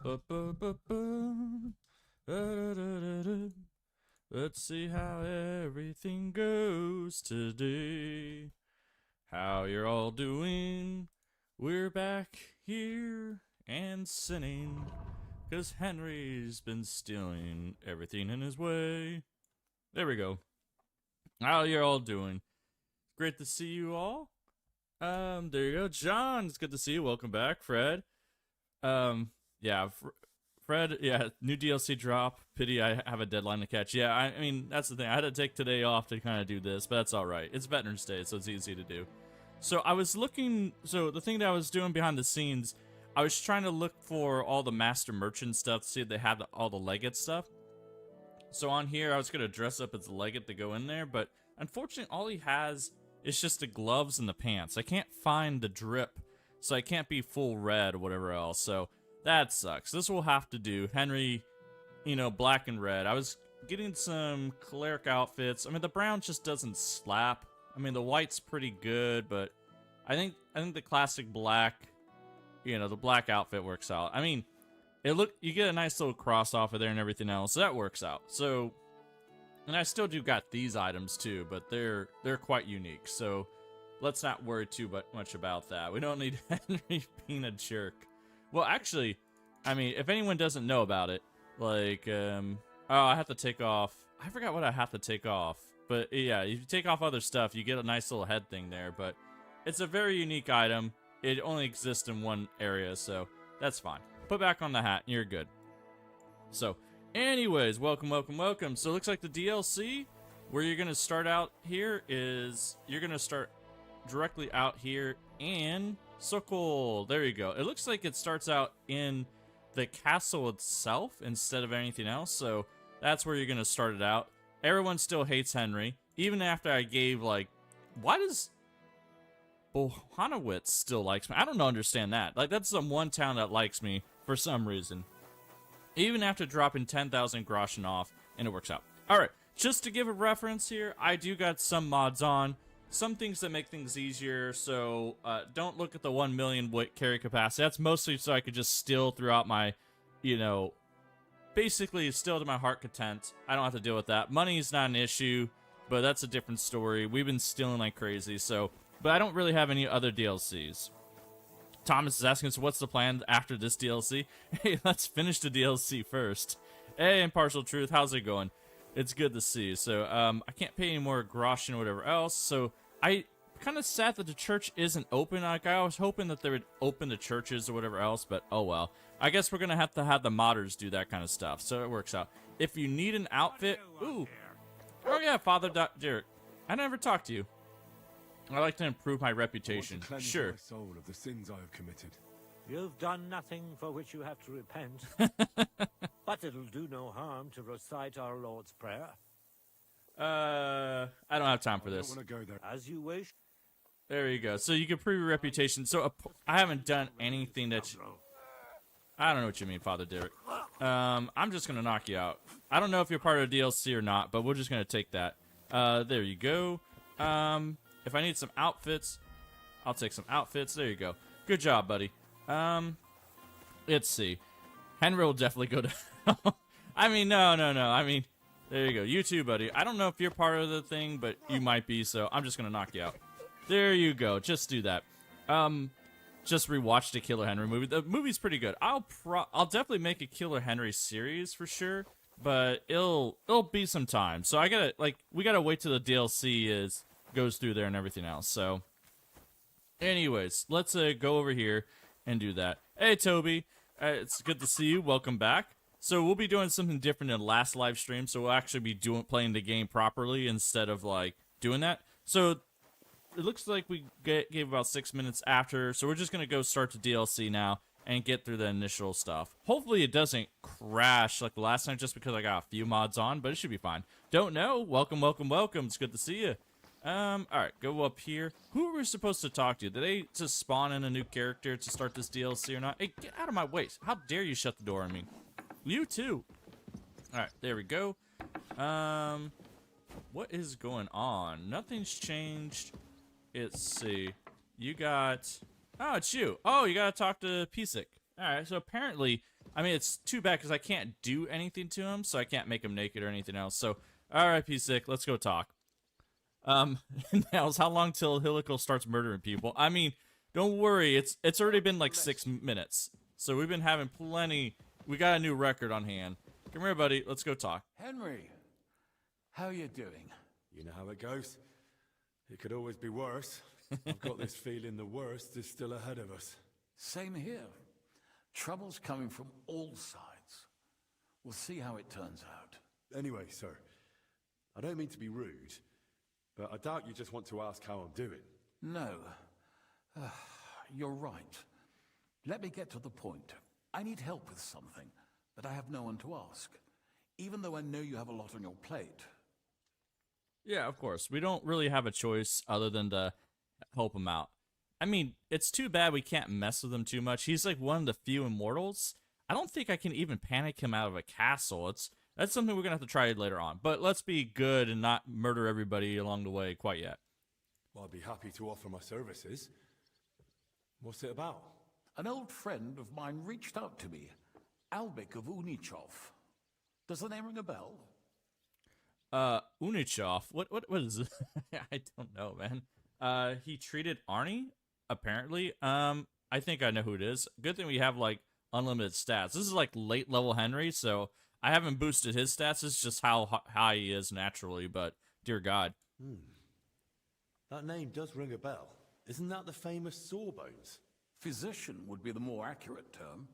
Ba-ba-ba-ba. Da-da-da-da-da. Let's see how everything goes today. How you're all doing? We're back here and sinning, 'cause Henry's been stealing everything in his way. There we go. How you're all doing? Great to see you all. There you go. John, it's good to see you. Welcome back, Fred. Yeah, Fred, yeah, new DLC drop. Pity I have a deadline to catch. Yeah, I mean, that's the thing. I had to take today off to kind of do this, but that's all right. It's Veterans Day, so it's easy to do. So I was looking, so the thing that I was doing behind the scenes, I was trying to look for all the Master Merchant stuff to see if they had all the Legate stuff. So on here, I was going to dress up as a Legate to go in there, but unfortunately, all he has is just the gloves and the pants. I can't find the drip, so I can't be full red or whatever else, so that sucks. This will have to do. Henry, you know, black and red. I was getting some cleric outfits. I mean, the brown just doesn't slap. I mean, the white's pretty good, but I think the classic black, you know, the black outfit works out. I mean, you get a nice little cross off of there and everything else, so that works out. So, and I still do got these items too, but they're quite unique. So, let's not worry too much about that. We don't need Henry being a jerk. Well, actually, I mean, if anyone doesn't know about it, like, oh, I have to take off. I forgot what I have to take off. But yeah, if you take off other stuff, you get a nice little head thing there. But it's a very unique item. It only exists in one area, so that's fine. Put back on the hat, and you're good. So, anyways, welcome. So it looks like the DLC, where you're going to start out here is, you're going to start directly out here in Sokol. There you go. It looks like it starts out in the castle itself instead of anything else, so that's where you're going to start it out. Everyone still hates Henry, even after I gave, like, why does Bohanowitz still likes me? I don't understand that. Like, that's the one town that likes me for some reason. Even after dropping 10,000 groschen off, and it works out. Alright, just to give a reference here, I do got some mods on. Some things that make things easier, so don't look at the 1 million weight carry capacity. That's mostly so I could just steal throughout my, you know, basically steal to my heart content. I don't have to deal with that. Money is not an issue, but that's a different story. We've been stealing like crazy, so, but I don't really have any other DLCs. Thomas is asking us, what's the plan after this DLC? Hey, let's finish the DLC first. Hey, Impartial Truth, how's it going? It's good to see. So, I can't pay any more groschen or whatever else, so I kind of sad that the church isn't open. Like, I was hoping that they would open the churches or whatever else, but oh well. I guess we're gonna have to have the modders do that kind of stuff, so it works out. If you need an outfit, ooh, oh yeah, Father Derek, I never talked to you. I like to improve my reputation. Sure. My soul of the sins I have committed. You've done nothing for which you have to repent, but it'll do no harm to recite our Lord's Prayer. I don't have time for this. I don't want to go there. As you wish. There you go. So you can prove your reputation. So I haven't done anything that I don't know what you mean, Father Derek. I'm just gonna knock you out. I don't know if you're part of the DLC or not, but we're just gonna take that. There you go. If I need some outfits, I'll take some outfits. There you go. Good job, buddy. Let's see. Henry will definitely go to... I mean, no. I mean, there you go. You too, buddy. I don't know if you're part of the thing, but you might be, so I'm just gonna knock you out. There you go. Just do that. Just rewatched the Killer Henry movie. The movie's pretty good. I'll definitely make a Killer Henry series for sure, but it'll be some time. So I gotta, like, we gotta wait till the DLC goes through there and everything else. So, anyways, let's go over here and do that. Hey, Toby. It's good to see you. Welcome back. So we'll be doing something different than last live stream. So we'll actually be playing the game properly instead of like doing that. So it looks like we gave about 6 minutes after. So we're just gonna go start the DLC now and get through the initial stuff. Hopefully it doesn't crash like the last time, just because I got a few mods on, but it should be fine. Don't know. Welcome. It's good to see you. Alright, go up here. Who are we supposed to talk to? Did they just spawn in a new character to start this DLC or not? Hey, get out of my way. How dare you shut the door on me? You too. Alright, there we go. What is going on? Nothing's changed. Let's see. You got... Oh, it's you. Oh, you gotta talk to Pisek. Alright, so apparently I mean, it's too bad because I can't do anything to him, so I can't make him naked or anything else. So, all right, Pisek, let's go talk. Now, how long till Helical starts murdering people? I mean, don't worry, it's already been like 6 minutes, so we've been having plenty. We got a new record on hand. Come here, buddy. Let's go talk. Henry, how you doing? You know how it goes. It could always be worse. I've got this feeling the worst is still ahead of us. Same here. Trouble's coming from all sides. We'll see how it turns out. Anyway, sir, I don't mean to be rude, but I doubt you just want to ask how I'm doing. No. You're right. Let me get to the point. I need help with something, but I have no one to ask, even though I know you have a lot on your plate. Yeah, of course. We don't really have a choice other than to help him out. I mean, it's too bad we can't mess with him too much. He's like one of the few immortals. I don't think I can even panic him out of a castle. That's something we're going to have to try later on. But let's be good and not murder everybody along the way quite yet. Well, I'd be happy to offer my services. What's it about? An old friend of mine reached out to me, Albich of Unichov. Does the name ring a bell? Unichov. What is it? I don't know, man. He treated Arnie, apparently. I think I know who it is. Good thing we have like unlimited stats. This is like late level Henry, so I haven't boosted his stats. It's just how high he is naturally, but dear God. That name does ring a bell. Isn't that the famous Sawbones? Physician would be the more accurate term,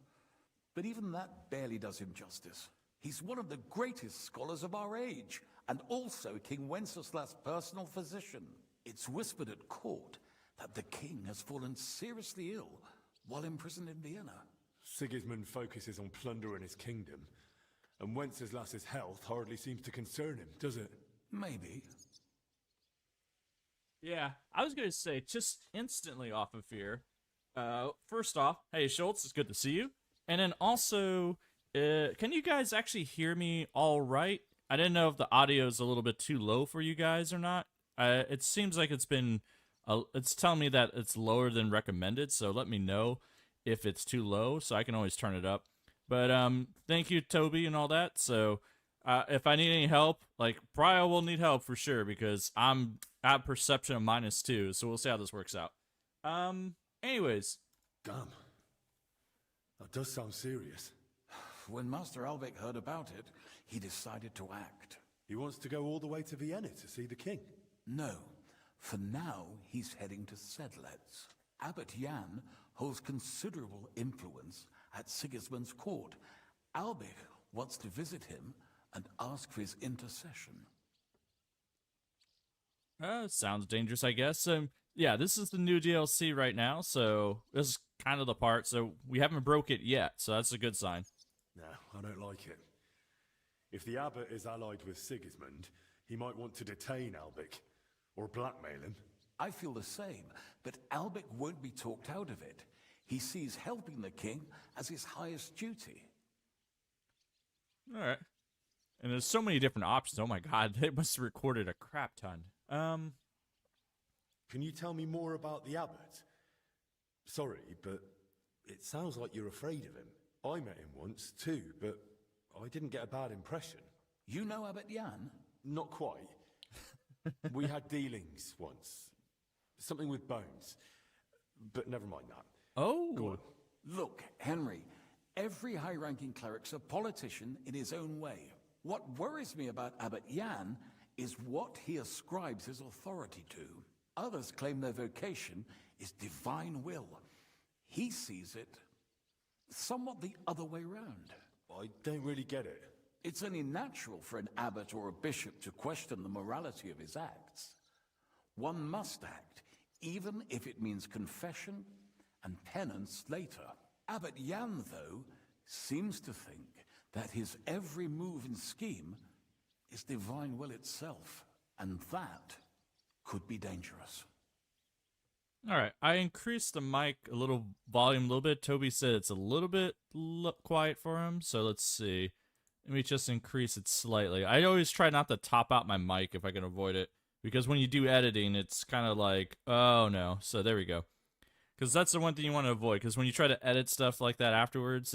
but even that barely does him justice. He's one of the greatest scholars of our age, and also King Wenceslas' personal physician. It's whispered at court that the king has fallen seriously ill while imprisoned in Vienna. Sigismund focuses on plundering his kingdom, and Wenceslas's health hardly seems to concern him, does it? Maybe. Yeah, I was going to say, just instantly off of fear. First off, hey Schultz, it's good to see you. And then also, can you guys actually hear me all right? I didn't know if the audio is a little bit too low for you guys or not. It seems like it's telling me that it's lower than recommended, so let me know if it's too low, so I can always turn it up. But thank you, Toby, and all that. So if I need any help, like Brian will need help for sure because I'm at perception of -2, so we'll see how this works out. Anyways. Damn. That does sound serious. When Master Albich heard about it, he decided to act. He wants to go all the way to Vienna to see the king. No. For now, he's heading to Sedlitz. Abbot Jan holds considerable influence at Sigismund's court. Albich wants to visit him and ask for his intercession. Sounds dangerous, I guess. Yeah, this is the new DLC right now, so this is kind of the part. So we haven't broke it yet, so that's a good sign. No, I don't like it. If the abbot is allied with Sigismund, he might want to detain Albich, or blackmail him. I feel the same, but Albich won't be talked out of it. He sees helping the king as his highest duty. All right. And there's so many different options. Oh my god, they must have recorded a crap ton. Can you tell me more about the abbot? Sorry, but it sounds like you're afraid of him. I met him once, too, but I didn't get a bad impression. You know Abbot Jan? Not quite. We had dealings once. Something with bones. But never mind that. Oh. Go on. Look, Henry, every high-ranking cleric's a politician in his own way. What worries me about Abbot Jan is what he ascribes his authority to. Others claim their vocation is divine will. He sees it somewhat the other way round. I don't really get it. It's only natural for an abbot or a bishop to question the morality of his acts. One must act, even if it means confession and penance later. Abbot Jan, though, seems to think that his every move and scheme is divine will itself, and that could be dangerous. All right, I increased the mic a little volume a little bit. Toby said it's a little bit quiet for him, so let's see. Let me just increase it slightly. I always try not to top out my mic if I can avoid it, because when you do editing, it's kind of like, oh no. So there we go. Because that's the one thing you want to avoid, because when you try to edit stuff like that afterwards,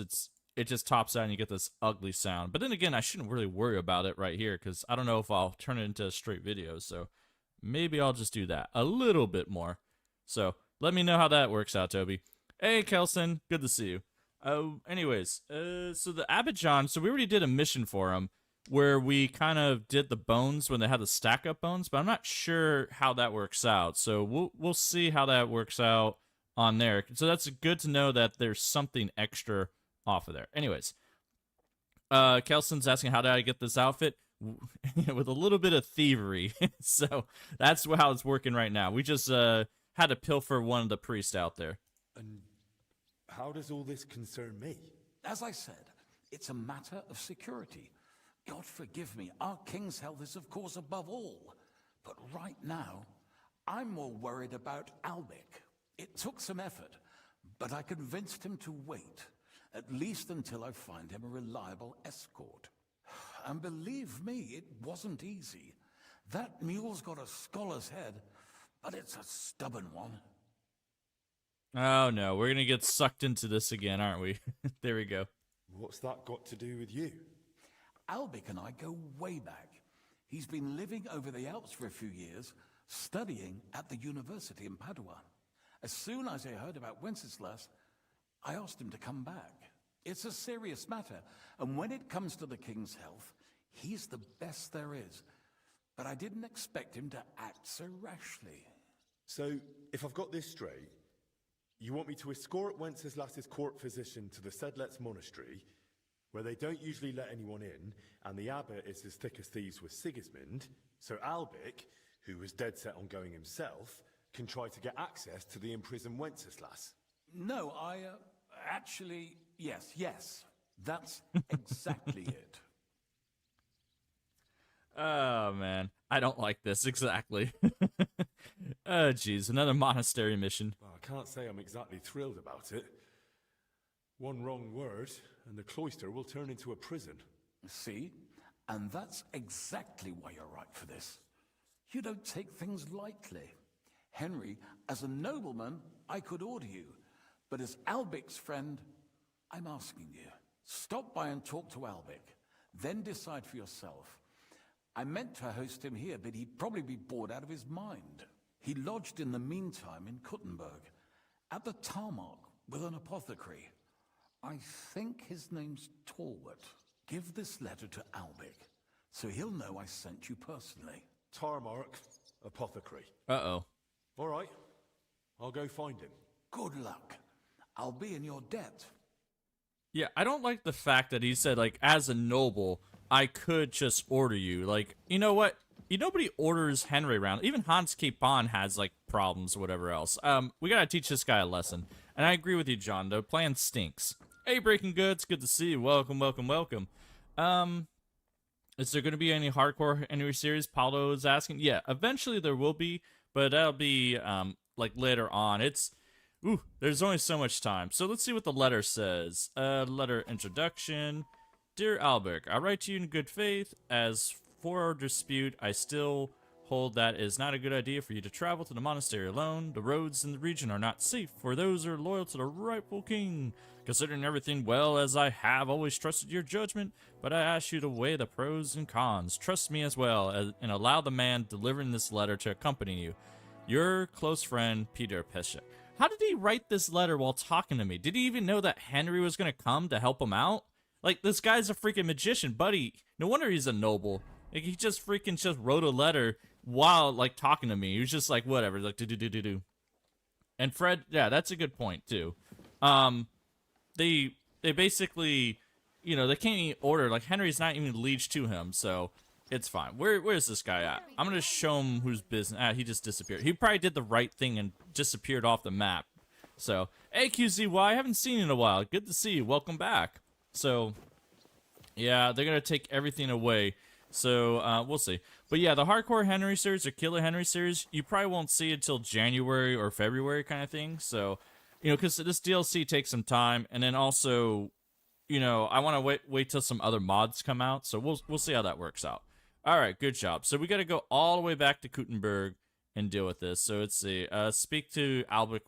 it just tops out and you get this ugly sound. But then again, I shouldn't really worry about it right here because I don't know if I'll turn it into a straight video. So maybe I'll just do that a little bit more. So let me know how that works out, Toby. Hey, Kelson, good to see you. Anyways, so the Abidjan, so we already did a mission for him where we kind of did the bones when they had the stack up bones, but I'm not sure how that works out. So we'll see how that works out on there. So that's good to know that there's something extra off of there. Anyways, Kelson's asking how did I get this outfit with a little bit of thievery. So that's how it's working right now. We just had to pilfer one of the priests out there. And how does all this concern me? As I said, it's a matter of security. God forgive me, our king's health is of course above all. But right now, I'm more worried about Albich. It took some effort, but I convinced him to wait, at least until I find him a reliable escort. And believe me, it wasn't easy. That mule's got a scholar's head, but it's a stubborn one. Oh no, we're gonna get sucked into this again, aren't we? There we go. What's that got to do with you? Albich and I go way back. He's been living over the Alps for a few years, studying at the university in Padua. As soon as I heard about Wenceslas, I asked him to come back. It's a serious matter, and when it comes to the king's health, he's the best there is. But I didn't expect him to act so rashly. So, if I've got this straight, you want me to escort Wenceslas's court physician to the Sedlets monastery, where they don't usually let anyone in, and the abbot is as thick as thieves with Sigismund, so Albich, who was dead set on going himself, can try to get access to the imprisoned Wenceslas. No, actually, yes, that's exactly it. Oh man, I don't like this exactly. Oh geez, another monastery mission. Well, I can't say I'm exactly thrilled about it. One wrong word, and the cloister will turn into a prison. See? And that's exactly why you're right for this. You don't take things lightly. Henry, as a nobleman, I could order you. But as Albich's friend, I'm asking you. Stop by and talk to Albich. Then decide for yourself. I meant to host him here, but he'd probably be bored out of his mind. He lodged in the meantime in Kuttenberg, at the tarmac with an apothecary. I think his name's Talbot. Give this letter to Albich, so he'll know I sent you personally. Tarmac, apothecary. Uh-oh. All right, I'll go find him. Good luck. I'll be in your debt. Yeah, I don't like the fact that he said, like, as a noble, I could just order you. Like, you know what? Nobody orders Henry around. Even Hans Capon has, like, problems or whatever else. We gotta teach this guy a lesson. And I agree with you, John. The plan stinks. Hey, Breaking Goods. Good to see you. Welcome, welcome, welcome. Is there gonna be any hardcore Henry series? Paulo is asking. Yeah, eventually there will be, but that'll be, like, later on. There's only so much time. So let's see what the letter says. Letter introduction. Dear Albert, I write to you in good faith. As for our dispute, I still hold that it is not a good idea for you to travel to the monastery alone. The roads in the region are not safe for those who are loyal to the rightful king. Considering everything well as I have always trusted your judgment, but I ask you to weigh the pros and cons. Trust me as well, and allow the man delivering this letter to accompany you. Your close friend, Peter Pisek. How did he write this letter while talking to me? Did he even know that Henry was going to come to help him out? Like, this guy's a freaking magician, buddy. No wonder he's a noble. Like, he just wrote a letter while, like, talking to me. He was just like, whatever, like, do. And Fred, yeah, that's a good point, too. They basically, you know, they can't even order. Like, Henry's not even liege to him, so it's fine. Where's this guy at? I'm going to show him whose business. He just disappeared. He probably did the right thing and disappeared off the map. So, hey, QZY, I haven't seen you in a while. Good to see you. Welcome back. So, yeah, they're going to take everything away. So, we'll see. But yeah, the Hardcore Henry series or Killer Henry series, you probably won't see until January or February kind of thing. So, you know, because this DLC takes some time. And then also, you know, I want to wait till some other mods come out. So, we'll see how that works out. All right, good job. So, we got to go all the way back to Kuttenberg and deal with this. So, let's see. Speak to Albich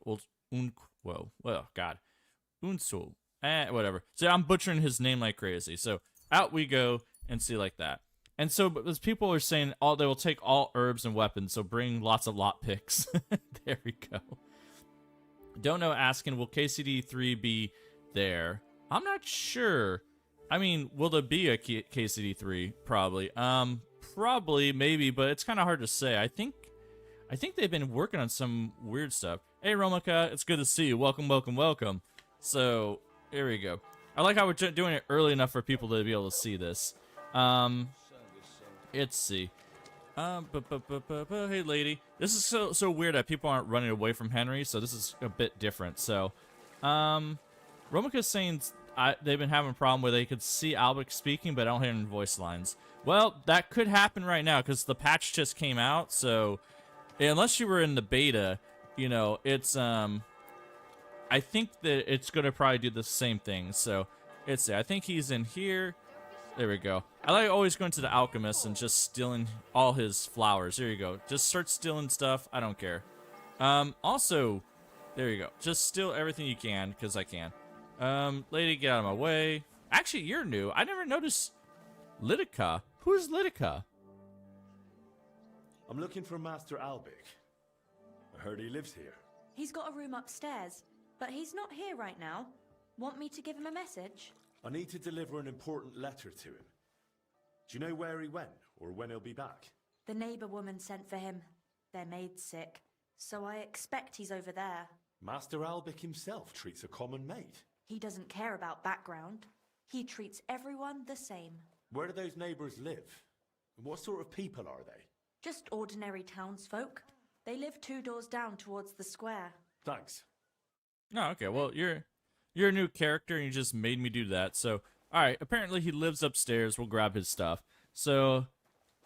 Unsul. Whatever. So I'm butchering his name like crazy. So out we go and see like that. And so, but as people are saying, they will take all herbs and weapons. So bring lots of lot picks. There we go. Don't know. Asking, will KCD3 be there? I'm not sure. I mean, will there be a KCD3? Probably. Probably, maybe, but it's kind of hard to say. I think they've been working on some weird stuff. Hey, Romika, it's good to see you. Welcome, welcome, welcome. So, here we go. I like how we're doing it early enough for people to be able to see this. Let's see. Hey, lady. This is so weird that people aren't running away from Henry, so this is a bit different. So, Romika's saying they've been having a problem where they could see Albich speaking, but I don't hear any voice lines. Well, that could happen right now, because the patch just came out, so unless you were in the beta, you know, it's, I think that it's going to probably do the same thing. So, I think he's in here. There we go. I like always going to the alchemist and just stealing all his flowers. There you go. Just start stealing stuff. I don't care. Also, there you go. Just steal everything you can, because I can. Lady, get out of my way. Actually, you're new. I never noticed Lydica. Who's Lydica? I'm looking for Master Albich. I heard he lives here. He's got a room upstairs, but he's not here right now. Want me to give him a message? I need to deliver an important letter to him. Do you know where he went, or when he'll be back? The neighbor woman sent for him. Their maid's sick, so I expect he's over there. Master Albich himself treats a common maid. He doesn't care about background. He treats everyone the same. Where do those neighbors live? And what sort of people are they? Just ordinary townsfolk. They live 2 doors down towards the square. Thanks. Oh, okay. Well, you're a new character, and you just made me do that. So, all right. Apparently, he lives upstairs. We'll grab his stuff. So,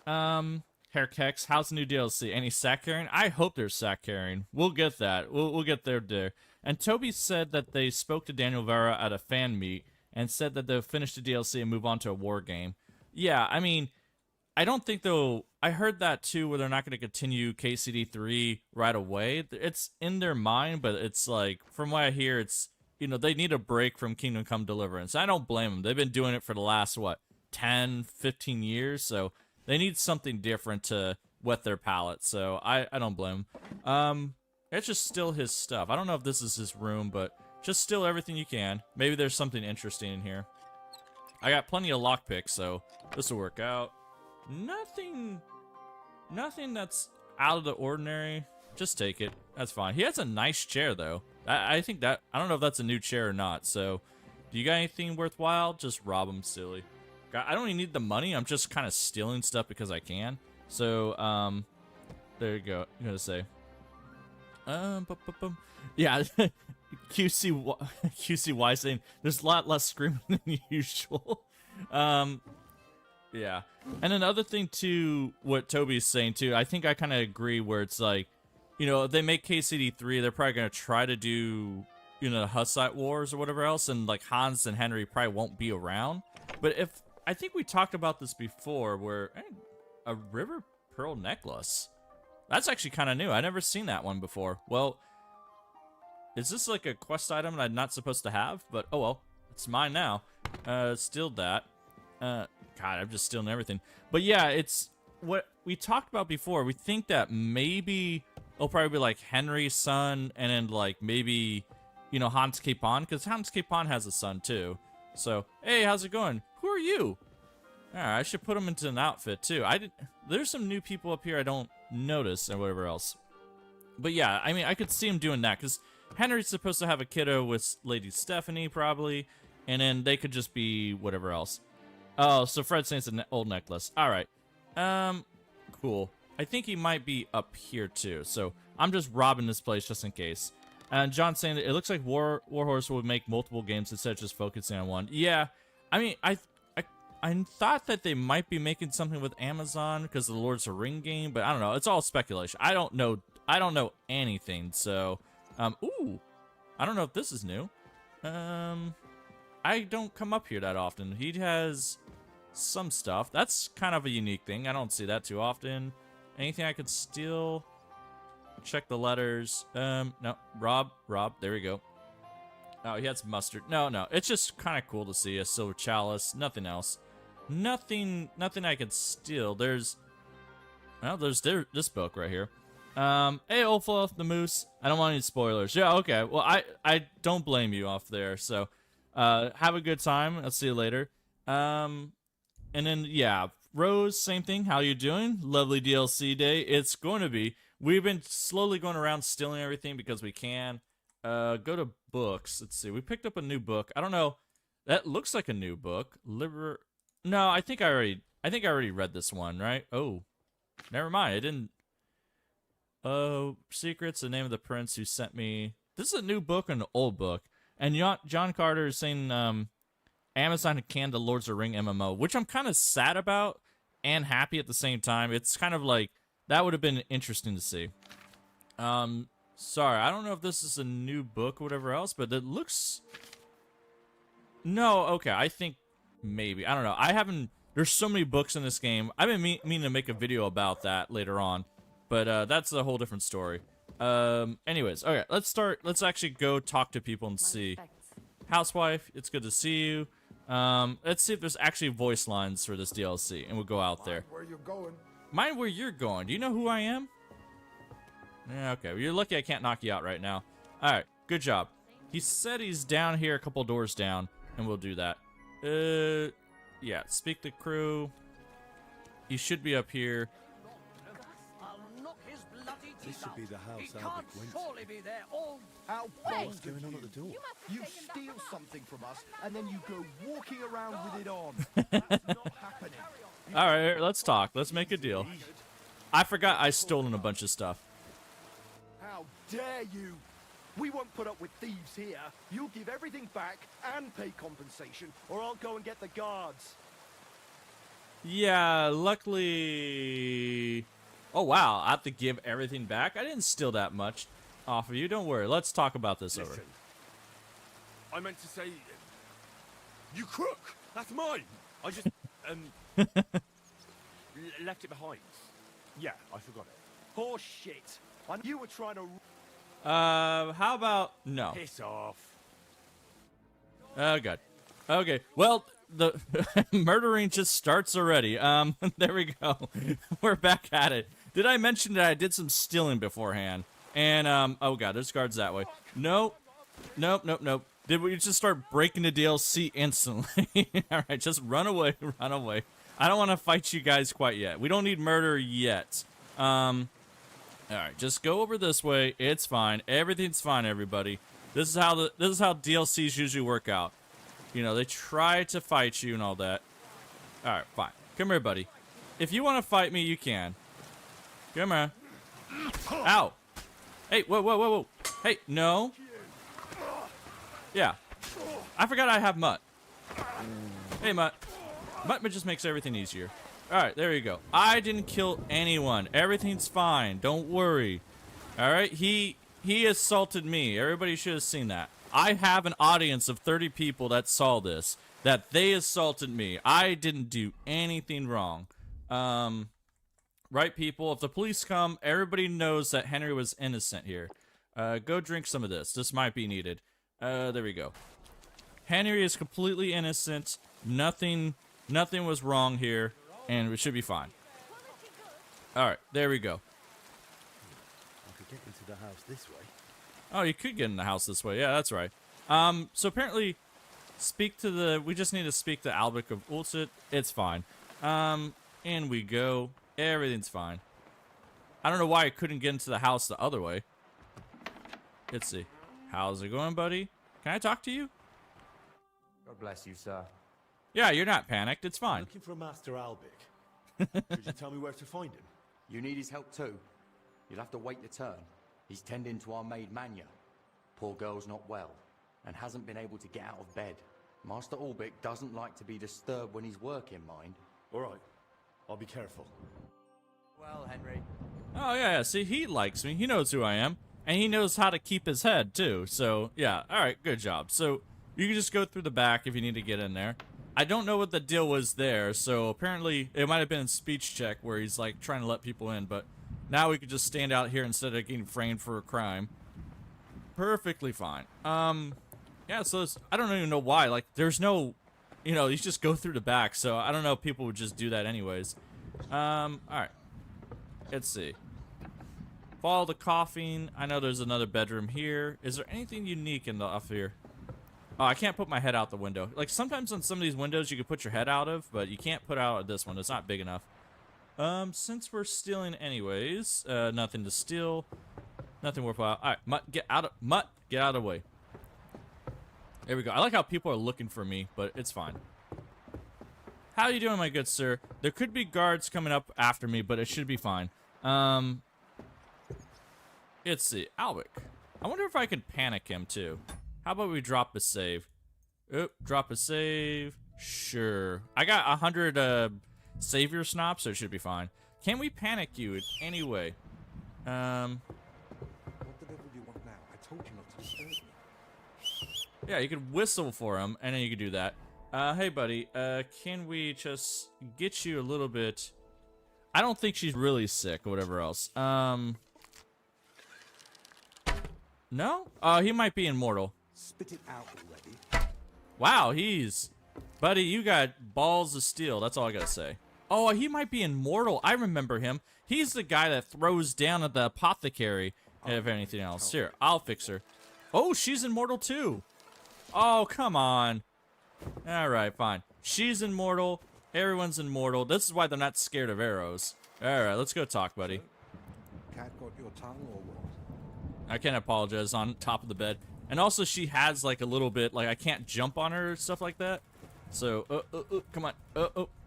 Hairkex, how's the new DLC? Any sack carrying? I hope there's sack carrying. We'll get that. We'll get there. And Toby said that they spoke to Daniel Vera at a fan meet and said that they'll finish the DLC and move on to a war game. Yeah, I mean, I don't think they'll... I heard that too, where they're not going to continue KCD3 right away. It's in their mind, but it's like, from what I hear, it's, you know, they need a break from Kingdom Come Deliverance. I don't blame them. They've been doing it for the last, 10, 15 years, so they need something different to whet their palate, so I don't blame them. It's just steal his stuff. I don't know if this is his room, but just steal everything you can. Maybe there's something interesting in here. I got plenty of lockpicks, so this will work out. Nothing that's out of the ordinary. Just take it. That's fine. He has a nice chair, though. I think that... I don't know if that's a new chair or not, so... Do you got anything worthwhile? Just rob him, silly. I don't even need the money. I'm just kind of stealing stuff because I can. So, there you go. I'm gonna say... Yeah, QCY saying there's a lot less screaming than usual. Yeah. And another thing too, what Toby's saying too, I think I kind of agree where it's like, you know, if they make KCD3, they're probably going to try to do, you know, the Hussite Wars or whatever else, and like Hans and Henry probably won't be around. But if, I think we talked about this before, where a River Pearl necklace. That's actually kind of new. I never seen that one before. Well, is this like a quest item that I'm not supposed to have? But, oh well, it's mine now. Steal that. God, I'm just stealing everything. But yeah, it's what we talked about before. We think that maybe it'll probably be like Henry's son, and then like maybe, you know, Hans Capon, because Hans Capon has a son too. So, hey, how's it going? Who are you? Alright, I should put him into an outfit too. There's some new people up here I don't notice and whatever else. But yeah, I mean, I could see him doing that, because Henry's supposed to have a kiddo with Lady Stephanie, probably, and then they could just be whatever else. Oh, so Fred's saying it's an old necklace. Alright. Cool. I think he might be up here, too. So, I'm just robbing this place just in case. And John's saying that it looks like Warhorse would make multiple games instead of just focusing on one. Yeah. I mean, I thought that they might be making something with Amazon because of the Lords of the Ring game, but I don't know. It's all speculation. I don't know anything, so... ooh! I don't know if this is new. I don't come up here that often. He has some stuff. That's kind of a unique thing. I don't see that too often. Anything I could steal? Check the letters. No. Rob. There we go. Oh, he has mustard. No, it's just kind of cool to see a silver chalice. Nothing else. Nothing I could steal. There's this book right here. Hey, Olaf the Moose. I don't want any spoilers. Yeah, okay. Well, I don't blame you off there. So, have a good time. I'll see you later. And then, yeah, Rose, same thing. How you doing? Lovely DLC day. It's going to be. We've been slowly going around stealing everything because we can. Go to books. Let's see. We picked up a new book. I don't know. That looks like a new book. No, I think I already read this one, right? Oh, never mind. I didn't. Secrets, the name of the prince who sent me. This is a new book and an old book. And John Carter is saying Amazon canned the Lords of the Ring MMO, which I'm kind of sad about and happy at the same time. It's kind of like, that would have been interesting to see. Sorry, I don't know if this is a new book or whatever else, but it looks... No, okay, I think maybe. I don't know. There's so many books in this game. I've been meaning to make a video about that later on. But that's a whole different story. Anyways, okay, let's actually go talk to people and see. Housewife, it's good to see you. Let's see if there's actually voice lines for this DLC, and we'll go out there. Where you're going? Mind where you're going. Do you know who I am? Yeah, okay. Well, you're lucky I can't knock you out right now. Alright, good job. He said he's down here a couple doors down, and we'll do that. Yeah, speak to crew. He should be up here. This should be the house Albich went to. Surely be there all. How What's going on at the door? You steal something from us and then you go walking around with it on. That's not happening. Alright, let's talk. Let's make a deal. I forgot I stolen a bunch of stuff. How dare you? We won't put up with thieves here. You'll give everything back and pay compensation, or I'll go and get the guards. Yeah, luckily... Oh, wow. I have to give everything back? I didn't steal that much off of you. Don't worry. Let's talk about this over. Listen, I meant to say, you crook. That's mine. I just left it behind. Yeah, I forgot it. Horse shit. And you were trying to. How about no? Piss off. Oh, God. Okay. Well, the murdering just starts already. There we go. We're back at it. Did I mention that I did some stealing beforehand? And, oh God, there's guards that way. Nope. Did we just start breaking the DLC instantly? Alright, just run away, run away. I don't want to fight you guys quite yet. We don't need murder yet. Alright, just go over this way. It's fine. Everything's fine, everybody. This is how DLCs usually work out. You know, they try to fight you and all that. Alright, fine. Come here, buddy. If you want to fight me, you can. Come here. Ow. Hey, whoa. Hey, no. Yeah. I forgot I have Mutt. Hey, Mutt. Mutt just makes everything easier. Alright, there you go. I didn't kill anyone. Everything's fine. Don't worry. Alright, he assaulted me. Everybody should have seen that. I have an audience of 30 people that saw this. That they assaulted me. I didn't do anything wrong. Right, people? If the police come, everybody knows that Henry was innocent here. Go drink some of this. This might be needed. There we go. Henry is completely innocent. Nothing was wrong here. And it should be fine. Alright, there we go. I could get into the house this way. Oh, you could get in the house this way. Yeah, that's right. So apparently, we just need to speak to Albich of Ulcit. It's fine. In we go. Everything's fine. I don't know why I couldn't get into the house the other way. Let's see. How's it going, buddy? Can I talk to you? God bless you, sir. Yeah, you're not panicked. It's fine. Looking for Master Albich. Could you tell me where to find him? You need his help too. You'll have to wait your turn. He's tending to our maid Manya. Poor girl's not well, and hasn't been able to get out of bed. Master Albich doesn't like to be disturbed when he's working, mind. All right. I'll be careful. Well, Henry. Oh, yeah. See, he likes me. He knows who I am. And he knows how to keep his head, too. So, yeah. All right, good job. So, you can just go through the back if you need to get in there. I don't know what the deal was there, so apparently it might have been a speech check where he's, like, trying to let people in, but now we could just stand out here instead of getting framed for a crime. Perfectly fine. Yeah, so I don't even know why. Like, there's no, you just go through the back. So I don't know if people would just do that anyways. All right. Let's see. Follow the coughing. I know there's another bedroom here. Is there anything unique in the off here? Oh, I can't put my head out the window. Like, sometimes on some of these windows you can put your head out of, but you can't put out of this one. It's not big enough. Since we're stealing anyways, nothing to steal. Nothing worthwhile. All right, Mutt, get out of the way. There we go. I like how people are looking for me, but it's fine. How are you doing, my good sir? There could be guards coming up after me, but it should be fine. Let's see. Albich. I wonder if I can panic him, too. How about we drop a save? Oop, drop a save. Sure. I got 100, savior snops, so it should be fine. Can we panic you in any way? What the devil do you want now? I told you not to disturb me. Yeah, you could whistle for him, and then you could do that. Hey, buddy, can we just get you a little bit... I don't think she's really sick or whatever else. No? He might be immortal. Spit it out already. Wow, Buddy, you got balls of steel. That's all I gotta say. Oh, he might be immortal. I remember him. He's the guy that throws down at the apothecary, if anything else. Here, I'll fix her. Oh, she's immortal too. Oh, come on. All right, fine. She's immortal. Everyone's immortal. This is why they're not scared of arrows. All right, let's go talk, buddy. Cat got your tongue or what? I can't apologize on top of the bed. And also, she has, like, a little bit, like, I can't jump on her or stuff like that. So, come on.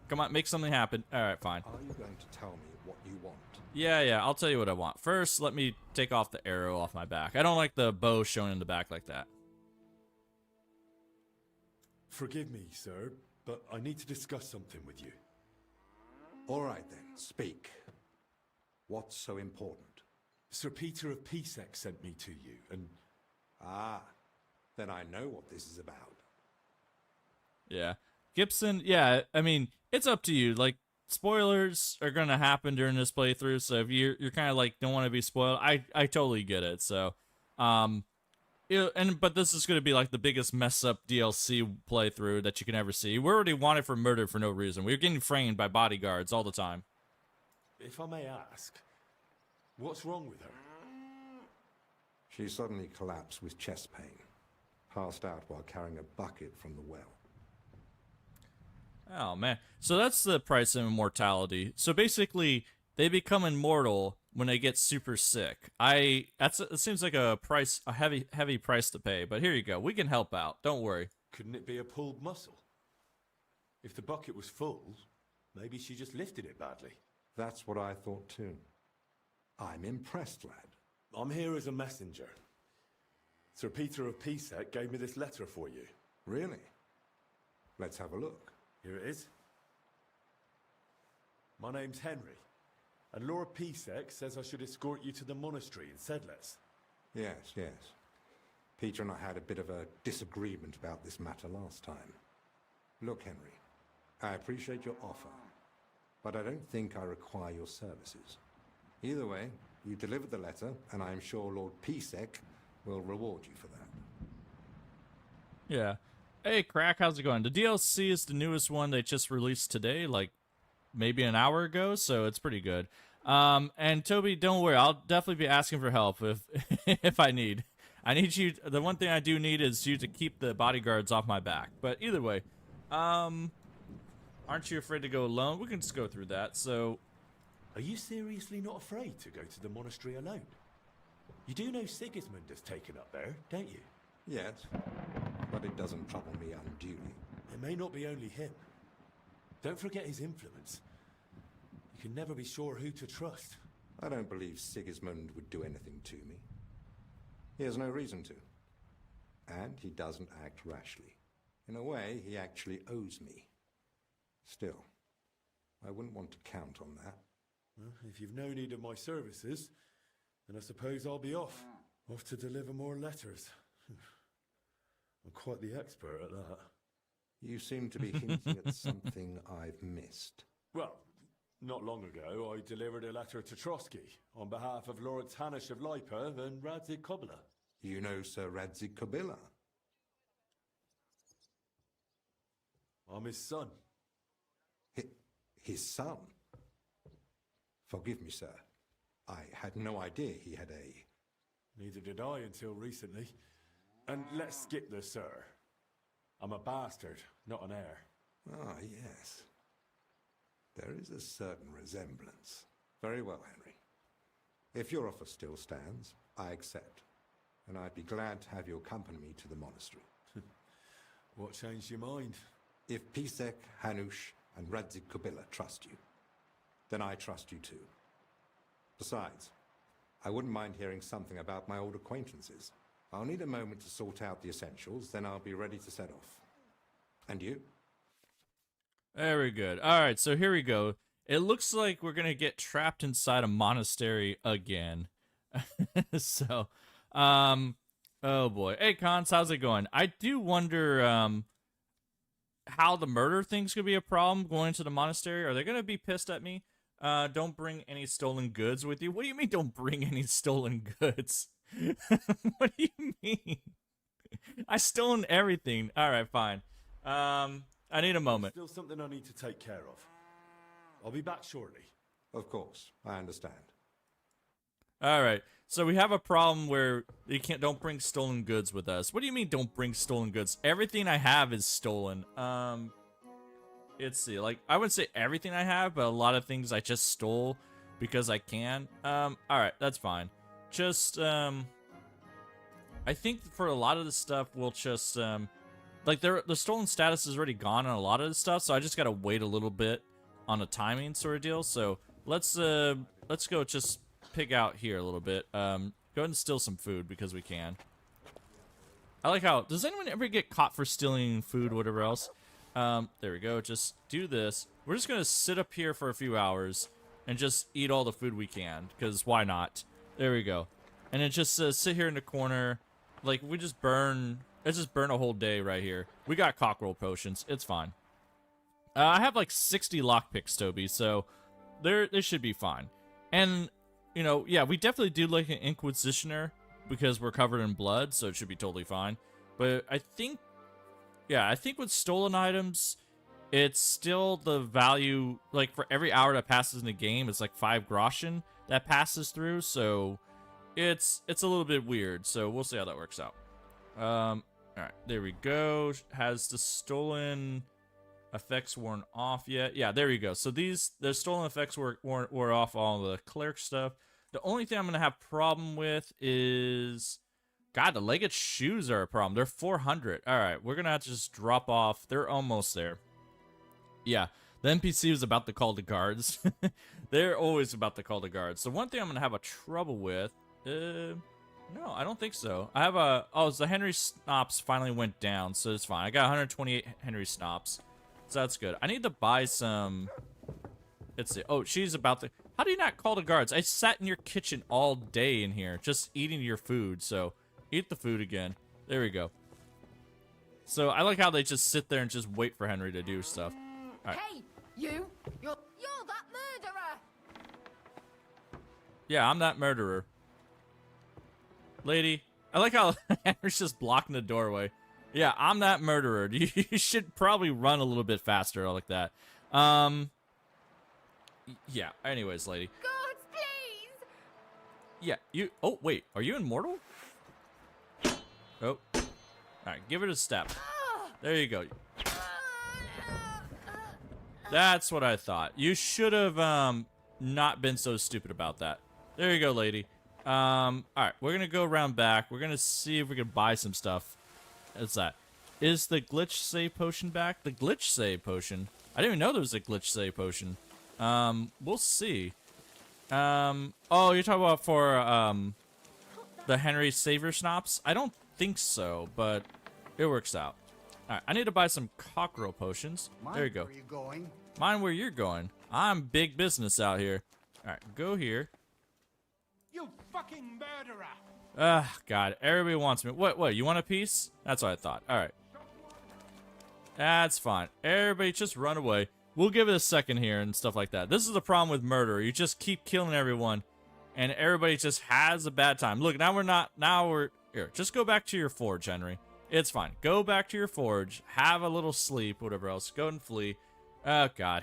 Come on, make something happen. All right, fine. Are you going to tell me what you want? Yeah, I'll tell you what I want. First, let me take off the arrow off my back. I don't like the bow showing in the back like that. Forgive me, sir, but I need to discuss something with you. All right, then. Speak. What's so important? Sir Peter of Pisek sent me to you, and... Ah, then I know what this is about. Yeah. Gibson, yeah, I mean, it's up to you. Like, spoilers are going to happen during this playthrough, so if you're kind of like, don't want to be spoiled, I totally get it. So, but this is going to be like the biggest mess up DLC playthrough that you can ever see. We're already wanted for murder for no reason. We're getting framed by bodyguards all the time. If I may ask, what's wrong with her? She suddenly collapsed with chest pain. Passed out while carrying a bucket from the well. Oh, man. So that's the price of immortality. So basically, they become immortal when they get super sick. It seems like a heavy price to pay. But here you go. We can help out. Don't worry. Couldn't it be a pulled muscle? If the bucket was full, maybe she just lifted it badly. That's what I thought too. I'm impressed, lad. I'm here as a messenger. Sir Peter of Pisek gave me this letter for you. Really? Let's have a look. Here it is. My name's Henry, and Lord Pisek says I should escort you to the monastery in Sedles. Yes. Peter and I had a bit of a disagreement about this matter last time. Look, Henry, I appreciate your offer, but I don't think I require your services. Either way, you delivered the letter, and I am sure Lord Pisek will reward you for that. Yeah. Hey, Crack, how's it going? The DLC is the newest one they just released today, like maybe an hour ago, so it's pretty good. And Toby, don't worry, I'll definitely be asking for help if I need. I need you. The one thing I do need is you to keep the bodyguards off my back. But either way, aren't you afraid to go alone? We can just go through that. So, are you seriously not afraid to go to the monastery alone? You do know Sigismund has taken up there, don't you? Yes, but it doesn't trouble me unduly. It may not be only him. Don't forget his influence. You can never be sure who to trust. I don't believe Sigismund would do anything to me. He has no reason to. And he doesn't act rashly. In a way, he actually owes me. Still, I wouldn't want to count on that. Well, if you've no need of my services, then I suppose I'll be off. Off to deliver more letters. I'm quite the expert at that. You seem to be hinting at something I've missed. Well, not long ago, I delivered a letter to Trotsky on behalf of Lord Tanish of Lipa and Radzik Kobla. You know Sir Radzik Kobila? I'm his son. His son? Forgive me, sir. I had no idea he had a... Neither did I until recently. And let's skip the sir. I'm a bastard, not an heir. Ah, yes. There is a certain resemblance. Very well, Henry. If your offer still stands, I accept. And I'd be glad to have you accompany me to the monastery. What changed your mind? If Pisek, Hanush, and Radzik Kubila trust you, then I trust you too. Besides, I wouldn't mind hearing something about my old acquaintances. I'll need a moment to sort out the essentials, then I'll be ready to set off. And you? Very good. All right, so here we go. It looks like we're gonna get trapped inside a monastery again. So, oh boy. Hey, Cons, how's it going? I do wonder, how the murder thing's gonna be a problem going into the monastery. Are they gonna be pissed at me? Don't bring any stolen goods with you. What do you mean don't bring any stolen goods? What do you mean? I stolen everything. All right, fine. I need a moment. Still something I need to take care of. I'll be back shortly. Of course, I understand. All right. So we have a problem where you don't bring stolen goods with us. What do you mean don't bring stolen goods? Everything I have is stolen. Let's see. Like, I wouldn't say everything I have, but a lot of things I just stole because I can. All right, that's fine. Just I think for a lot of the stuff we'll just like the stolen status is already gone on a lot of the stuff, so I just gotta wait a little bit on a timing sort of deal. So let's go just pig out here a little bit. Go ahead and steal some food because we can. I like how, does anyone ever get caught for stealing food, whatever else? There we go. Just do this. We're just gonna sit up here for a few hours and just eat all the food we can, because why not? There we go. And then just sit here in the corner. Like, let's just burn a whole day right here. We got cockerel potions. It's fine. I have like 60 lockpicks, Toby, so they should be fine. And, you know, yeah, we definitely do like an Inquisitioner because we're covered in blood, so it should be totally fine. But I think with stolen items, it's still the value, like, for every hour that passes in the game, it's like 5 groschen that passes through, so it's a little bit weird, so we'll see how that works out. Alright, there we go. Has the stolen effects worn off yet? Yeah, there you go. So the stolen effects wore off all the cleric stuff. The only thing I'm going to have problem with is... God, the legged shoes are a problem. They're 400. Alright, we're going to have to just drop off. They're almost there. Yeah, the NPC was about to call the guards. They're always about to call the guards. So one thing I'm going to have a trouble with... No, I don't think so. I have a... Oh, so the Henry Snops finally went down, so it's fine. I got 128 Henry Snops. So that's good. I need to buy some... Let's see. Oh, she's about to... How do you not call the guards? I sat in your kitchen all day in here, just eating your food, so... Eat the food again. There we go. So I like how they just sit there and just wait for Henry to do stuff. All right. Hey, you're that murderer! Yeah, I'm that murderer. Lady, I like how Henry's just blocking the doorway. Yeah, I'm that murderer. You should probably run a little bit faster like that. Yeah, anyways, lady. Guards, please! Yeah, you... Oh, wait. Are you immortal? Oh. Alright, give it a step. There you go. That's what I thought. You should have, not been so stupid about that. There you go, lady. Alright, we're gonna go around back. We're gonna see if we can buy some stuff. What's that? Is the glitch save potion back? The glitch save potion? I didn't even know there was a glitch save potion. We'll see. Oh, you're talking about for, the Henry Savior Snops? I don't think so, but it works out. Alright, I need to buy some cockerel potions. There you go. Where are you going? Mind where you're going. I'm big business out here. Alright, go here. You fucking murderer! Ah, God, everybody wants me. What, you want a piece? That's what I thought. Alright. That's fine. Everybody just run away. We'll give it a second here and stuff like that. This is the problem with murder. You just keep killing everyone, and everybody just has a bad time. Look, now we're... Here, just go back to your forge, Henry. It's fine. Go back to your forge. Have a little sleep, whatever else. Go and flee. Oh, God.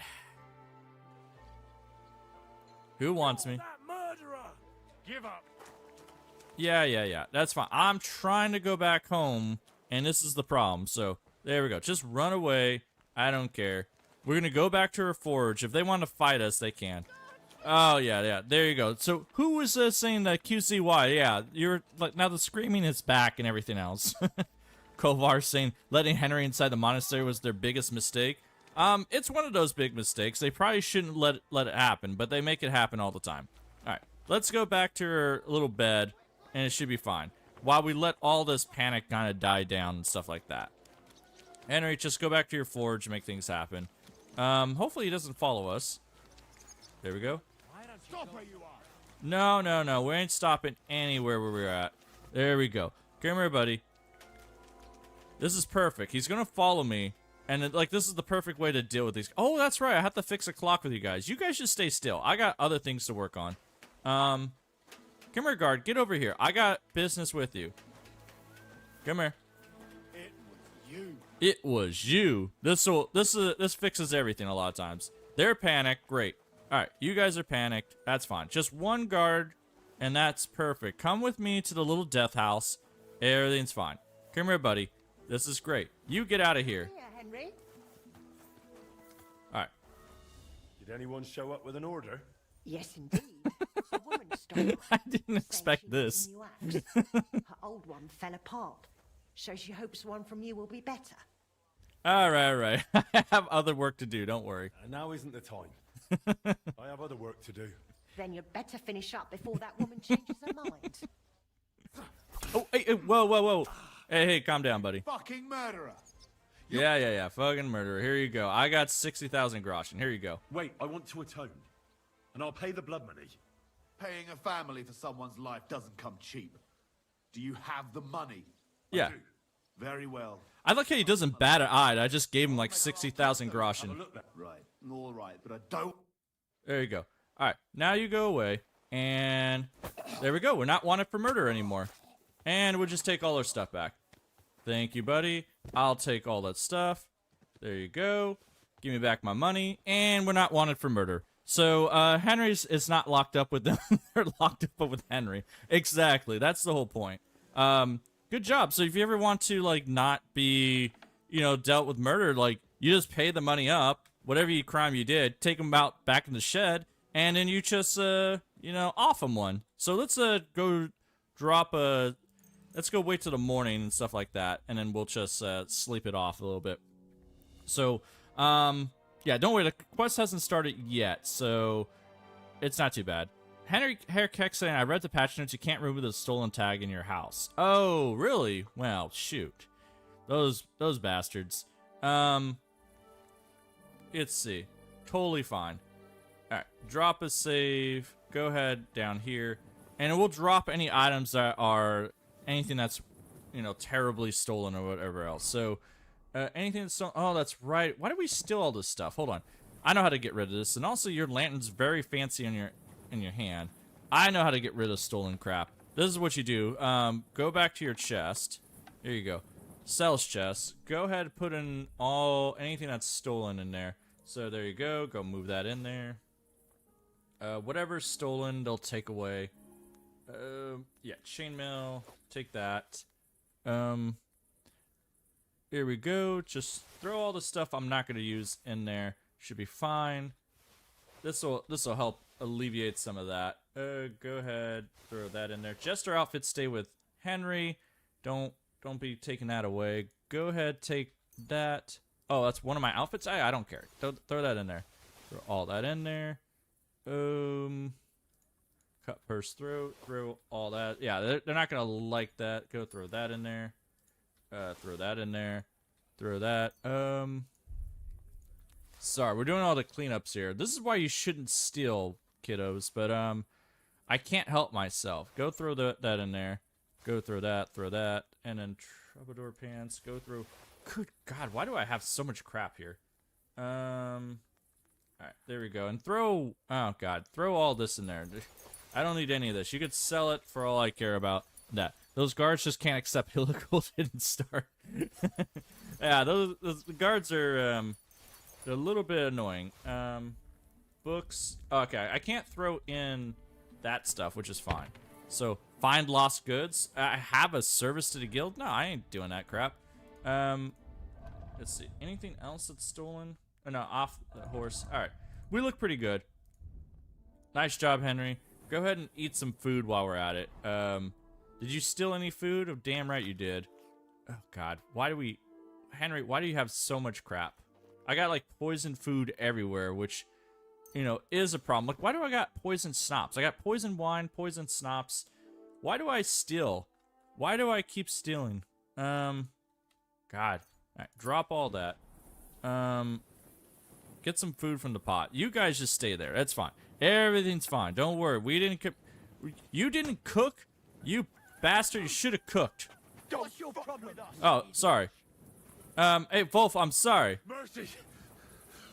Who wants me? That murderer! Give up. Yeah. That's fine. I'm trying to go back home, and this is the problem. So, there we go. Just run away. I don't care. We're going to go back to our forge. If they want to fight us, they can. Oh, yeah. There you go. So, who was saying that QCY? Yeah, you're like, now the screaming is back and everything else. Kovar saying letting Henry inside the monastery was their biggest mistake. It's one of those big mistakes. They probably shouldn't let it happen, but they make it happen all the time. All right, let's go back to our little bed, and it should be fine. While we let all this panic kind of die down and stuff like that. Henry, just go back to your forge and make things happen. Hopefully he doesn't follow us. There we go. Stop where you are. No. We ain't stopping anywhere where we're at. There we go. Come here, buddy. This is perfect. He's going to follow me. And, like, this is the perfect way to deal with these. Oh, that's right. I have to fix a clock with you guys. You guys just stay still. I got other things to work on. Come here, guard. Get over here. I got business with you. Come here. It was you. This fixes everything a lot of times. They're panicked. Great. All right, you guys are panicked. That's fine. Just one guard, and that's perfect. Come with me to the little death house. Everything's fine. Come here, buddy. This is great. You get out of here. Here, Henry. All right. Did anyone show up with an order? Yes, indeed. A woman stole. I didn't expect this. Her old one fell apart, so she hopes one from you will be better. All right. I have other work to do. Don't worry. Now isn't the time. I have other work to do. Then you'd better finish up before that woman changes her mind. Oh, hey, whoa. Hey, calm down, buddy. Fucking murderer. Yeah. Fucking murderer. Here you go. I got 60,000 groschen. Here you go. Wait, I want to atone. And I'll pay the blood money. Paying a family for someone's life doesn't come cheap. Do you have the money? Yeah. Very well. I like how he doesn't bat an eye. I just gave him like 60,000 groschen. Right. All right, but I don't... There you go. All right, now you go away. And there we go. We're not wanted for murder anymore. And we'll just take all our stuff back. Thank you, buddy. I'll take all that stuff. There you go. Give me back my money. And we're not wanted for murder. So, Henry's is not locked up with them. They're locked up with Henry. Exactly. That's the whole point. Good job. So if you ever want to, like, not be, dealt with murder, like, you just pay the money up, whatever crime you did, take them out back in the shed, and then you just, off them one. So let's, go drop let's go wait till the morning and stuff like that, and then we'll just, sleep it off a little bit. So, yeah, don't worry, the quest hasn't started yet, so it's not too bad. Henry Hairkeck saying, I read the patch notes, you can't remove the stolen tag in your house. Oh, really? Well, shoot. Those bastards. Let's see. Totally fine. Alright, drop a save. Go ahead down here. And it will drop any items that are anything that's, terribly stolen or whatever else. So, anything that's stolen. Oh, that's right. Why did we steal all this stuff? Hold on. I know how to get rid of this. And also, your lantern's very fancy in your hand. I know how to get rid of stolen crap. This is what you do. Go back to your chest. Here you go. Sells chest. Go ahead and put in anything that's stolen in there. So there you go. Go move that in there. Whatever's stolen, they'll take away. Yeah, chainmail. Take that. Here we go. Just throw all the stuff I'm not going to use in there. Should be fine. This'll help alleviate some of that. Go ahead, throw that in there. Jester outfits stay with Henry. Don't be taking that away. Go ahead, take that. Oh, that's one of my outfits? I don't care. Throw that in there. Throw all that in there. Cut purse throat. Throw all that. Yeah, they're not going to like that. Go throw that in there. Throw that in there. Throw that. Sorry, we're doing all the cleanups here. This is why you shouldn't steal, kiddos. But, I can't help myself. Go throw that in there. Go throw that. And then troubadour pants. Go through. Good God, why do I have so much crap here? Alright, there we go. And throw, oh God, throw all this in there. I don't need any of this. You could sell it for all I care about. That. Those guards just can't accept Helical didn't start. Yeah, those guards are they're a little bit annoying. Books. Okay, I can't throw in that stuff, which is fine. So find lost goods. I have a service to the guild. No, I ain't doing that crap. Let's see. Anything else that's stolen? Oh, no, off the horse. All right, we look pretty good. Nice job, Henry. Go ahead and eat some food while we're at it. Did you steal any food? Oh, damn right you did. Oh, God. Why do we... Henry, why do you have so much crap? I got, like, poisoned food everywhere, which, you know, is a problem. Like, why do I got poisoned snops? I got poisoned wine, poisoned snops. Why do I steal? Why do I keep stealing? God. All right, drop all that. Get some food from the pot. You guys just stay there. That's fine. Everything's fine. Don't worry. We didn't cook. You didn't cook? You bastard. You should have cooked. What's your problem? Oh, sorry. Hey, Wolf, I'm sorry. Mercy!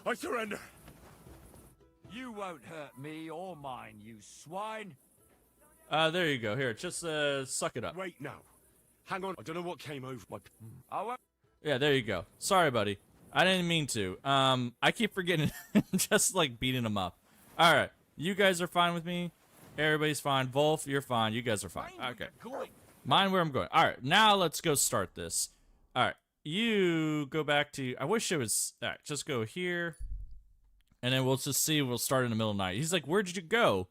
I surrender. You won't hurt me or mine, you swine. There you go. Here, just, suck it up. Wait now. Hang on. I don't know what came over my... I won't. Yeah, there you go. Sorry, buddy. I didn't mean to. I keep forgetting. Just, like, beating him up. Alright. You guys are fine with me. Everybody's fine. Wolf, you're fine. You guys are fine. Okay. Mind where I'm going. Alright, now let's go start this. Alright. You go back to... I wish it was... Alright, just go here. And then we'll just see. We'll start in the middle of the night. He's like, where'd you go?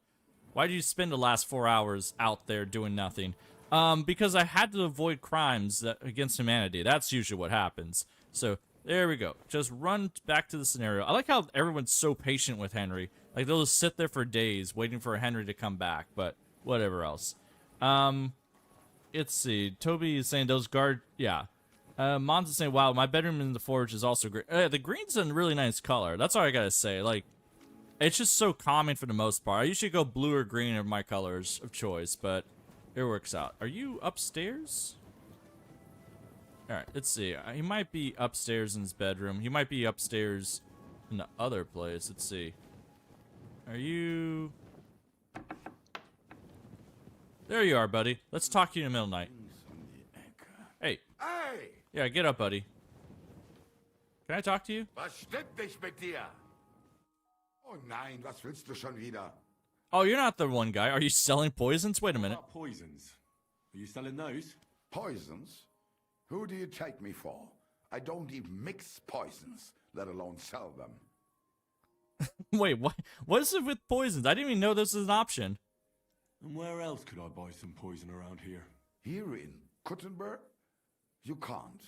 Why did you spend the last 4 hours out there doing nothing? Because I had to avoid crimes against humanity. That's usually what happens. So, there we go. Just run back to the scenario. I like how everyone's so patient with Henry. Like, they'll just sit there for days waiting for Henry to come back. But, whatever else. Let's see. Toby is saying those guard... Yeah. Mons is saying, wow, my bedroom in the forge is also great. The green's a really nice color. That's all I gotta say. Like, it's just so calming for the most part. I usually go blue or green are my colors of choice, but it works out. Are you upstairs? Alright, let's see. He might be upstairs in his bedroom. He might be upstairs in the other place. Let's see. Are you... There you are, buddy. Let's talk to you in the middle of the night. Hey. Hey! Yeah, get up, buddy. Can I talk to you? Was stimmt nicht mit dir? Oh nein, was willst du schon wieder? Oh, you're not the one guy. Are you selling poisons? Wait a minute. Poisons. Are you selling those? Poisons? Who do you take me for? I don't even mix poisons, let alone sell them. Wait, what is it with poisons? I didn't even know this was an option. And where else could I buy some poison around here? Here in Kuttenberg? You can't.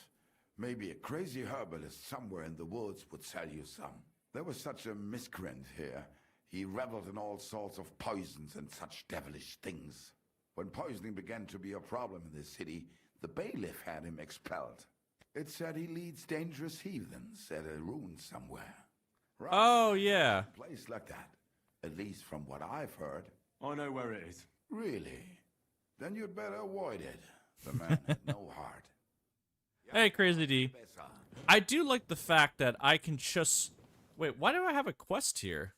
Maybe a crazy herbalist somewhere in the woods would sell you some. There was such a miscreant here. He reveled in all sorts of poisons and such devilish things. When poisoning began to be a problem in the city, the bailiff had him expelled. It said he leads dangerous heathens at a ruin somewhere. Right. Oh, yeah. A place like that. At least from what I've heard. I know where it is. Really? Then you'd better avoid it. The man had no heart. Hey, Crazy D. I do like the fact that I can just... Wait, why do I have a quest here?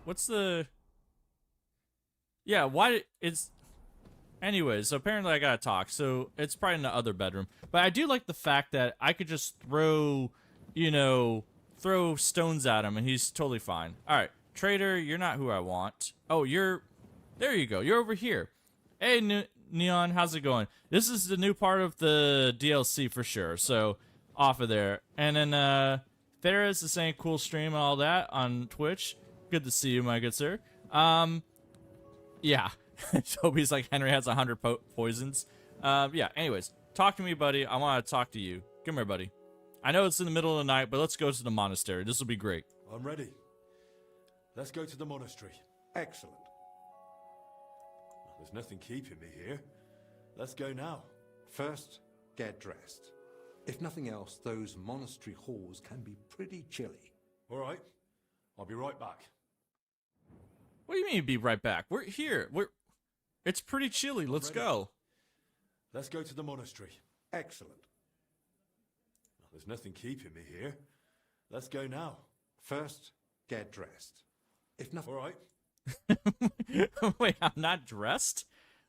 What's the... Yeah, why... It's... Anyways, so apparently I gotta talk, so it's probably in the other bedroom. But I do like the fact that I could just throw, you know, throw stones at him and he's totally fine. Alright, trader, you're not who I want. Oh, you're... There you go, you're over here. Hey, Neon, how's it going? This is the new part of the DLC for sure, so off of there. And then, Ferris is saying cool stream and all that on Twitch. Good to see you, my good sir. Yeah. Toby's like, Henry has 100 poisons. Yeah, anyways. Talk to me, buddy. I want to talk to you. Come here, buddy. I know it's in the middle of the night, but let's go to the monastery. This will be great. I'm ready. Let's go to the monastery. Excellent. There's nothing keeping me here. Let's go now. First, get dressed. If nothing else, those monastery halls can be pretty chilly. All right. I'll be right back. What do you mean be right back? We're here. It's pretty chilly. Let's go. Let's go to the monastery. Excellent. There's nothing keeping me here. Let's go now. First, get dressed. If nothing... All right. Wait, I'm not dressed?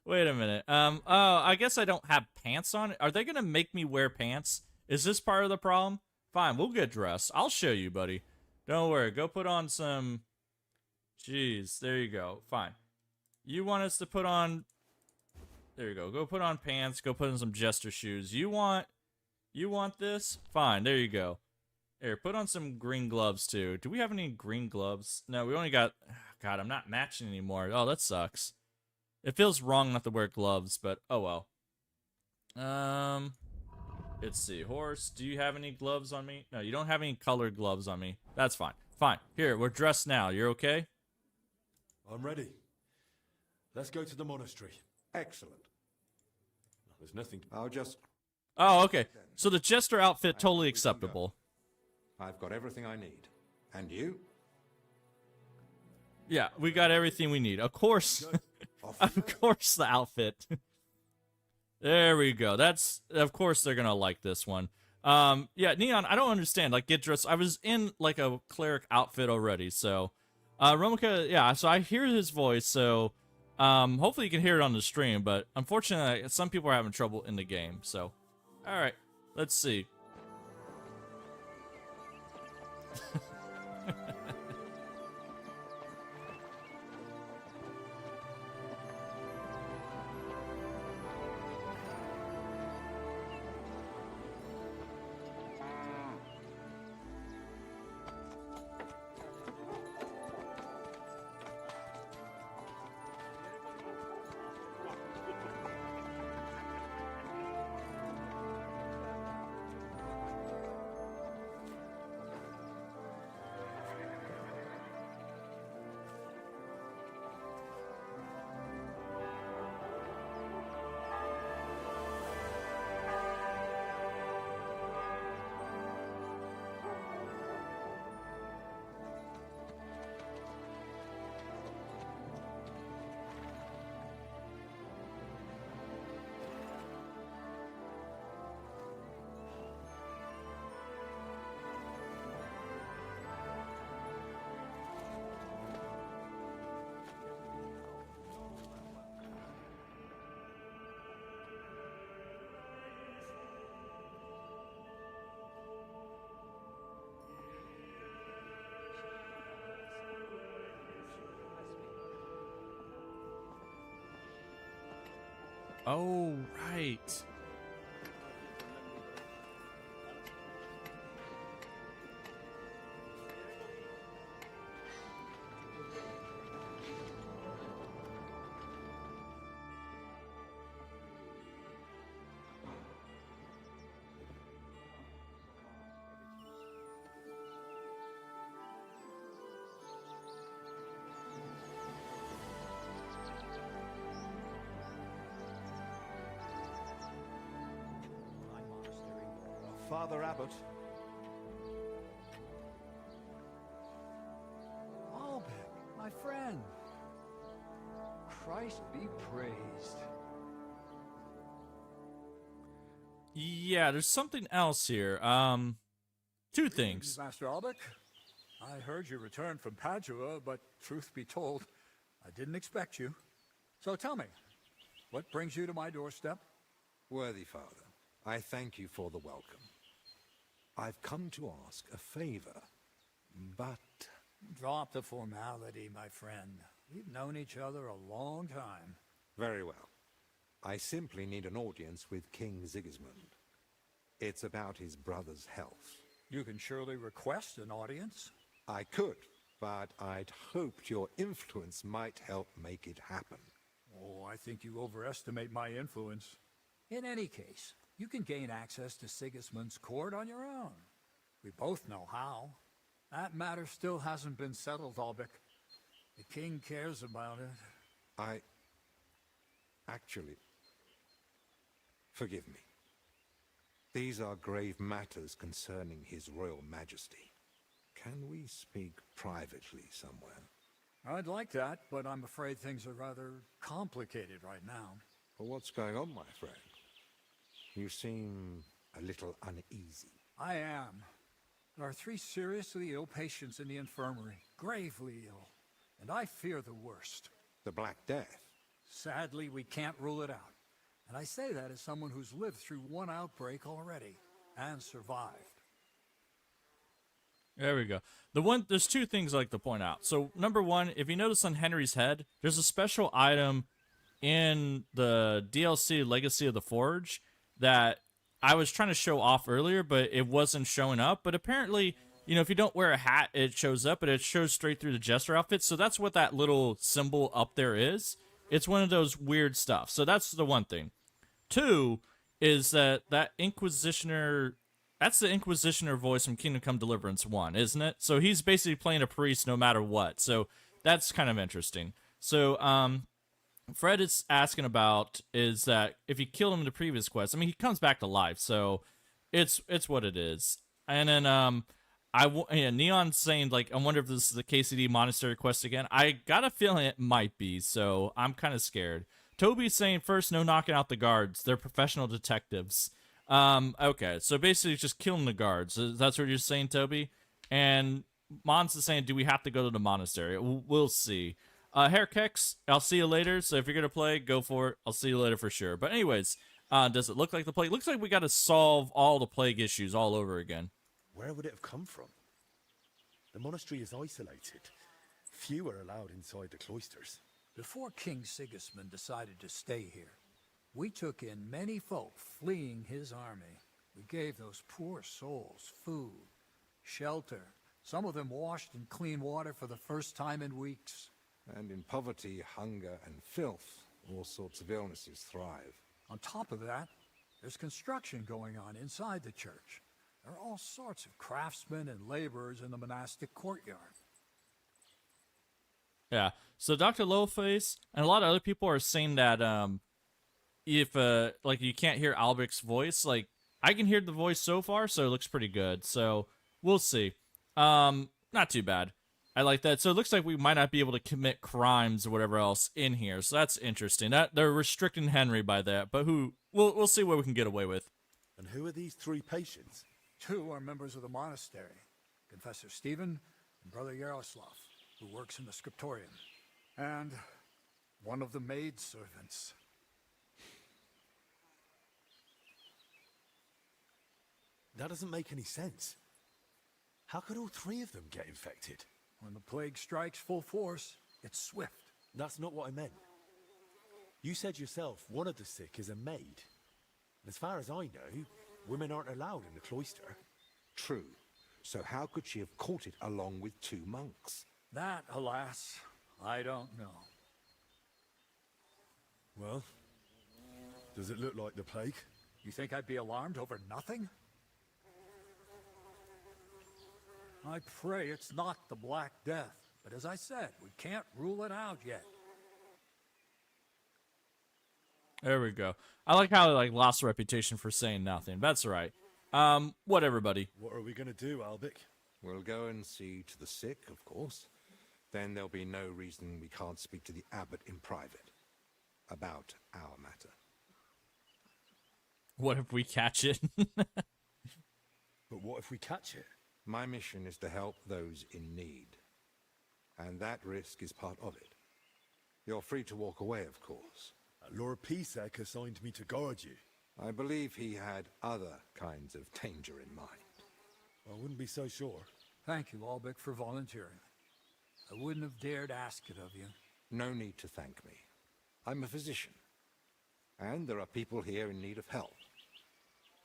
Wait a minute. Oh, I guess I don't have pants on. Are they gonna make me wear pants? Is this part of the problem? Fine, we'll get dressed. I'll show you, buddy. Don't worry. Go put on some... Jeez, there you go. Fine. You want us to put on... There you go. Go put on pants. Go put on some jester shoes. You want this? Fine, there you go. Here, put on some green gloves, too. Do we have any green gloves? No, we only got... God, I'm not matching anymore. Oh, that sucks. It feels wrong not to wear gloves, but oh well. Let's see. Horse, do you have any gloves on me? No, you don't have any colored gloves on me. That's fine. Fine. Here, we're dressed now. You're okay? I'm ready. Let's go to the monastery. Excellent. There's nothing... I'll just... Oh, okay. So the jester outfit, totally acceptable. I've got everything I need. And you? Yeah, we got everything we need. Of course. Of course, the outfit. There we go. That's... Of course they're gonna like this one. Yeah, Neon, I don't understand. Like, get dressed. I was in, like, a cleric outfit already, so... Romika, yeah, so I hear his voice, so... hopefully you can hear it on the stream, but unfortunately, some people are having trouble in the game, so... Alright, let's see. Oh, right. Father Abbot. Albich, my friend. Christ be praised. Yeah, there's something else here. Two things. Master Albich, I heard you returned from Padua, but truth be told, I didn't expect you. So tell me, what brings you to my doorstep? Worthy Father, I thank you for the welcome. I've come to ask a favor, but... Drop the formality, my friend. We've known each other a long time. Very well. I simply need an audience with King Sigismund. It's about his brother's health. You can surely request an audience. I could, but I'd hoped your influence might help make it happen. Oh, I think you overestimate my influence. In any case, you can gain access to Sigismund's court on your own. We both know how. That matter still hasn't been settled, Albich. The king cares about it. Actually... Forgive me. These are grave matters concerning His Royal Majesty. Can we speak privately somewhere? I'd like that, but I'm afraid things are rather complicated right now. Well, what's going on, my friend? You seem a little uneasy. I am. There are 3 seriously ill patients in the infirmary, gravely ill, and I fear the worst. The Black Death? Sadly, we can't rule it out. And I say that as someone who's lived through one outbreak already and survived. There we go. There's two things I'd like to point out. So, number one, if you notice on Henry's head, there's a special item in the DLC Legacy of the Forge that I was trying to show off earlier, but it wasn't showing up. But apparently, you know, if you don't wear a hat, it shows up, but it shows straight through the Jester outfit. So that's what that little symbol up there is. It's one of those weird stuff. So that's the one thing. Two is that Inquisitioner... That's the Inquisitioner voice from Kingdom Come Deliverance 1, isn't it? So he's basically playing a priest no matter what. So that's kind of interesting. So Fred is asking about is that if you kill him in the previous quest, I mean, he comes back to life, so it's what it is. And then Neon's saying, like, I wonder if this is the KCD monastery quest again. I got a feeling it might be, so I'm kind of scared. Toby's saying, first, no knocking out the guards. They're professional detectives. Okay, so basically just killing the guards. That's what you're saying, Toby? And Mons is saying, do we have to go to the monastery? We'll see. Hairkex, I'll see you later, so if you're gonna play, go for it. I'll see you later for sure. But anyways, does it look like the plague? Looks like we gotta solve all the plague issues all over again. Where would it have come from? The monastery is isolated. Few are allowed inside the cloisters. Before King Sigismund decided to stay here, we took in many folk fleeing his army. We gave those poor souls food, shelter. Some of them washed in clean water for the first time in weeks. And in poverty, hunger, and filth, all sorts of illnesses thrive. On top of that, there's construction going on inside the church. There are all sorts of craftsmen and laborers in the monastic courtyard. Yeah, so Dr. Lowface and a lot of other people are saying that if like you can't hear Albich's voice, like I can hear the voice so far, so it looks pretty good. So we'll see. Not too bad. I like that. So it looks like we might not be able to commit crimes or whatever else in here. So that's interesting. That they're restricting Henry by that, but we'll see what we can get away with. And who are these three patients? Two are members of the monastery, Confessor Stephen and Brother Yaroslav, who works in the scriptorium, and one of the maidservants. That doesn't make any sense. How could all three of them get infected? When the plague strikes full force, it's swift. That's not what I meant. You said yourself one of the sick is a maid. As far as I know, women aren't allowed in the cloister. True. So how could she have caught it along with two monks? That, alas, I don't know. Well, does it look like the plague? You think I'd be alarmed over nothing? I pray it's not the Black Death, but as I said, we can't rule it out yet. There we go. I like how they lost a reputation for saying nothing. That's right. What everybody? What are we going to do, Albich? We'll go and see to the sick, of course. Then there'll be no reason we can't speak to the abbot in private about our matter. What if we catch it? But what if we catch it? My mission is to help those in need. And that risk is part of it. You're free to walk away, of course. Lord Pisek assigned me to guard you. I believe he had other kinds of danger in mind. I wouldn't be so sure. Thank you, Albich, for volunteering. I wouldn't have dared ask it of you. No need to thank me. I'm a physician. And there are people here in need of help.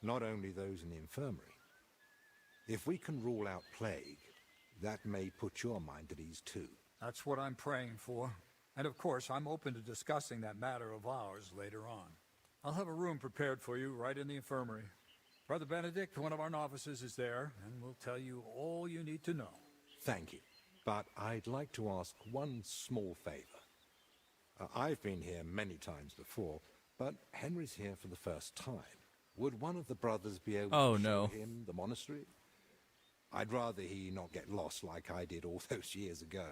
Not only those in the infirmary. If we can rule out plague, that may put your mind at ease too. That's what I'm praying for. And of course, I'm open to discussing that matter of ours later on. I'll have a room prepared for you right in the infirmary. Brother Benedict, one of our novices, is there, and will tell you all you need to know. Thank you. But I'd like to ask one small favor. I've been here many times before, but Henry's here for the first time. Would one of the brothers be able to show him the monastery? I'd rather he not get lost like I did all those years ago.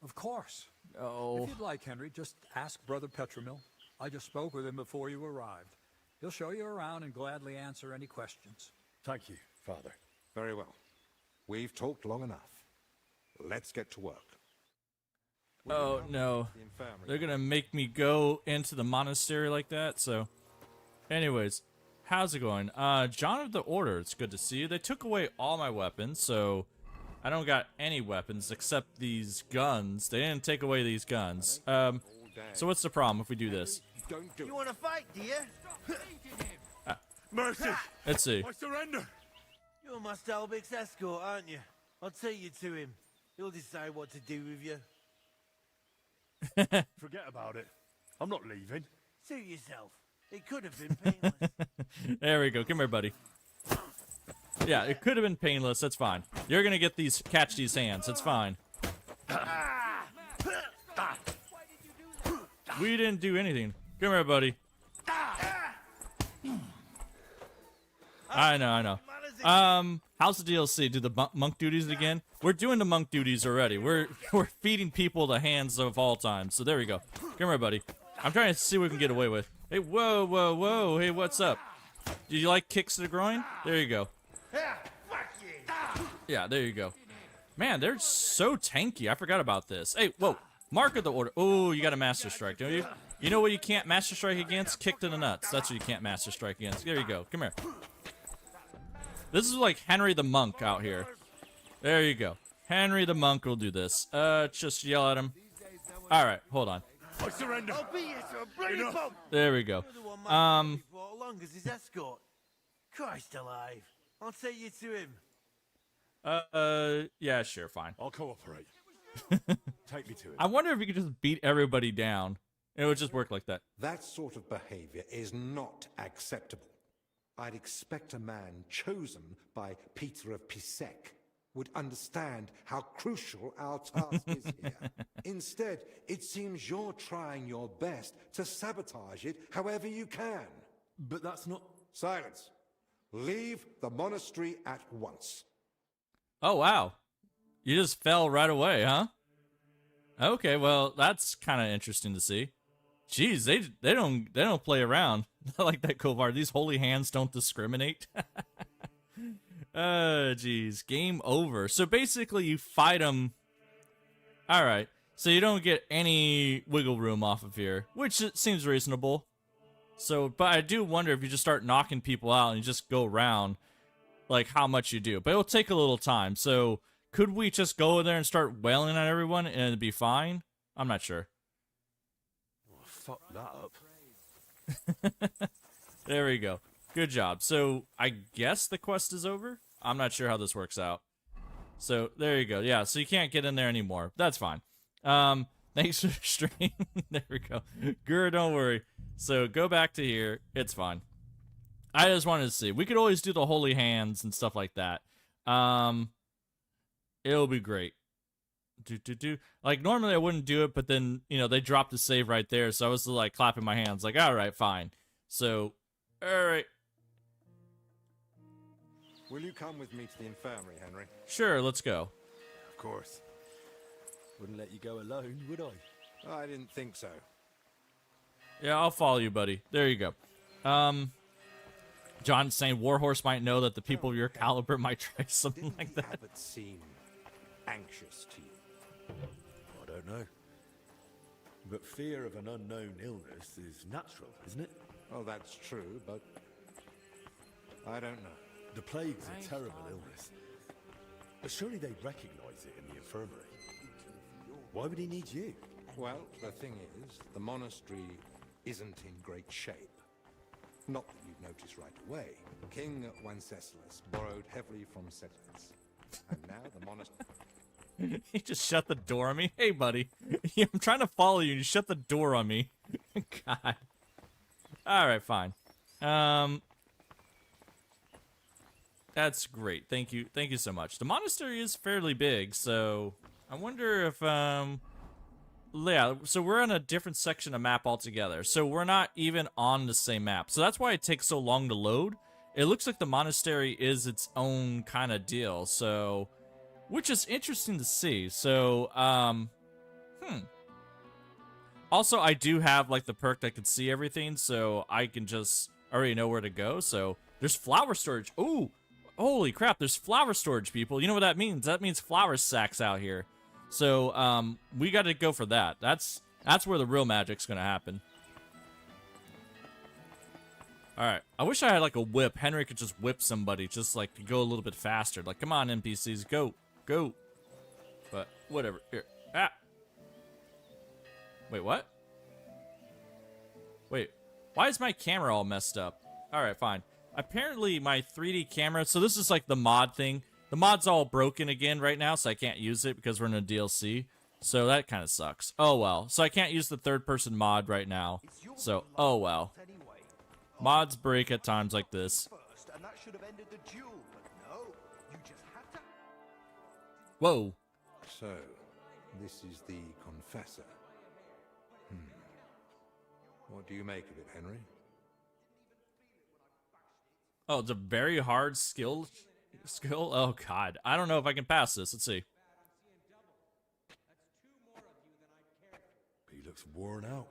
Of course. Oh. If you'd like, Henry, just ask Brother Petramil. I just spoke with him before you arrived. He'll show you around and gladly answer any questions. Thank you, Father. Very well. We've talked long enough. Let's get to work. Oh no, they're gonna make me go into the monastery like that. So, anyways, how's it going? John of the Order, it's good to see you. They took away all my weapons, so I don't got any weapons except these guns. They didn't take away these guns. So what's the problem if we do this? You want to fight, do you? Mercy! Let's see. I surrender! You're Master Albich's escort, aren't you? I'll take you to him. He'll decide what to do with you. Forget about it. I'm not leaving. Suit yourself. It could have been painless. There we go. Come here, buddy. Yeah, it could have been painless. That's fine. You're gonna get these, catch these hands. It's fine. We didn't do anything. Come here, buddy. I know. How's the DLC? Do the monk duties again? We're doing the monk duties already. We're feeding people the hands of all time. So there we go. Come here, buddy. I'm trying to see what we can get away with. Hey, whoa. Hey, what's up? Do you like kicks to the groin? There you go. Yeah, there you go. Man, they're so tanky. I forgot about this. Hey, whoa. Mark of the Order. Oh, you got a Master Strike, don't you? You know what you can't Master Strike against? Kick to the nuts. That's what you can't Master Strike against. There you go. Come here. This is like Henry the Monk out here. There you go. Henry the Monk will do this. Just yell at him. Alright, hold on. I surrender! I'll be here to a bloody pump! There we go. You're the one Master Albich's brought along as his escort. Christ alive. I'll take you to him. Yeah, sure, fine. I'll cooperate. Take me to it. I wonder if you could just beat everybody down. It would just work like that. That sort of behavior is not acceptable. I'd expect a man chosen by Peter of Pisek would understand how crucial our task is here. Instead, it seems you're trying your best to sabotage it however you can. But that's not... Silence. Leave the monastery at once. Oh, wow. You just fell right away, huh? Okay, well, that's kind of interesting to see. Jeez, they don't play around. I like that cool part. These holy hands don't discriminate. Jeez, game over. So basically, you fight them. All right, so you don't get any wiggle room off of here, which it seems reasonable. So, but I do wonder if you just start knocking people out and you just go around, like how much you do. But it'll take a little time. So, could we just go there and start wailing at everyone and it'd be fine? I'm not sure. Fuck that up. There we go. Good job. So, I guess the quest is over? I'm not sure how this works out. So, there you go. Yeah, so you can't get in there anymore. That's fine. Thanks for the stream. There we go. Gur, don't worry. So, go back to here. It's fine. I just wanted to see. We could always do the holy hands and stuff like that. It'll be great. Like, normally I wouldn't do it, but then, you know, they dropped the save right there, so I was, like, clapping my hands, like, alright, fine. So, alright. Will you come with me to the infirmary, Henry? Sure, let's go. Of course. Wouldn't let you go alone, would I? I didn't think so. Yeah, I'll follow you, buddy. There you go. John's saying Warhorse might know that the people of your caliber might try something like that. Abbot seem anxious to you? I don't know. But fear of an unknown illness is natural, isn't it? Oh, that's true, but I don't know. The plague's a terrible illness. But surely they'd recognize it in the infirmary. Why would he need you? Well, the thing is, the monastery isn't in great shape. Not that you'd notice right away. King Wenceslas borrowed heavily from settlers. And now the monastery... He just shut the door on me. Hey, buddy. I'm trying to follow you and you shut the door on me. God. Alright, fine. That's great. Thank you. Thank you so much. The monastery is fairly big, so I wonder if, yeah, so we're on a different section of map altogether. So we're not even on the same map. So that's why it takes so long to load. It looks like the monastery is its own kind of deal, so, which is interesting to see. So, also, I do have, like, the perk that can see everything, so I can just already know where to go. So, there's flower storage. Ooh, holy crap, there's flower storage, people. You know what that means? That means flower sacks out here. So we got to go for that. That's where the real magic's gonna happen. All right. I wish I had like a whip. Henry could just whip somebody, just like to go a little bit faster. Like, come on, NPCs, go, go. But whatever. Here. Ah. Wait, what? Wait. Why is my camera all messed up? All right, fine. Apparently my 3D camera. So this is like the mod thing. The mod's all broken again right now, so I can't use it because we're in a DLC. So that kind of sucks. Oh well. So I can't use the third-person mod right now. So oh well. Mods break at times like this. Whoa. So, this is the Confessor. What do you make of it, Henry? Oh, it's a very hard skill. Oh god. I don't know if I can pass this. Let's see. He looks worn out.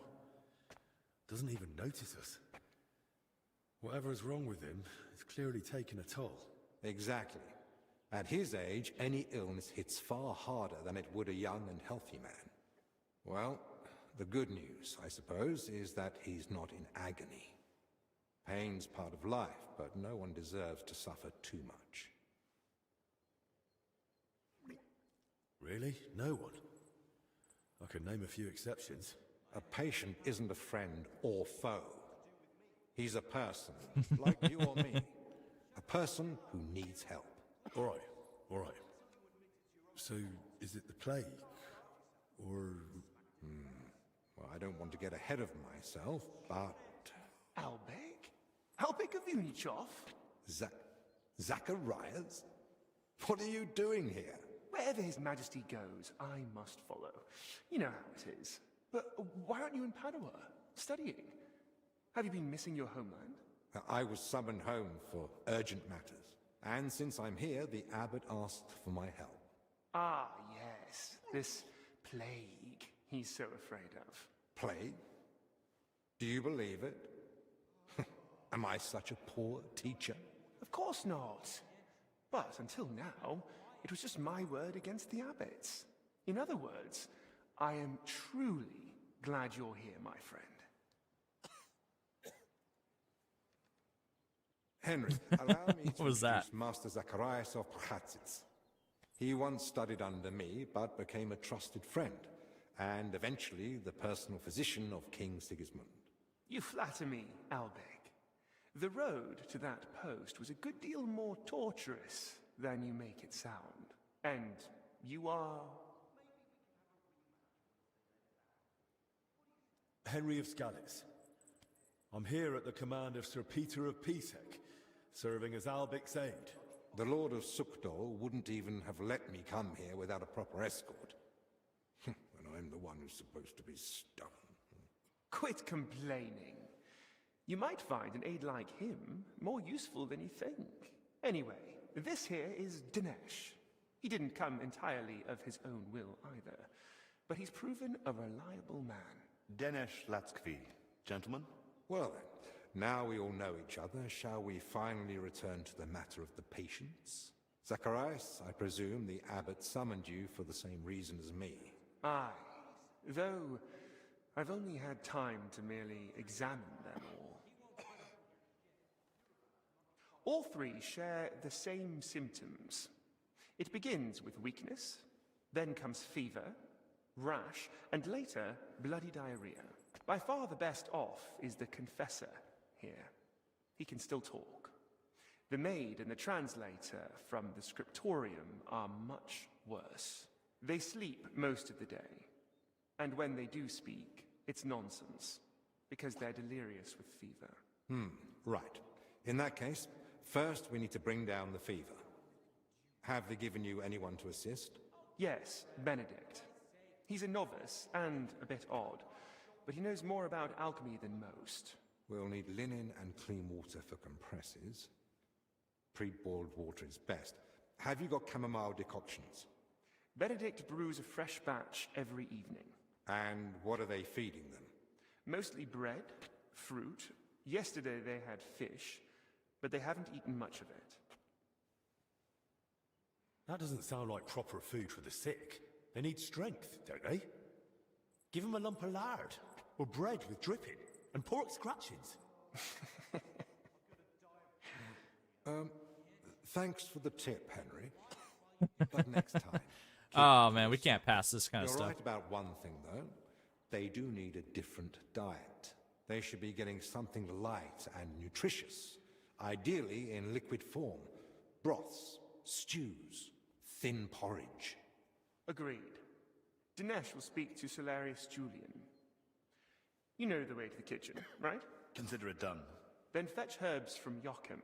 Doesn't even notice us. Whatever is wrong with him is clearly taking a toll. Exactly. At his age, any illness hits far harder than it would a young and healthy man. Well, the good news, I suppose, is that he's not in agony. Pain's part of life, but no one deserves to suffer too much. Really? No one? I can name a few exceptions. A patient isn't a friend or foe. He's a person, like you or me. A person who needs help. All right, all right. So, is it the plague? Or... Well, I don't want to get ahead of myself, but... Albich? Albich of Unichov? Zacharias? What are you doing here? Wherever His Majesty goes, I must follow. You know how it is. But why aren't you in Padua, studying? Have you been missing your homeland? I was summoned home for urgent matters. And since I'm here, the abbot asked for my help. Ah, yes. This plague he's so afraid of. Plague? Do you believe it? Am I such a poor teacher? Of course not. But until now, it was just my word against the abbot's. In other words, I am truly glad you're here, my friend. Henry, allow me to was that? introduce Master Zacharias of Prchatsitz. He once studied under me, but became a trusted friend, and eventually the personal physician of King Sigismund. You flatter me, Albich. The road to that post was a good deal more torturous than you make it sound. And you are... Henry of Skalitz. I'm here at the command of Sir Peter of Pisek, serving as Albich's aide. The Lord of Sukdol wouldn't even have let me come here without a proper escort. When I'm the one who's supposed to be stubborn. Quit complaining. You might find an aide like him more useful than you think. Anyway, this here is Dinesh. He didn't come entirely of his own will either, but he's proven a reliable man. Dinesh Latskvi, gentlemen. Well then, now we all know each other, shall we finally return to the matter of the patients? Zacharias, I presume the abbot summoned you for the same reason as me. Aye, though I've only had time to merely examine them all. All three share the same symptoms. It begins with weakness, then comes fever, rash, and later bloody diarrhea. By far the best off is the confessor here. He can still talk. The maid and the translator from the scriptorium are much worse. They sleep most of the day, and when they do speak, it's nonsense, because they're delirious with fever. Right. In that case, first we need to bring down the fever. Have they given you anyone to assist? Yes, Benedict. He's a novice and a bit odd, but he knows more about alchemy than most. We'll need linen and clean water for compresses. Pre-boiled water is best. Have you got chamomile decoctions? Benedict brews a fresh batch every evening. And what are they feeding them? Mostly bread, fruit. Yesterday they had fish, but they haven't eaten much of it. That doesn't sound like proper food for the sick. They need strength, don't they? Give them a lump of lard, or bread with dripping, and pork scratchings. Thanks for the tip, Henry. But next time. Oh man, we can't pass this kind of You're stuff. right about one thing, though. They do need a different diet. They should be getting something light and nutritious, ideally in liquid form. Broths, stews, thin porridge. Agreed. Dinesh will speak to Solarius Julian. You know the way to the kitchen, right? Consider it done. Then fetch herbs from Joachim.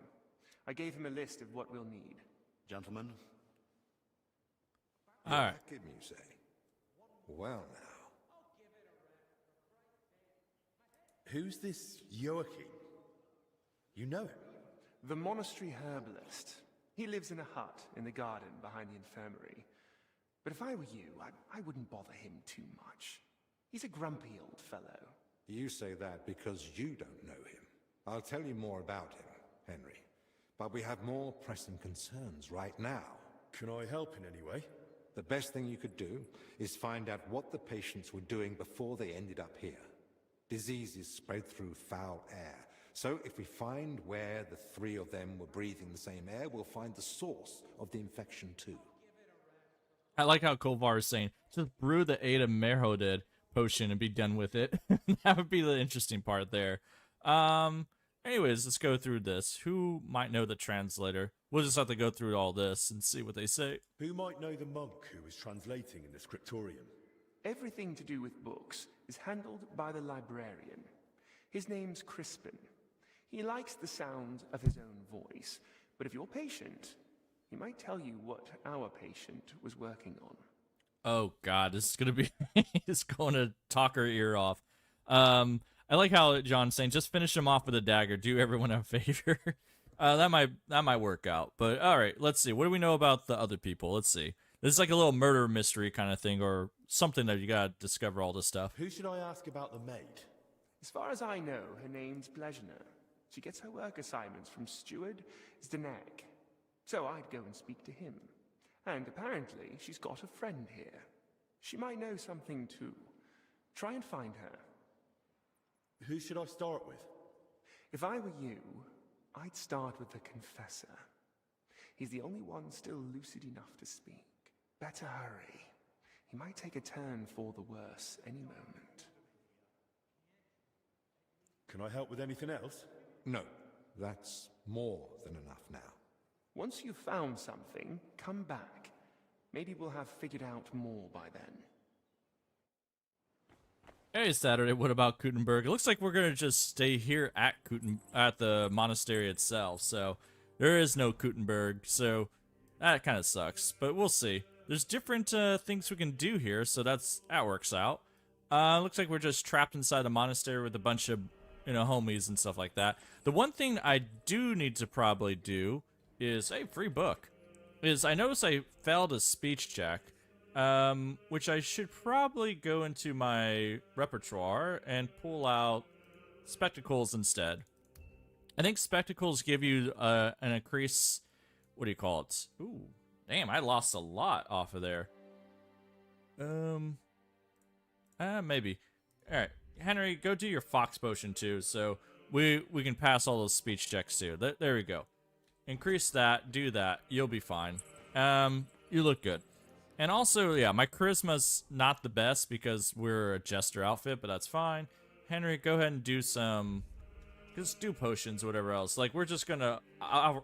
I gave him a list of what we'll need. Gentlemen. All right. Joachim, you say? Well now. Who's this Joachim? You know him? The monastery herbalist. He lives in a hut in the garden behind the infirmary. But if I were you, I wouldn't bother him too much. He's a grumpy old fellow. You say that because you don't know him. I'll tell you more about him, Henry. But we have more pressing concerns right now. Can I help in any way? The best thing you could do is find out what the patients were doing before they ended up here. Diseases spread through foul air. So if we find where the three of them were breathing the same air, we'll find the source of the infection too. I like how Kolvar is saying, just brew the Ada Merhodid potion and be done with it. That would be the interesting part there. Anyways, let's go through this. Who might know the translator? We'll just have to go through all this and see what they say. Who might know the monk who was translating in the scriptorium? Everything to do with books is handled by the librarian. His name's Crispin. He likes the sound of his own voice, but if you're patient, he might tell you what our patient was working on. Oh god, this is gonna be it's going to talk her ear off. I like how John's saying, just finish him off with a dagger, do everyone a favor. That might work out. But alright, let's see. What do we know about the other people? Let's see. This is like a little murder mystery kind of thing, or something that you gotta discover all this stuff. Who should I ask about the maid? As far as I know, her name's Blezhna. She gets her work assignments from steward Zdenek. So I'd go and speak to him. And apparently, she's got a friend here. She might know something too. Try and find her. Who should I start with? If I were you, I'd start with the Confessor. He's the only one still lucid enough to speak. Better hurry. He might take a turn for the worse any moment. Can I help with anything else? No, that's more than enough now. Once you've found something, come back. Maybe we'll have figured out more by then. Hey, Saturday, what about Gutenberg? It looks like we're going to just stay here at the monastery itself, so there is no Gutenberg, so that kind of sucks, but we'll see. There's different things we can do here, so that works out. Looks like we're just trapped inside the monastery with a bunch of, homies and stuff like that. The one thing I do need to probably do is, hey, free book, is I noticed I failed a speech check. Which I should probably go into my repertoire and pull out spectacles instead. I think spectacles give you an increase. What do you call it? Ooh, damn! I lost a lot off of there. Maybe. All right, Henry, go do your fox potion too, so we can pass all those speech checks too. There we go. Increase that. Do that. You'll be fine. You look good. And also, yeah, my charisma's not the best because we're a jester outfit, but that's fine. Henry, go ahead and do just do potions or whatever else. Like, we're just gonna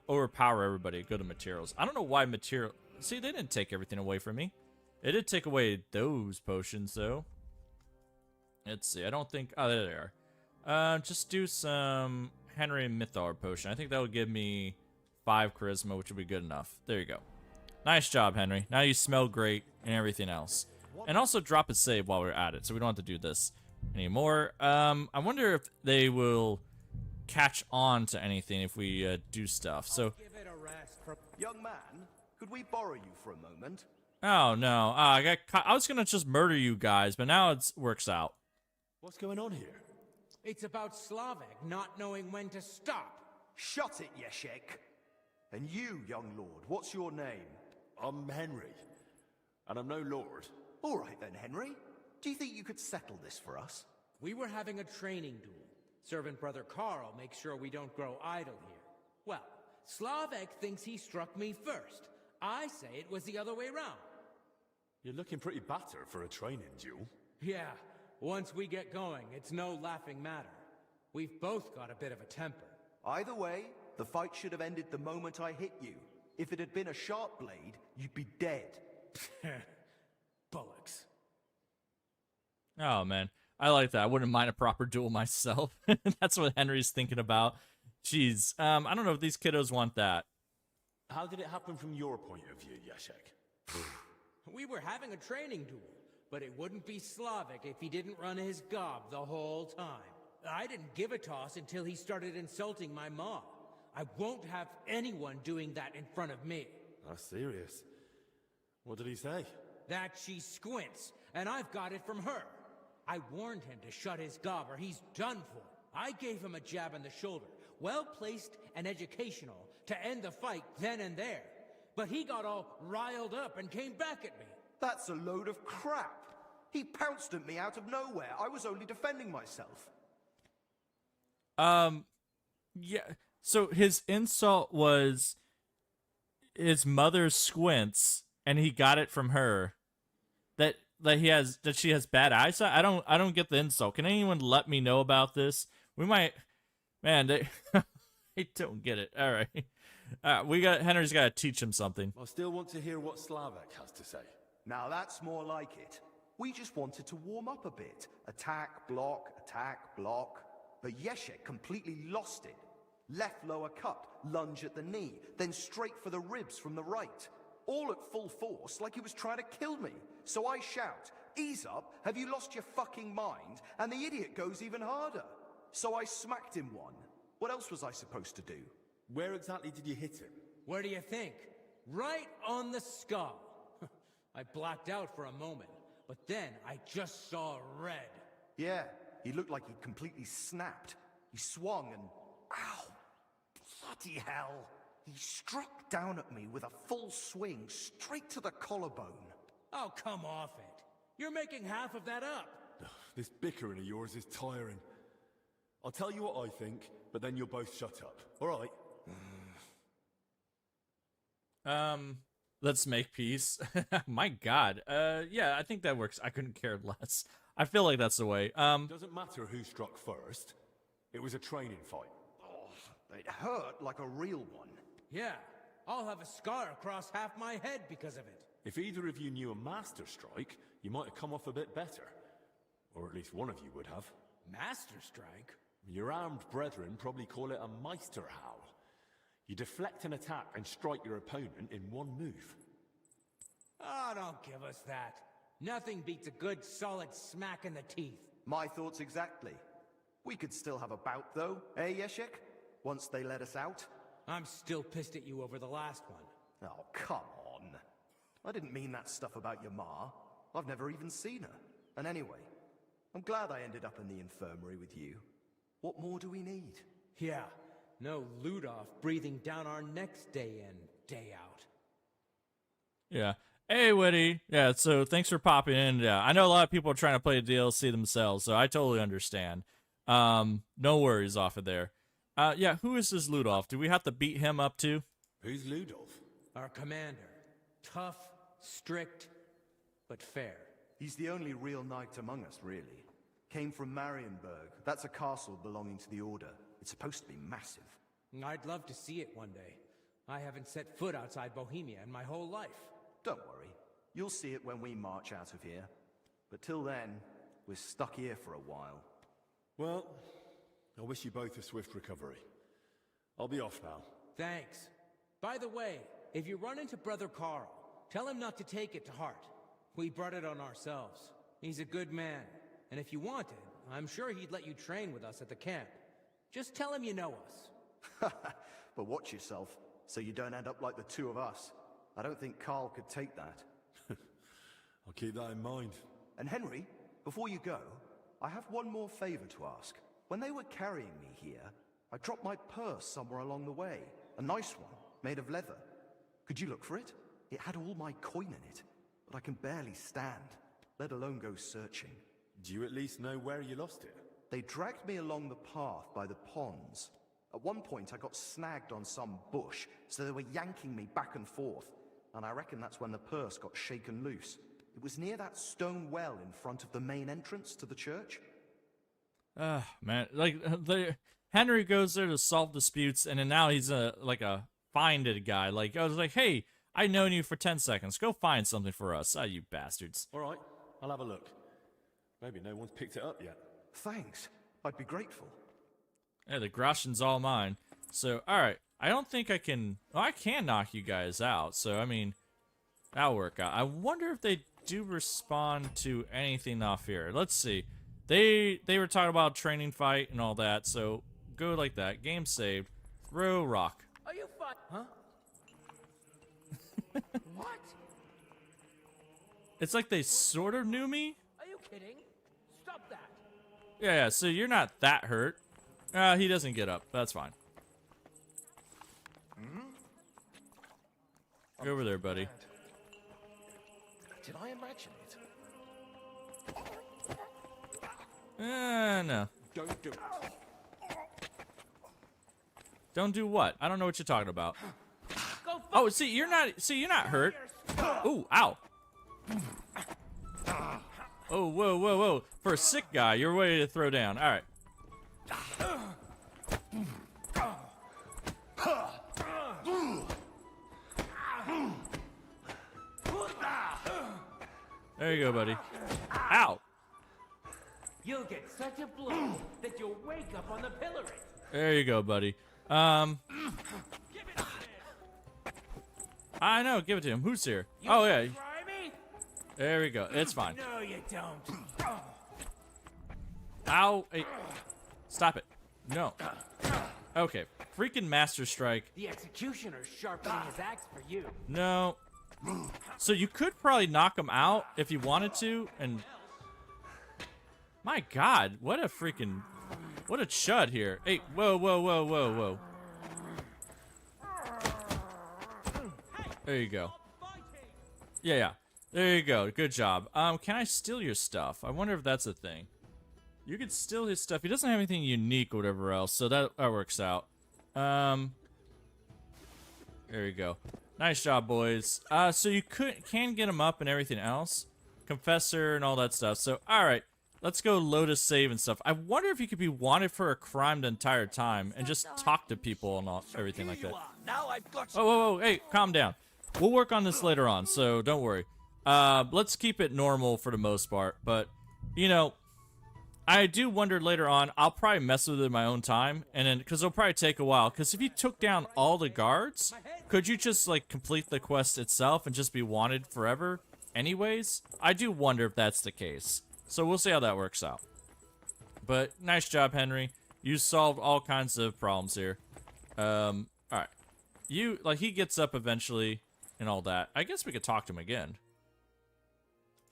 overpower everybody. Go to materials. I don't know why material... See, they didn't take everything away from me. They did take away those potions, though. Let's see, I don't think... Oh, there they are. Just do some Henry Mythar potion. I think that would give me 5 charisma, which would be good enough. There you go. Nice job, Henry. Now you smell great and everything else. And also drop a save while we're at it, so we don't have to do this anymore. I wonder if they will catch on to anything if we do stuff. So, Young man, could we borrow you for a moment? oh no, I was gonna just murder you guys, but now it works out. What's going on here? It's about Slavek not knowing when to stop. Shut it, Yeshek. And you, young lord, what's your name? I'm Henry, and I'm no lord. All right then, Henry. Do you think you could settle this for us? We were having a training duel. Servant Brother Carl makes sure we don't grow idle here. Well, Slavek thinks he struck me first. I say it was the other way round. You're looking pretty battered for a training duel. Yeah, once we get going, it's no laughing matter. We've both got a bit of a temper. Either way, the fight should have ended the moment I hit you. If it had been a sharp blade, you'd be dead. Bullocks. Oh, man. I like that. I wouldn't mind a proper duel myself. That's what Henry's thinking about. Jeez. I don't know if these kiddos want that. How did it happen from your point of view, Yashek? We were having a training duel, but it wouldn't be Slavik if he didn't run his gob the whole time. I didn't give a toss until he started insulting my mom. I won't have anyone doing that in front of me. That's serious. What did he say? That she squints, and I've got it from her. I warned him to shut his gob or he's done for. I gave him a jab in the shoulder, well-placed and educational, to end the fight then and there. But he got all riled up and came back at me. That's a load of crap. He pounced at me out of nowhere. I was only defending myself. Yeah. So his insult was his mother's squints, and he got it from her. That she has bad eyesight. I don't get the insult. Can anyone let me know about this? We might, man. I don't get it. All right, Henry's got to teach him something. I still want to hear what Slavek has to say. Now that's more like it. We just wanted to warm up a bit. Attack, block, But Yeshek completely lost it. Left lower cut, lunge at the knee, then straight for the ribs from the right. All at full force, like he was trying to kill me. So I shout, "Ease up, have you lost your fucking mind?" And the idiot goes even harder. So I smacked him one. What else was I supposed to do? Where exactly did you hit him? Where do you think? Right on the skull. I blacked out for a moment, but then I just saw red. Yeah, he looked like he'd completely snapped. He swung and... Ow! Bloody hell! He struck down at me with a full swing, straight to the collarbone. Oh, come off it. You're making half of that up. This bickering of yours is tiring. I'll tell you what I think, but then you'll both shut up. All right? Let's make peace. My God. Yeah, I think that works. I couldn't care less. I feel like that's the way. Doesn't matter who struck first. It was a training fight. Oh, it hurt like a real one. Yeah, I'll have a scar across half my head because of it. If either of you knew a master strike, you might have come off a bit better. Or at least one of you would have. Master strike? Your armed brethren probably call it a Meisterhowl. You deflect an attack and strike your opponent in one move. Oh, don't give us that. Nothing beats a good solid smack in the teeth. My thoughts exactly. We could still have a bout though, eh, Yeshek? Once they let us out. I'm still pissed at you over the last one. Oh, come on. I didn't mean that stuff about your ma. I've never even seen her. And anyway, I'm glad I ended up in the infirmary with you. What more do we need? Yeah, no Ludov breathing down our necks day in, day out. Yeah. Hey, Woody. Yeah, so thanks for popping in. Yeah, I know a lot of people are trying to play DLC themselves, so I totally understand. No worries off of there. Yeah, who is this Ludolf? Do we have to beat him up too? Who's Ludolf? Our commander. Tough, strict, but fair. He's the only real knight among us, really. Came from Marienburg. That's a castle belonging to the Order. It's supposed to be massive. I'd love to see it one day. I haven't set foot outside Bohemia in my whole life. Don't worry. You'll see it when we march out of here. But till then, we're stuck here for a while. Well, I wish you both a swift recovery. I'll be off now. Thanks. By the way, if you run into Brother Carl, tell him not to take it to heart. We brought it on ourselves. He's a good man. And if you wanted, I'm sure he'd let you train with us at the camp. Just tell him you know us. But watch yourself, so you don't end up like the two of us. I don't think Carl could take that. I'll keep that in mind. And Henry, before you go, I have one more favor to ask. When they were carrying me here, I dropped my purse somewhere along the way. A nice one, made of leather. Could you look for it? It had all my coin in it, but I can barely stand. let alone go searching. Do you at least know where you lost it? They dragged me along the path by the ponds. At one point, I got snagged on some bush, so they were yanking me back and forth. And I reckon that's when the purse got shaken loose. It was near that stone well in front of the main entrance to the church. Man, like Henry goes there to solve disputes, and then now he's a finded guy. Like, I was like, hey, I've known you for 10 seconds. Go find something for us. Ah, you bastards. All right, I'll have a look. Maybe no one's picked it up yet. Thanks. I'd be grateful. Yeah, the groschen's all mine. So, alright. I don't think I can... Well, I can knock you guys out. So, I mean, that'll work out. I wonder if they do respond to anything off here. Let's see. They were talking about training fight and all that. So, go like that. Game saved. Throw rock. Are you fun? Huh? What? It's like they sort of knew me. Are you kidding? Stop that. Yeah, so you're not that hurt. He doesn't get up. That's fine. Go over there, buddy. Did I imagine it? No. Don't do it. Don't do what? I don't know what you're talking about. Go Oh, see, you're not hurt. Ooh, ow. Oh, whoa. For a sick guy, you're ready to throw down. All right. There you go, buddy. Ow. You'll get such a blow that you'll wake up on the pillory. There you go, buddy. I know, give it to him. Who's here? Oh, yeah. Try me? There we go. It's fine. No, you don't. Ow. Hey. Stop it. No. Okay. Freaking Master Strike. The executioner's sharpening his axe for you. No. So you could probably knock him out if you wanted to, and... My God, what a chud here. Hey, whoa. There you go. Yeah. There you go. Good job. Can I steal your stuff? I wonder if that's a thing. You could steal his stuff. He doesn't have anything unique or whatever else, so that works out. There you go. Nice job, boys. So you can get him up and everything else. Confessor and all that stuff. So, alright. Let's go load a save and stuff. I wonder if you could be wanted for a crime the entire time and just talk to people and everything like that. Now I've got Whoa. Hey, calm down. We'll work on this later on, so don't worry. Let's keep it normal for the most part. But, you know, I do wonder later on, I'll probably mess with it in my own time. And then, because it'll probably take a while. Because if you took down all the guards, could you just, like, complete the quest itself and just be wanted forever anyways? I do wonder if that's the case. So we'll see how that works out. But nice job, Henry. You solved all kinds of problems here. Alright. He gets up eventually and all that. I guess we could talk to him again.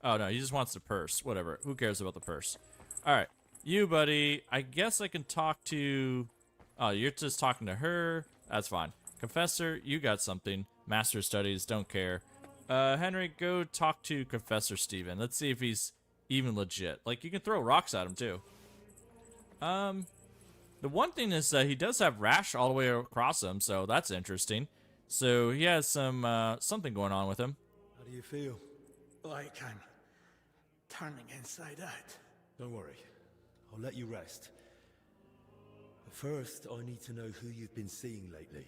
Oh, no, he just wants the purse. Whatever. Who cares about the purse? Alright. You, buddy. I guess I can talk to... Oh, you're just talking to her. That's fine. Confessor, you got something. Master Studies, don't care. Henry, go talk to Confessor Stephen. Let's see if he's... even legit. Like, you can throw rocks at him, too. The one thing is that he does have Rash all the way across him, so that's interesting. So, he has some, something going on with him. How do you feel? like I'm turning inside out. Don't worry. I'll let you rest. But first, I need to know who you've been seeing lately.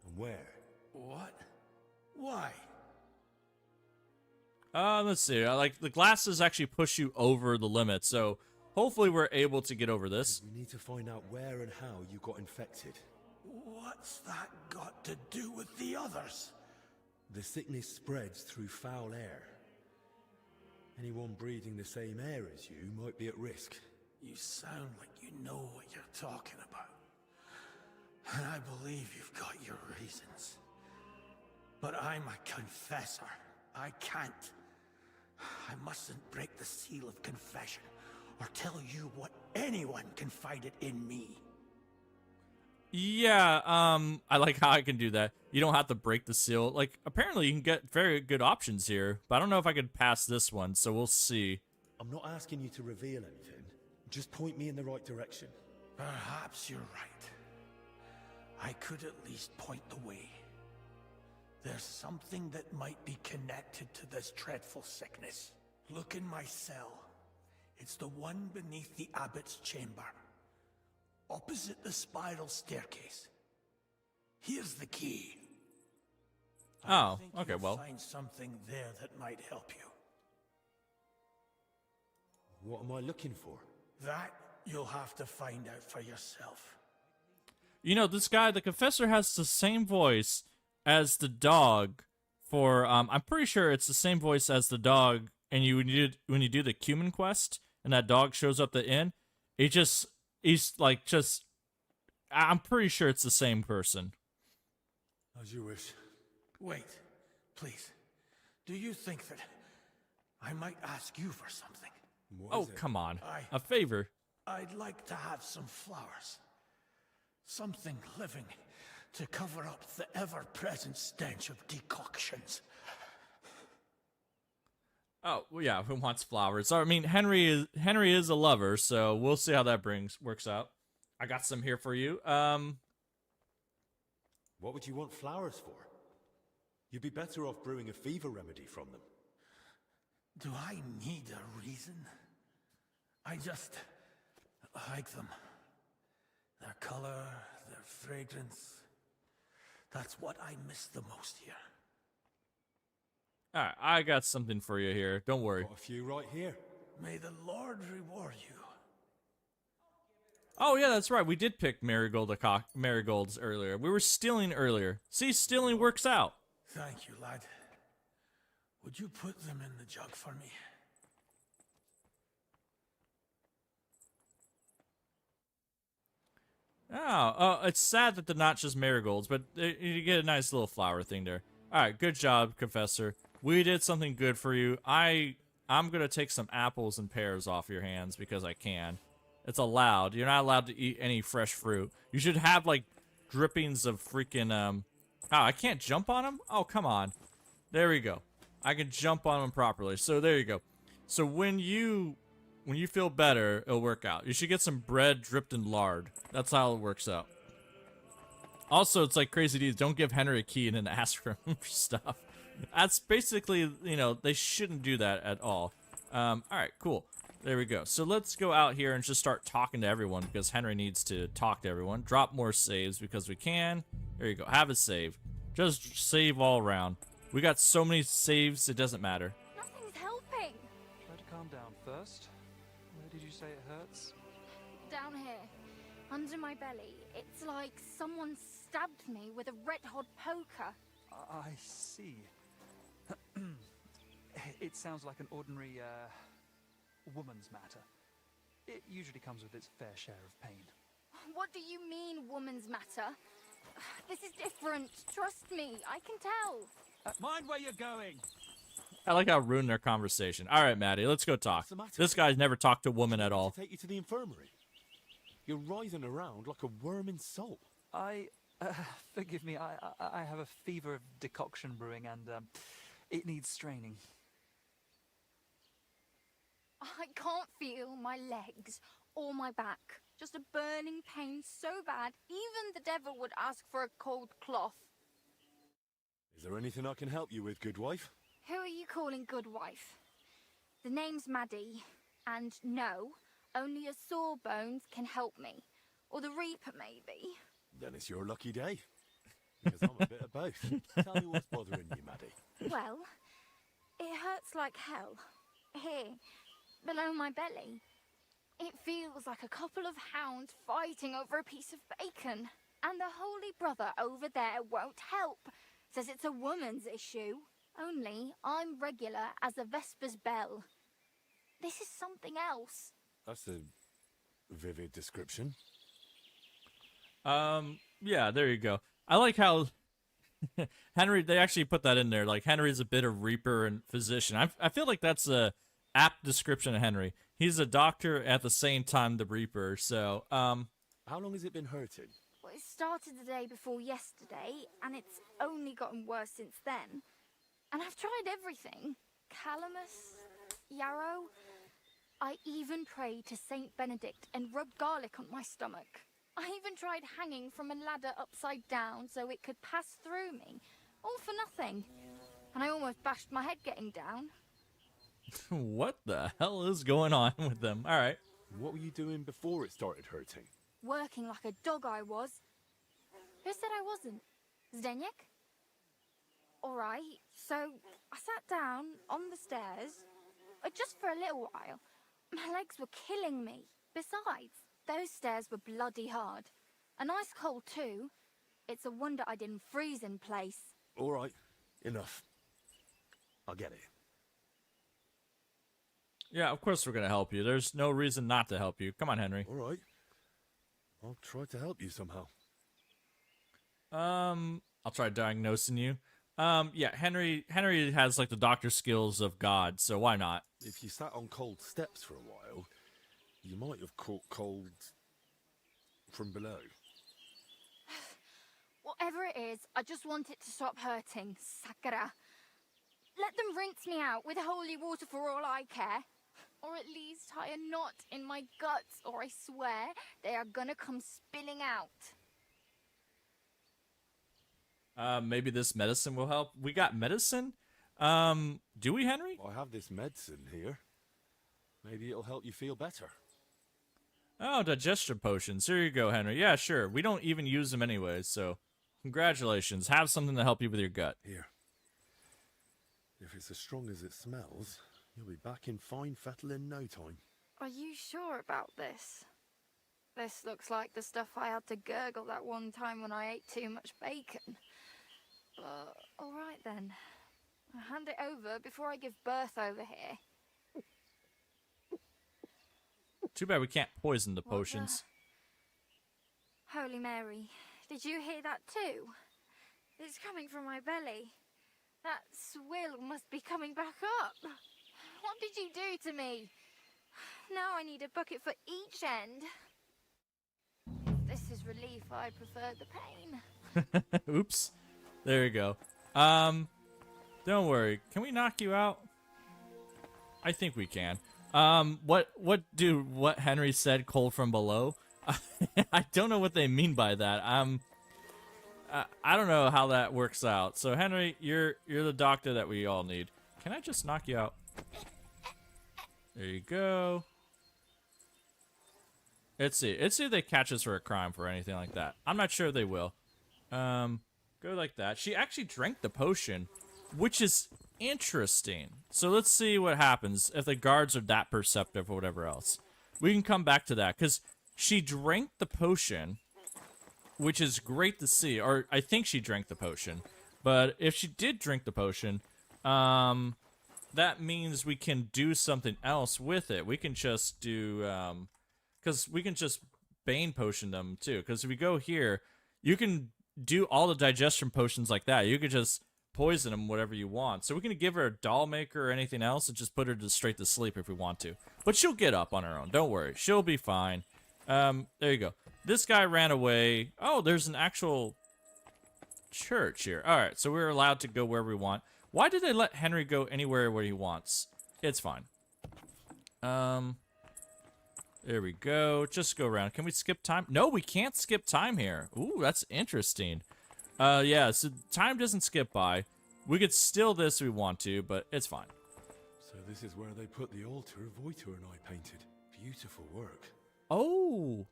And where. What? Why? Let's see. Like, the glasses actually push you over the limit, so hopefully we're able to get over this. We need to find out where and how you got infected. What's that got to do with the others? The sickness spreads through foul air. Anyone breathing the same air as you might be at risk. You sound like you know what you're talking about. And I believe you've got your reasons. But I'm a confessor. I can't. I mustn't break the seal of confession, or tell you what anyone confided in me. Yeah, I like how I can do that. You don't have to break the seal. Like, apparently you can get very good options here, but I don't know if I could pass this one, so we'll see. I'm not asking you to reveal anything. Just point me in the right direction. Perhaps you're right. I could at least point the way. There's something that might be connected to this dreadful sickness. Look in my cell. It's the one beneath the abbot's chamber, opposite the spiral staircase. Here's the key. Oh, I think okay, you'll well. find something there that might help you. What am I looking for? That you'll have to find out for yourself. You know, this guy, the Confessor, has the same voice as the dog for, I'm pretty sure it's the same voice as the dog, and when you do the Cumin quest, and that dog shows up at the inn, I'm pretty sure it's the same person. As you wish. Wait, please. Do you think that I might ask you for something? Oh, come on. A favor. I'd like to have some flowers. Something living to cover up the ever-present stench of decoctions. Oh, well, yeah, who wants flowers? I mean, Henry is a lover, so we'll see how that works out. I got some here for you. What would you want flowers for? You'd be better off brewing a fever remedy from them. Do I need a reason? I just like them. Their color, their fragrance. That's what I miss the most here. Alright, I got something for you here. Don't worry. Got a few right here. May the Lord reward you. Oh, yeah, that's right. We did pick marigolds earlier. We were stealing earlier. See, stealing works out. Thank you, lad. Would you put them in the jug for me? Oh, it's sad that they're not just marigolds, but you get a nice little flower thing there. Alright, good job, Confessor. We did something good for you. I'm gonna take some apples and pears off your hands because I can. It's allowed. You're not allowed to eat any fresh fruit. You should have, like, drippings of freaking, Oh, I can't jump on them? Oh, come on. There we go. I can jump on them properly. So, there you go. So, when you feel better, it'll work out. You should get some bread dripped in lard. That's how it works out. Also, it's like Crazy D's. Don't give Henry a key and then ask for him for stuff. That's basically, you know, they shouldn't do that at all. Alright, cool. There we go. So let's go out here and just start talking to everyone because Henry needs to talk to everyone. Drop more saves because we can. There you go. Have a save. Just save all around. We got so many saves, it doesn't matter. Nothing's helping. Try to calm down first. Where did you say it hurts? Down here, under my belly. It's like someone stabbed me with a red-hot poker. I see. It sounds like an ordinary, woman's matter. It usually comes with its fair share of pain. What do you mean, woman's matter? This is different. Trust me, I can tell. Mind where you're going. I like how I ruined their conversation. All right, Maddie, let's go talk. This guy's never talked to a woman at all. Take you to the infirmary. You're writhing around like a worm in salt. Forgive me, I have a fever of decoction brewing and, it needs straining. I can't feel my legs or my back. Just a burning pain so bad, even the devil would ask for a cold cloth. Is there anything I can help you with, good wife? Who are you calling good wife? The name's Maddie, and no, only a sawbones can help me. Or the Reaper, maybe. Then it's your lucky day. Because I'm a bit of both. Tell me what's bothering you, Maddie. Well, it hurts like hell. Here, below my belly. It feels like a couple of hounds fighting over a piece of bacon. And the Holy Brother over there won't help. Says it's a woman's issue. Only I'm regular as a Vesper's bell. This is something else. That's a vivid description. Yeah, there you go. I like how Henry, they actually put that in there. Like, Henry's a bit of Reaper and physician. I feel like that's a apt description of Henry. He's a doctor at the same time the Reaper, so, How long has it been hurting? Well, it started the day before yesterday, and it's only gotten worse since then. And I've tried everything. Calamus, yarrow. I even prayed to Saint Benedict and rubbed garlic on my stomach. I even tried hanging from a ladder upside down so it could pass through me. All for nothing. And I almost bashed my head getting down. What the hell is going on with them? All right. What were you doing before it started hurting? Working like a dog I was. Who said I wasn't? Zdeněk? Alright, so I sat down on the stairs, just for a little while. My legs were killing me. Besides, those stairs were bloody hard. And ice cold too. It's a wonder I didn't freeze in place. All right, enough. I get it. Yeah, of course we're going to help you. There's no reason not to help you. Come on, Henry. All right. I'll try to help you somehow. I'll try diagnosing you. Yeah, Henry has like the doctor skills of God, so why not? If you sat on cold steps for a while, you might have caught cold from below. Whatever it is, I just want it to stop hurting. Sakura. Let them rinse me out with holy water for all I care. Or at least tie a knot in my guts, or I swear they are gonna come spilling out. Maybe this medicine will help. We got medicine? Do we, Henry? I have this medicine here. Maybe it'll help you feel better. Oh, digestion potions. Here you go, Henry. Yeah, sure. We don't even use them anyways, so congratulations. Have something to help you with your gut. Here. If it's as strong as it smells, you'll be back in fine fettle in no time. Are you sure about this? This looks like the stuff I had to gurgle that one time when I ate too much bacon. Alright then. I'll hand it over before I give birth over here. Too bad we can't poison the potions. Holy Mary, did you hear that too? It's coming from my belly. That swill must be coming back up. What did you do to me? Now I need a bucket for each end. If this is relief, I prefer the pain. Oops. There you go. Don't worry. Can we knock you out? I think we can. What Henry said, cold from below? I don't know what they mean by that. I don't know how that works out. So Henry, you're the doctor that we all need. Can I just knock you out? There you go. Let's see if they catch us for a crime for anything like that. I'm not sure they will. Go like that. She actually drank the potion, which is interesting. So let's see what happens if the guards are that perceptive or whatever else. We can come back to that because she drank the potion, which is great to see. Or I think she drank the potion. But if she did drink the potion, that means we can do something else with it. We can just do, because we can just Bane potion them too. Because if we go here, you can do all the digestion potions like that. You could just poison them whatever you want. So we can give her a doll maker or anything else and just put her straight to sleep if we want to. But she'll get up on her own. Don't worry. She'll be fine. There you go. This guy ran away. Oh, there's an actual church here. All right, so we're allowed to go wherever we want. Why did they let Henry go anywhere where he wants? It's fine. There we go. Just go around. Can we skip time? No, we can't skip time here. Ooh, that's interesting. Yeah, so time doesn't skip by. We could steal this if we want to, but it's fine. So this is where they put the altar Voitor and I painted. Beautiful work. Oh.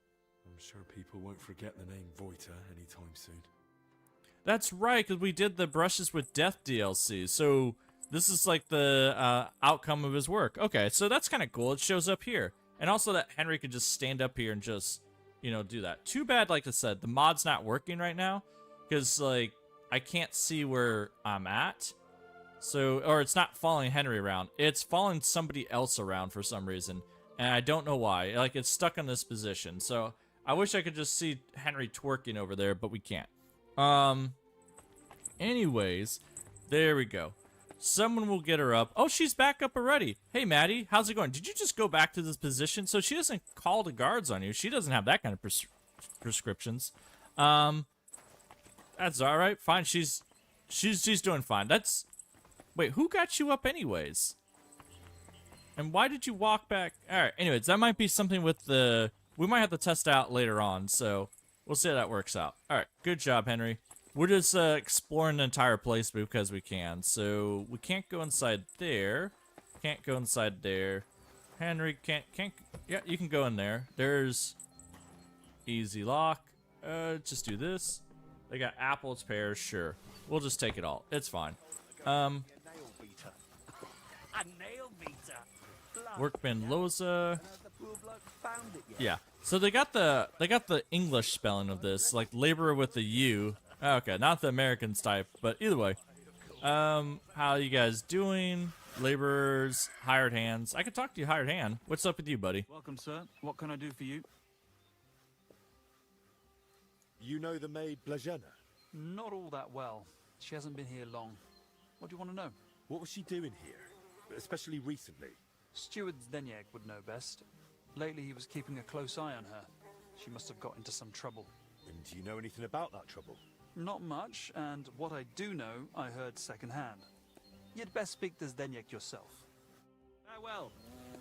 I'm sure people won't forget the name Voitor anytime soon. That's right, because we did the Brushes with Death DLC, so this is like the outcome of his work. Okay, so that's kind of cool. It shows up here. And also that Henry could just stand up here and just, you know, do that. Too bad, like I said, the mod's not working right now. Because, like, I can't see where I'm at. So, or it's not following Henry around. It's following somebody else around for some reason. And I don't know why. Like, it's stuck in this position. So, I wish I could just see Henry twerking over there, but we can't. Anyways, there we go. Someone will get her up. Oh, she's back up already. Hey, Maddie, how's it going? Did you just go back to this position? So she doesn't call the guards on you. She doesn't have that kind of prescriptions. That's all right. Fine. She's doing fine. Wait, who got you up anyways? And why did you walk back? All right. Anyways, that might be something with the. We might have to test out later on. So we'll see how that works out. All right. Good job, Henry. We're just exploring the entire place because we can. So we can't go inside there. Can't go inside there. Henry can't. Yeah, you can go in there. There's easy lock. Just do this. They got apples, pears. Sure, we'll just take it all. It's fine. Workman Loza. Yeah. So they got the English spelling of this, like laborer with the U. Okay, not the American type, but either way. How you guys doing? Laborers, hired hands. I could talk to you, hired hand. What's up with you, buddy? Welcome, sir. What can I do for you? You know the maid Blazena? Not all that well. She hasn't been here long. What do you want to know? What was she doing here? Especially recently. Steward Zdeněk would know best. Lately he was keeping a close eye on her. She must have got into some trouble. And do you know anything about that trouble? Not much, and what I do know, I heard secondhand. You'd best speak to Zdeněk yourself. Farewell.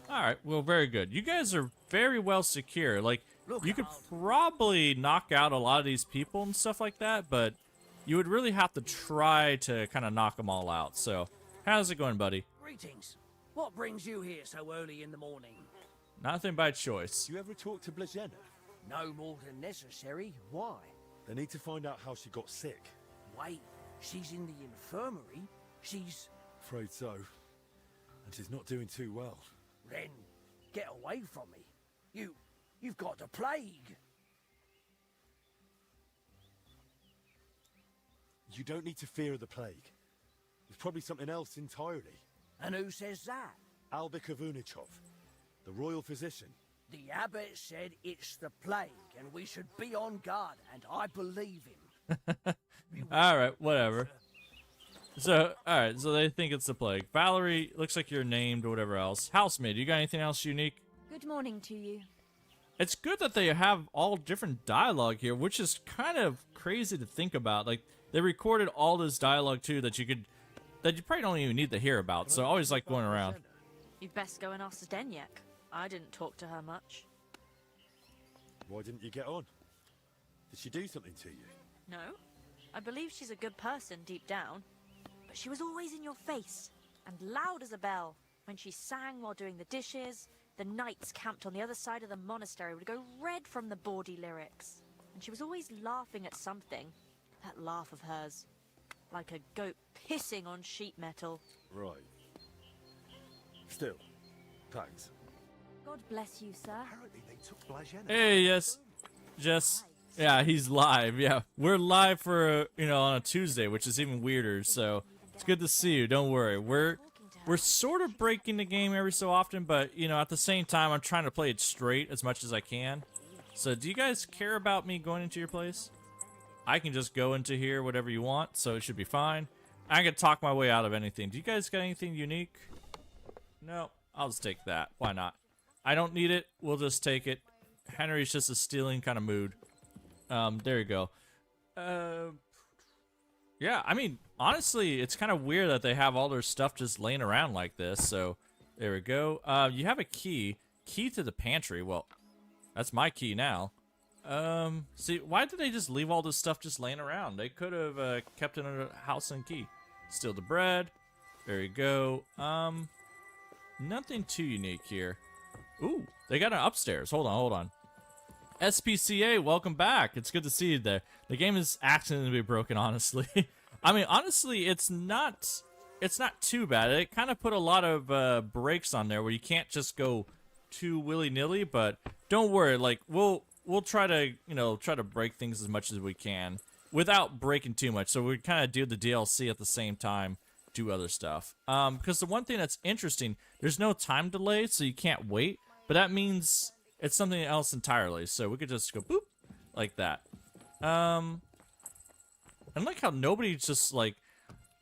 Alright, well, very good. You guys are very well secure. Like, you could probably knock out a lot of these people and stuff like that, but you would really have to try to kind of knock them all out. So, how's it going, buddy? Greetings. What brings you here so early in the morning? Nothing by choice. You ever talk to Blazena? No more than necessary. Why? They need to find out how she got sick. Wait, she's in the infirmary? She's... Afraid so. And she's not doing too well. Then, get away from me. You've got the plague. You don't need to fear the plague. It's probably something else entirely. And who says that? Albich of Unichov, the royal physician. The abbot said it's the plague, and we should be on guard, and I believe him. Alright, whatever. So, alright, so they think it's the plague. Valerie, looks like you're named or whatever else. Housemaid, you got anything else unique? Good morning to you. It's good that they have all different dialogue here, which is kind of crazy to think about. Like, they recorded all this dialogue, too, that you probably don't even need to hear about, so I always like going around. You'd best go and ask Zdeněk. I didn't talk to her much. Why didn't you get on? Did she do something to you? No. I believe she's a good person deep down. But she was always in your face, and loud as a bell. When she sang while doing the dishes, the knights camped on the other side of the monastery would go red from the bawdy lyrics. And she was always laughing at something. That laugh of hers. Like a goat pissing on sheet metal. Right. Still, thanks. God bless you, sir. Apparently they took Blazena. Hey, yes. Jess. Yeah, he's live. Yeah, we're live for, on a Tuesday, which is even weirder, so it's good to see you. Don't worry. We're sort of breaking the game every so often, but, at the same time, I'm trying to play it straight as much as I can. So do you guys care about me going into your place? I can just go into here, whatever you want, so it should be fine. I can talk my way out of anything. Do you guys got anything unique? No, I'll just take that. Why not? I don't need it. We'll just take it. Henry's just a stealing kind of mood. There you go. Yeah, I mean, honestly, it's kind of weird that they have all their stuff just laying around like this. So, there we go. You have a key. Key to the pantry. Well, that's my key now. See, why did they just leave all this stuff just laying around? They could have kept it under house and key. Steal the bread. There you go. Nothing too unique here. Ooh, they got an upstairs. Hold on. SPCA, welcome back. It's good to see you there. The game is accidentally broken, honestly. I mean, honestly, it's not too bad. It kind of put a lot of breaks on there where you can't just go too willy-nilly, but don't worry. Like, we'll try to break things as much as we can without breaking too much. So we kind of do the DLC at the same time, do other stuff. Because the one thing that's interesting, there's no time delay, so you can't wait. But that means it's something else entirely. So we could just go boop like that. And like how nobody's just like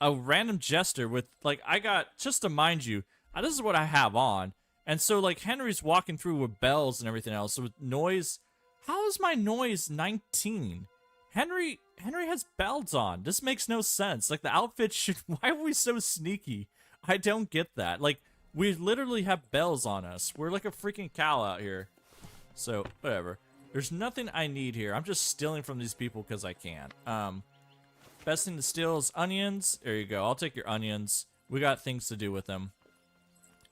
a random jester with like I got just to mind you. This is what I have on, and so like Henry's walking through with bells and everything else. So with noise, how is my noise 19? Henry has bells on. This makes no sense. Like, the outfit should... Why are we so sneaky? I don't get that. Like, we literally have bells on us. We're like a freaking cow out here. So, whatever. There's nothing I need here. I'm just stealing from these people because I can. Best thing to steal is onions. There you go. I'll take your onions. We got things to do with them.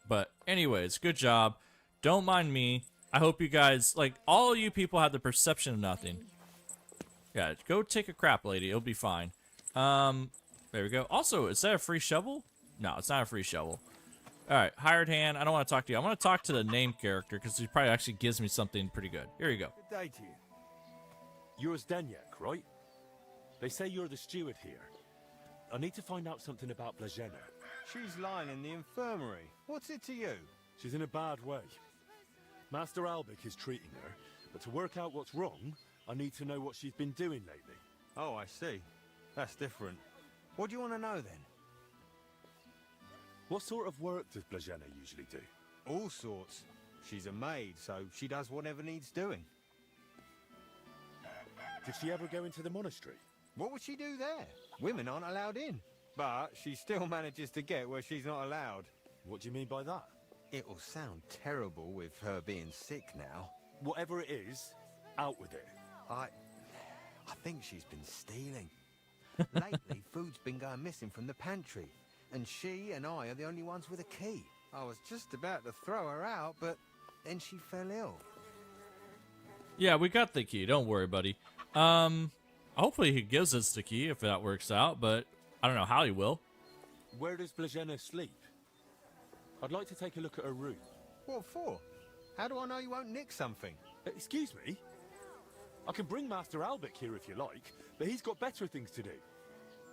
But anyways, good job. Don't mind me. I hope you guys, like, all you people have the perception of nothing. Yeah, go take a crap, lady. It'll be fine. There we go. Also, is that a free shovel? No, it's not a free shovel. Alright, hired hand. I don't want to talk to you. I want to talk to the named character because he probably actually gives me something pretty good. Here you go. Good day to you. You're Zdeněk, right? They say you're the steward here. I need to find out something about Blažena. She's lying in the infirmary. What's it to you? She's in a bad way. Master Albich is treating her, but to work out what's wrong, I need to know what she's been doing lately. Oh, I see. That's different. What do you want to know, then? What sort of work does Blažena usually do? All sorts. She's a maid, so she does whatever needs doing. Did she ever go into the monastery? What would she do there? Women aren't allowed in. But she still manages to get where she's not allowed. What do you mean by that? It'll sound terrible with her being sick now. Whatever it is, out with it. I think she's been stealing. Lately, food's been going missing from the pantry, and she and I are the only ones with a key. I was just about to throw her out, but then she fell ill. Yeah, we got the key. Don't worry, buddy. Hopefully he gives us the key if that works out, but I don't know how he will. Where does Blažena sleep? I'd like to take a look at her room. What for? How do I know you won't nick something? Excuse me? I can bring Master Albich here if you like, but he's got better things to do.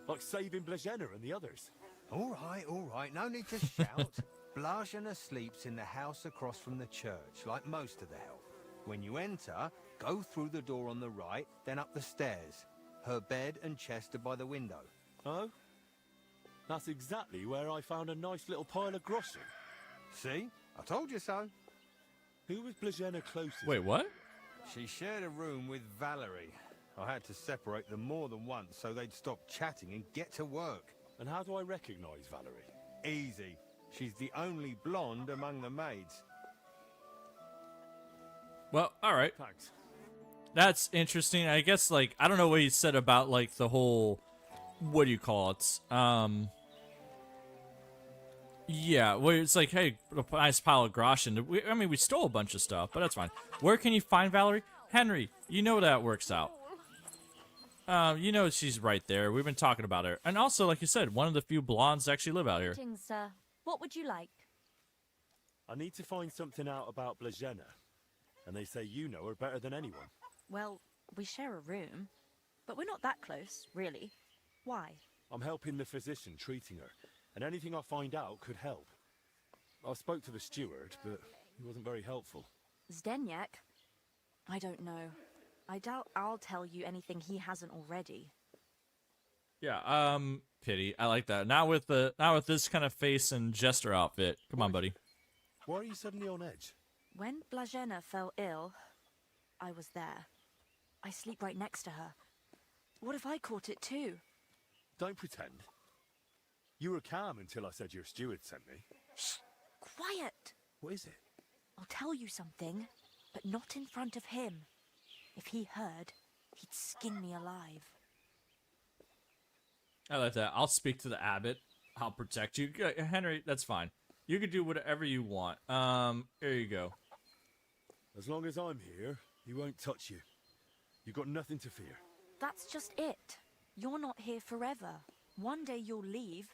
Like saving Blažena and the others. All right. No need to shout. Blažena sleeps in the house across from the church, like most of the help. When you enter, go through the door on the right, then up the stairs. Her bed and chest are by the window. Oh? That's exactly where I found a nice little pile of grocery. See? I told you so. Who was Blažena closest? Wait, what? She shared a room with Valerie. I had to separate them more than once so they'd stop chatting and get to work. And how do I recognize Valerie? Easy. She's the only blonde among the maids. Well, alright. Thanks. That's interesting. I guess, like, I don't know what he said about, like, the whole... What do you call it? Yeah, well, it's like, hey, a nice pile of groschen. I mean, we stole a bunch of stuff, but that's fine. Where can you find Valerie? Henry, you know that works out. You know she's right there. We've been talking about her. And also, like you said, one of the few blondes that actually live out here. Greetings, sir. What would you like? I need to find something out about Blažena. And they say you know her better than anyone. Well, we share a room, but we're not that close, really. Why? I'm helping the physician treating her, and anything I find out could help. I spoke to the steward, but he wasn't very helpful. Zdeněk? I don't know. I doubt I'll tell you anything he hasn't already. Yeah, pity. I like that. Now with this kind of face and jester outfit. Come on, buddy. Why are you suddenly on edge? When Blažena fell ill, I was there. I sleep right next to her. What if I caught it too? Don't pretend. You were calm until I said your steward sent me. Shh! Quiet! What is it? I'll tell you something, but not in front of him. If he heard, he'd skin me alive. I like that. I'll speak to the abbot. I'll protect you. Henry, that's fine. You can do whatever you want. Here you go. As long as I'm here, he won't touch you. You've got nothing to fear. That's just it. You're not here forever. One day you'll leave,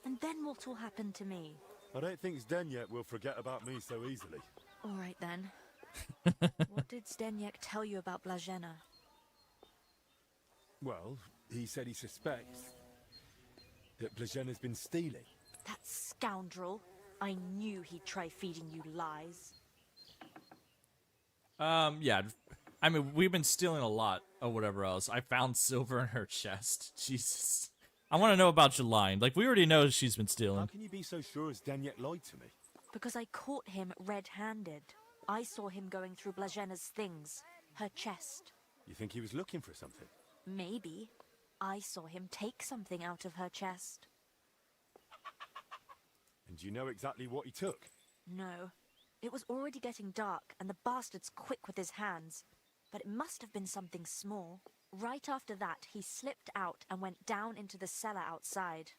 and then what will happen to me? I don't think Zdeněk will forget about me so easily. All right, then. What did Zdeněk tell you about Blažena? Well, he said he suspects that Blažena's been stealing. That scoundrel. I knew he'd try feeding you lies. Yeah. I mean, we've been stealing a lot of whatever else. I found silver in her chest. Jesus. I want to know about your line. Like, we already know she's been stealing. How can you be so sure Zdeněk lied to me? Because I caught him red-handed. I saw him going through Blažena's things. Her chest. You think he was looking for something? Maybe. I saw him take something out of her chest. And do you know exactly what he took? No. It was already getting dark, and the bastard's quick with his hands. But it must have been something small. Right after that, he slipped out and went down into the cellar outside.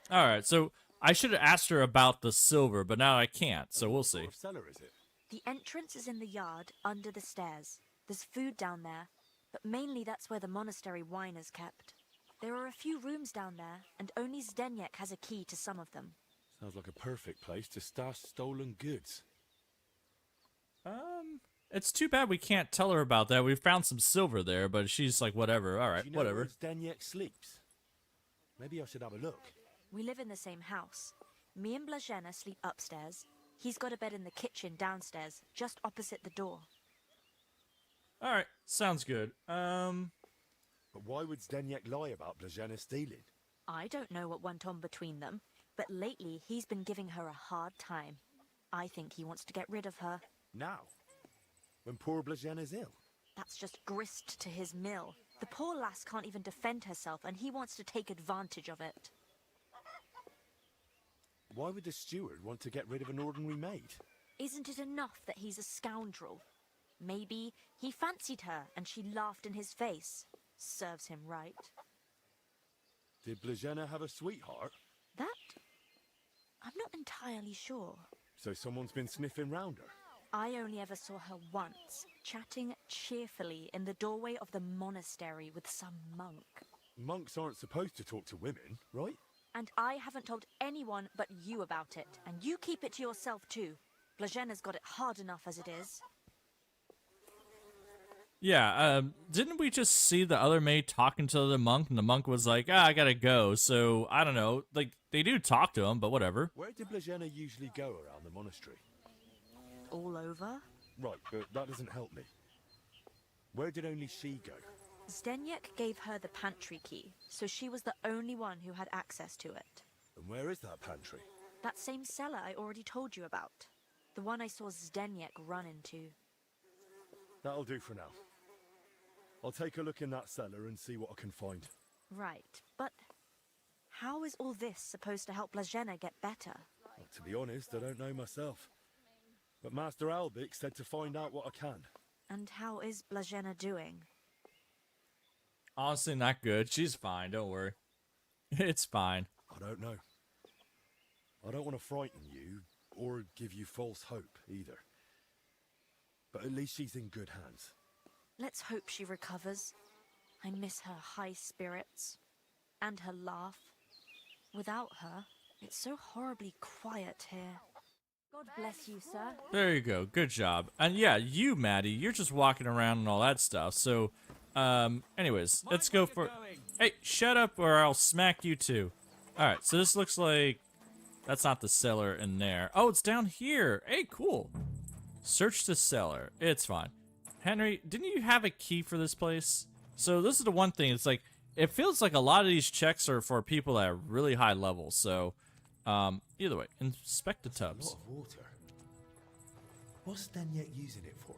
Alright, so I should have asked her about the silver, but now I can't, so we'll see. What cellar is it? The entrance is in the yard, under the stairs. There's food down there, but mainly that's where the monastery wine is kept. There are a few rooms down there, and only Zdeněk has a key to some of them. Sounds like a perfect place to stash stolen goods. It's too bad we can't tell her about that. We found some silver there, but she's like, whatever. All right, Do you know whatever. where Zdeněk sleeps? Maybe I should have a look. We live in the same house. Me and Blažena sleep upstairs. He's got a bed in the kitchen downstairs, just opposite the door. All right, sounds good. But why would Zdeněk lie about Blažena stealing? I don't know what went on between them, but lately he's been giving her a hard time. I think he wants to get rid of her. Now? When poor Blažena's ill? That's just grist to his mill. The poor lass can't even defend herself, and he wants to take advantage of it. Why would the steward want to get rid of an ordinary maid? Isn't it enough that he's a scoundrel? Maybe he fancied her and she laughed in his face. Serves him right. Did Blažena have a sweetheart? That? I'm not entirely sure. So someone's been sniffing round her? I only ever saw her once, chatting cheerfully in the doorway of the monastery with some monk. Monks aren't supposed to talk to women, right? And I haven't told anyone but you about it, and you keep it to yourself too. Blažena's got it hard enough as it is. Yeah, didn't we just see the other maid talking to the monk, and the monk was like, I gotta go, so, I don't know, like, they do talk to him, but whatever. Where did Blažena usually go around the monastery? All over? Right, but that doesn't help me. Where did only she go? Zdeněk gave her the pantry key, so she was the only one who had access to it. And where is that pantry? That same cellar I already told you about. The one I saw Zdeněk run into. That'll do for now. I'll take a look in that cellar and see what I can find. Right, but how is all this supposed to help Blažena get better? Well, to be honest, I don't know myself. But Master Albich said to find out what I can. And how is Blažena doing? Honestly, not good. She's fine, don't worry. It's fine. I don't know. I don't want to frighten you, or give you false hope, either. But at least she's in good hands. Let's hope she recovers. I miss her high spirits. And her laugh. Without her, it's so horribly quiet here. God bless you, sir. There you go. Good job. And yeah, you, Maddie, you're just walking around and all that stuff. So, anyways, let's go for... Hey, shut up or I'll smack you too. Alright, so this looks like... That's not the cellar in there. Oh, it's down here. Hey, cool. Search the cellar. It's fine. Henry, didn't you have a key for this place? So this is the one thing. It's like, it feels like a lot of these checks are for people at really high levels. So, either way, inspect the tubs. A lot of water. What's Zdeněk using it for?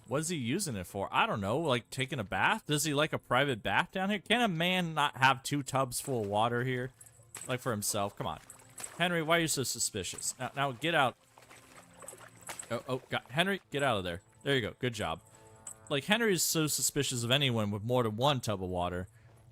What is he using it for? I don't know, like taking a bath? Does he like a private bath down here? Can a man not have 2 tubs full of water here? Like for himself? Come on. Henry, why are you so suspicious? Now get out. Oh, God. Henry, get out of there. There you go. Good job. Like, Henry is so suspicious of anyone with more than 1 tub of water.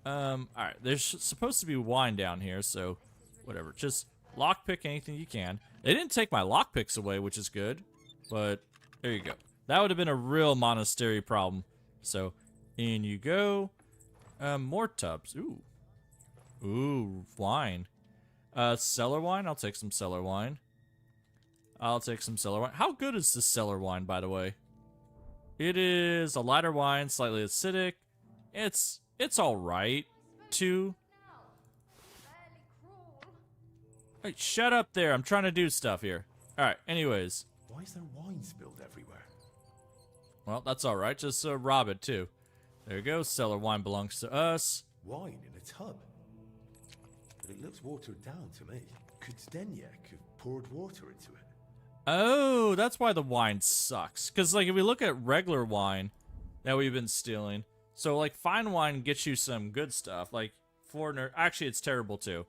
Alright. There's supposed to be wine down here, so whatever. Just lockpick anything you can. They didn't take my lockpicks away, which is good. But there you go. That would have been a real monastery problem. So, in you go. More tubs. Ooh. Ooh, wine. Cellar wine? I'll take some cellar wine. I'll take some cellar wine. How good is this cellar wine, by the way? It is a lighter wine, slightly acidic. It's alright, too. Hey, shut up there. I'm trying to do stuff here. Alright, anyways. Why is there wine spilled everywhere? Well, that's alright. Just rob it, too. There you go. Cellar wine belongs to us. Wine in a tub? But it looks watered down to me. Could Zdeněk have poured water into it? Oh, that's why the wine sucks. Because, like, if we look at regular wine, that we've been stealing. So, like, fine wine gets you some good stuff. Like, actually, it's terrible, too.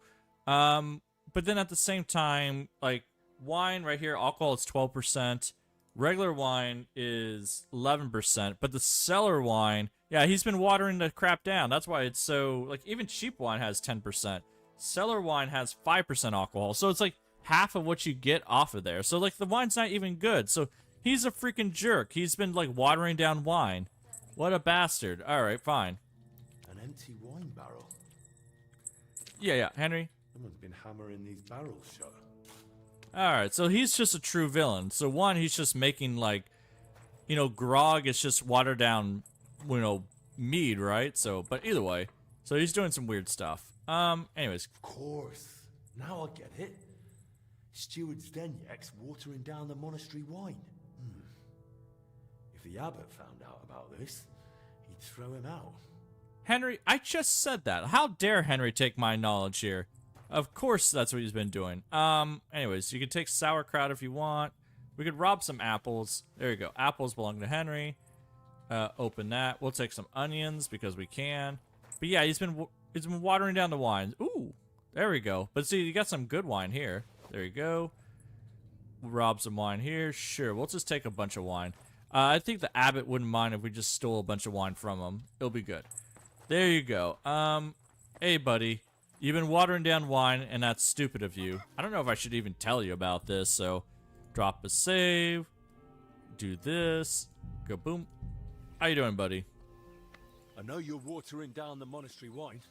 But then at the same time, like, wine right here, alcohol is 12%. Regular wine is 11%. But the cellar wine, yeah, he's been watering the crap down. That's why it's so, like, even cheap wine has 10%. Cellar wine has 5% alcohol. So it's like half of what you get off of there. So, like, the wine's not even good. So he's a freaking jerk. He's been, like, watering down wine. What a bastard. All right, fine. An empty wine barrel. Yeah, Henry. Someone's been hammering these barrels shut. All right, so he's just a true villain. So one, he's just making, like, you know, grog is just watered down, you know, mead, right? So, but either way, so he's doing some weird stuff. Anyways. Of course. Now I get it. Steward Zdenyek's watering down the monastery wine. If the abbot found out about this, he'd throw him out. Henry, I just said that. How dare Henry take my knowledge here? Of course that's what he's been doing. Anyways, you can take sauerkraut if you want. We could rob some apples. There you go. Apples belong to Henry. Open that. We'll take some onions because we can. But yeah, he's been watering down the wine. Ooh, there we go. But see, you got some good wine here. There you go. We'll rob some wine here. Sure, we'll just take a bunch of wine. I think the abbot wouldn't mind if we just stole a bunch of wine from him. It'll be good. There you go. Hey, buddy. You've been watering down wine, and that's stupid of you. I don't know if I should even tell you about this, so drop a save. Do this. Go boom. How you doing, buddy? I know you're watering down the monastery wine.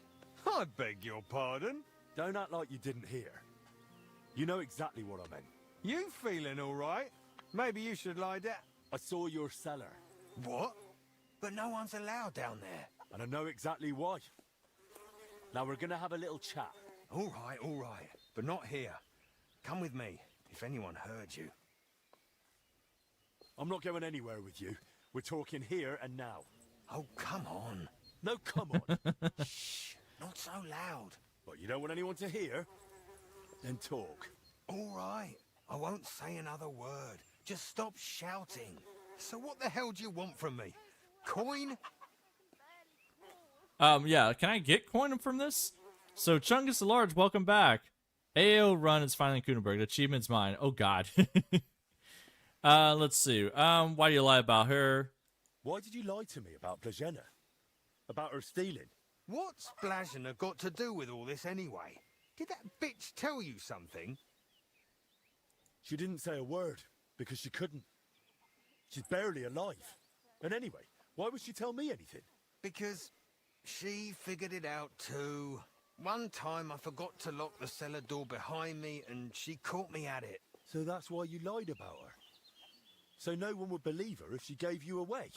I beg your pardon? Don't act like you didn't hear. You know exactly what I meant. You feeling all right? Maybe you should lie down. I saw your cellar. What? But no one's allowed down there. And I know exactly why. Now we're gonna have a little chat. All right. But not here. Come with me, if anyone heard you. I'm not going anywhere with you. We're talking here and now. Oh, come on. No, come on. Shh, not so loud. What, you don't want anyone to hear? Then talk. All right. I won't say another word. Just stop shouting. So what the hell do you want from me? Coin? Yeah, can I get coin from this? So, Chungus the Large, welcome back. AO run is finally in Kudenberg. The achievement's mine. Oh, God. Let's see. Why do you lie about her? Why did you lie to me about Blazena? About her stealing? What's Blazena got to do with all this anyway? Did that bitch tell you something? She didn't say a word, because she couldn't. She's barely alive. And anyway, why would she tell me anything? Because she figured it out too. One time I forgot to lock the cellar door behind me and she caught me at it. So that's why you lied about her? So no one would believe her if she gave you away?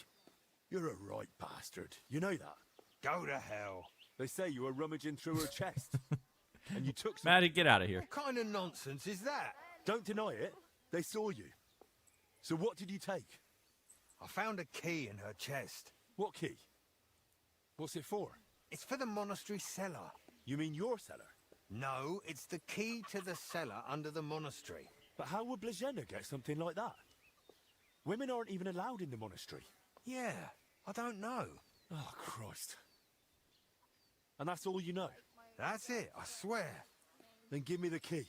You're a right bastard. You know that? Go to hell. They say you were rummaging through her chest. And you took some... Maddie, get out of here. What kind of nonsense is that? Don't deny it. They saw you. So what did you take? I found a key in her chest. What key? What's it for? It's for the monastery cellar. You mean your cellar? No, it's the key to the cellar under the monastery. But how would Blazena get something like that? Women aren't even allowed in the monastery. Yeah, I don't know. Oh, Christ. And that's all you know? That's it, I swear. Then give me the key.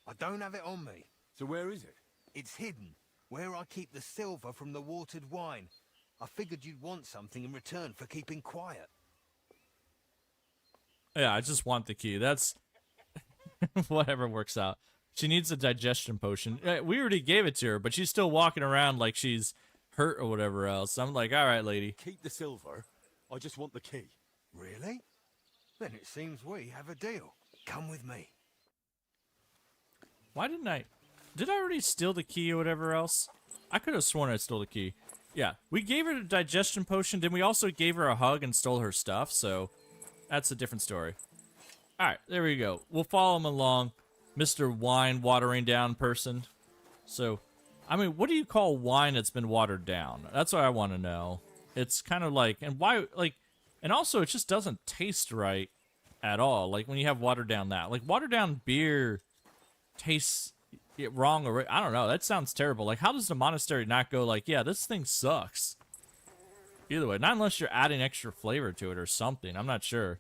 I don't have it on me. So where is it? It's hidden, where I keep the silver from the watered wine. I figured you'd want something in return for keeping quiet. Yeah, I just want the key. That's whatever works out. She needs a digestion potion. We already gave it to her, but she's still walking around like she's hurt or whatever else. I'm like, all right, lady. Keep the silver. I just want the key. Really? Then it seems we have a deal. Come with me. Why didn't I... Did I already steal the key or whatever else? I could have sworn I stole the key. Yeah, we gave her the digestion potion. Then we also gave her a hug and stole her stuff, so that's a different story. All right, there we go. We'll follow him along, Mr. Wine watering down person. So, I mean, what do you call wine that's been watered down? That's what I want to know. It's kind of like, and why, like, and also it just doesn't taste right at all. Like when you have watered down that, like watered down beer tastes it wrong or I don't know. That sounds terrible. Like how does the monastery not go like, yeah, this thing sucks? Either way, not unless you're adding extra flavor to it or something. I'm not sure.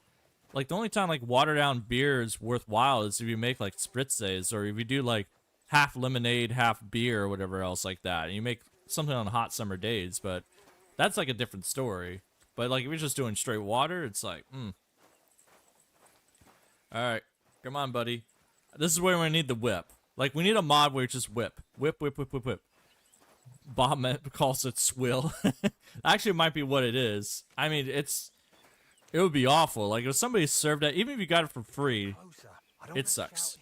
Like, the only time, like, watered-down beer is worthwhile is if you make, like, spritzes, or if you do, like, half lemonade, half beer, or whatever else like that. And you make something on hot summer days, but that's, like, a different story. But, like, if you're just doing straight water, it's like, Alright, come on, buddy. This is where we need the whip. Like, we need a mod where it's just whip. Whip, whip, whip, whip, whip. Bob calls it swill. Actually, it might be what it is. I mean, it would be awful. Like, if somebody served that, even if you got it for free, it sucks.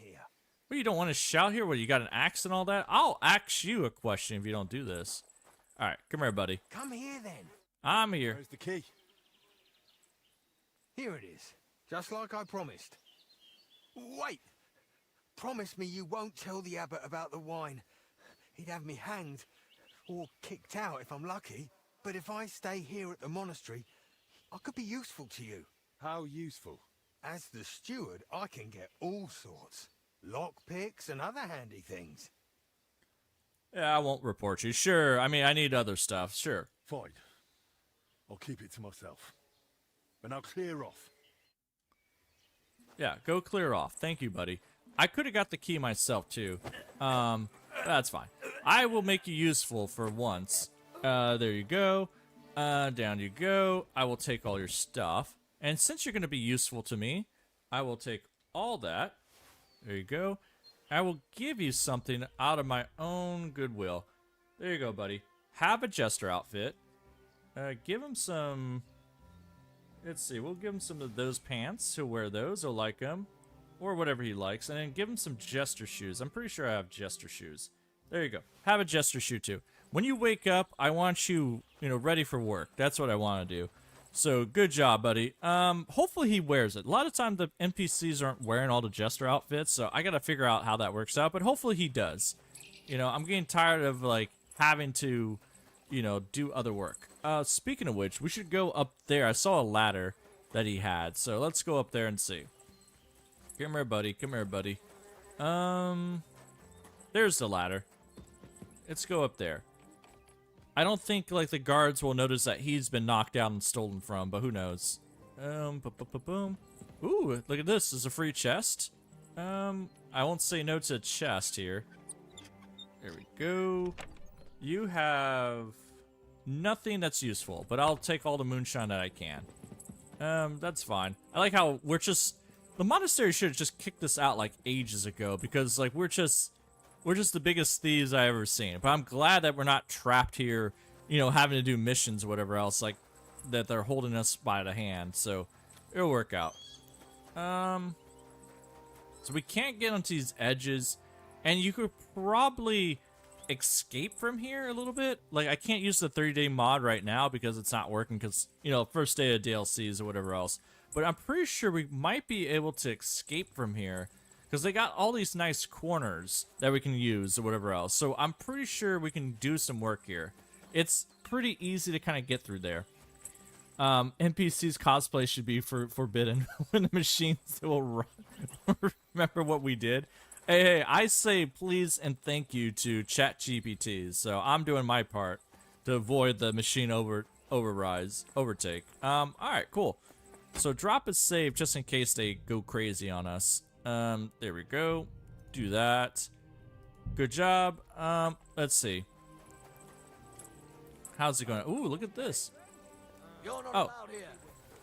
Well, you don't want to shout here? What, you got an axe and all that? I'll ask you a question if you don't do this. Alright, come here, buddy. Come here, then. I'm here. Where's the key? Here it is. Just like I promised. Wait! Promise me you won't tell the abbot about the wine. He'd have me hanged, or kicked out if I'm lucky. But if I stay here at the monastery, I could be useful to you. How useful? As the steward, I can get all sorts. Lockpicks and other handy things. Yeah, I won't report you. Sure, I mean, I need other stuff. Sure. Fine. I'll keep it to myself. And I'll clear off. Yeah, go clear off. Thank you, buddy. I could have got the key myself, too. That's fine. I will make you useful for once. There you go. Down you go. I will take all your stuff. And since you're going to be useful to me, I will take all that. There you go. I will give you something out of my own goodwill. There you go, buddy. Have a jester outfit. Give him some... Let's see. We'll give him some of those pants. He'll wear those. He'll like them. Or whatever he likes. And then give him some jester shoes. I'm pretty sure I have jester shoes. There you go. Have a jester shoe, too. When you wake up, I want you, ready for work. That's what I want to do. So, good job, buddy. Hopefully he wears it. A lot of times the NPCs aren't wearing all the jester outfits, so I gotta figure out how that works out, but hopefully he does. I'm getting tired of, like, having to, do other work. Speaking of which, we should go up there. I saw a ladder that he had, so let's go up there and see. Come here, buddy. Come here, buddy. There's the ladder. Let's go up there. I don't think, like, the guards will notice that he's been knocked out and stolen from, but who knows. Boom. Ooh, look at this. There's a free chest. I won't say no to a chest here. There we go. You have nothing that's useful, but I'll take all the moonshine that I can. That's fine. I like how we're just... The monastery should have just kicked us out, like, ages ago, because, like, we're just the biggest thieves I've ever seen. But I'm glad that we're not trapped here, having to do missions or whatever else, like, that they're holding us by the hand. So, it'll work out. So we can't get onto these edges. And you could probably escape from here a little bit. Like, I can't use the 30-day mod right now because it's not working because, first day of DLCs or whatever else. But I'm pretty sure we might be able to escape from here. Because they got all these nice corners that we can use or whatever else. So I'm pretty sure we can do some work here. It's pretty easy to kind of get through there. NPC's cosplay should be forbidden when the machines will run. Remember what we did? Hey, I say please and thank you to ChatGPT. So I'm doing my part to avoid the machine overtake. Alright, cool. So drop a save just in case they go crazy on us. There we go. Do that. Good job. Let's see. How's it going? Ooh, look at this. You're not allowed here.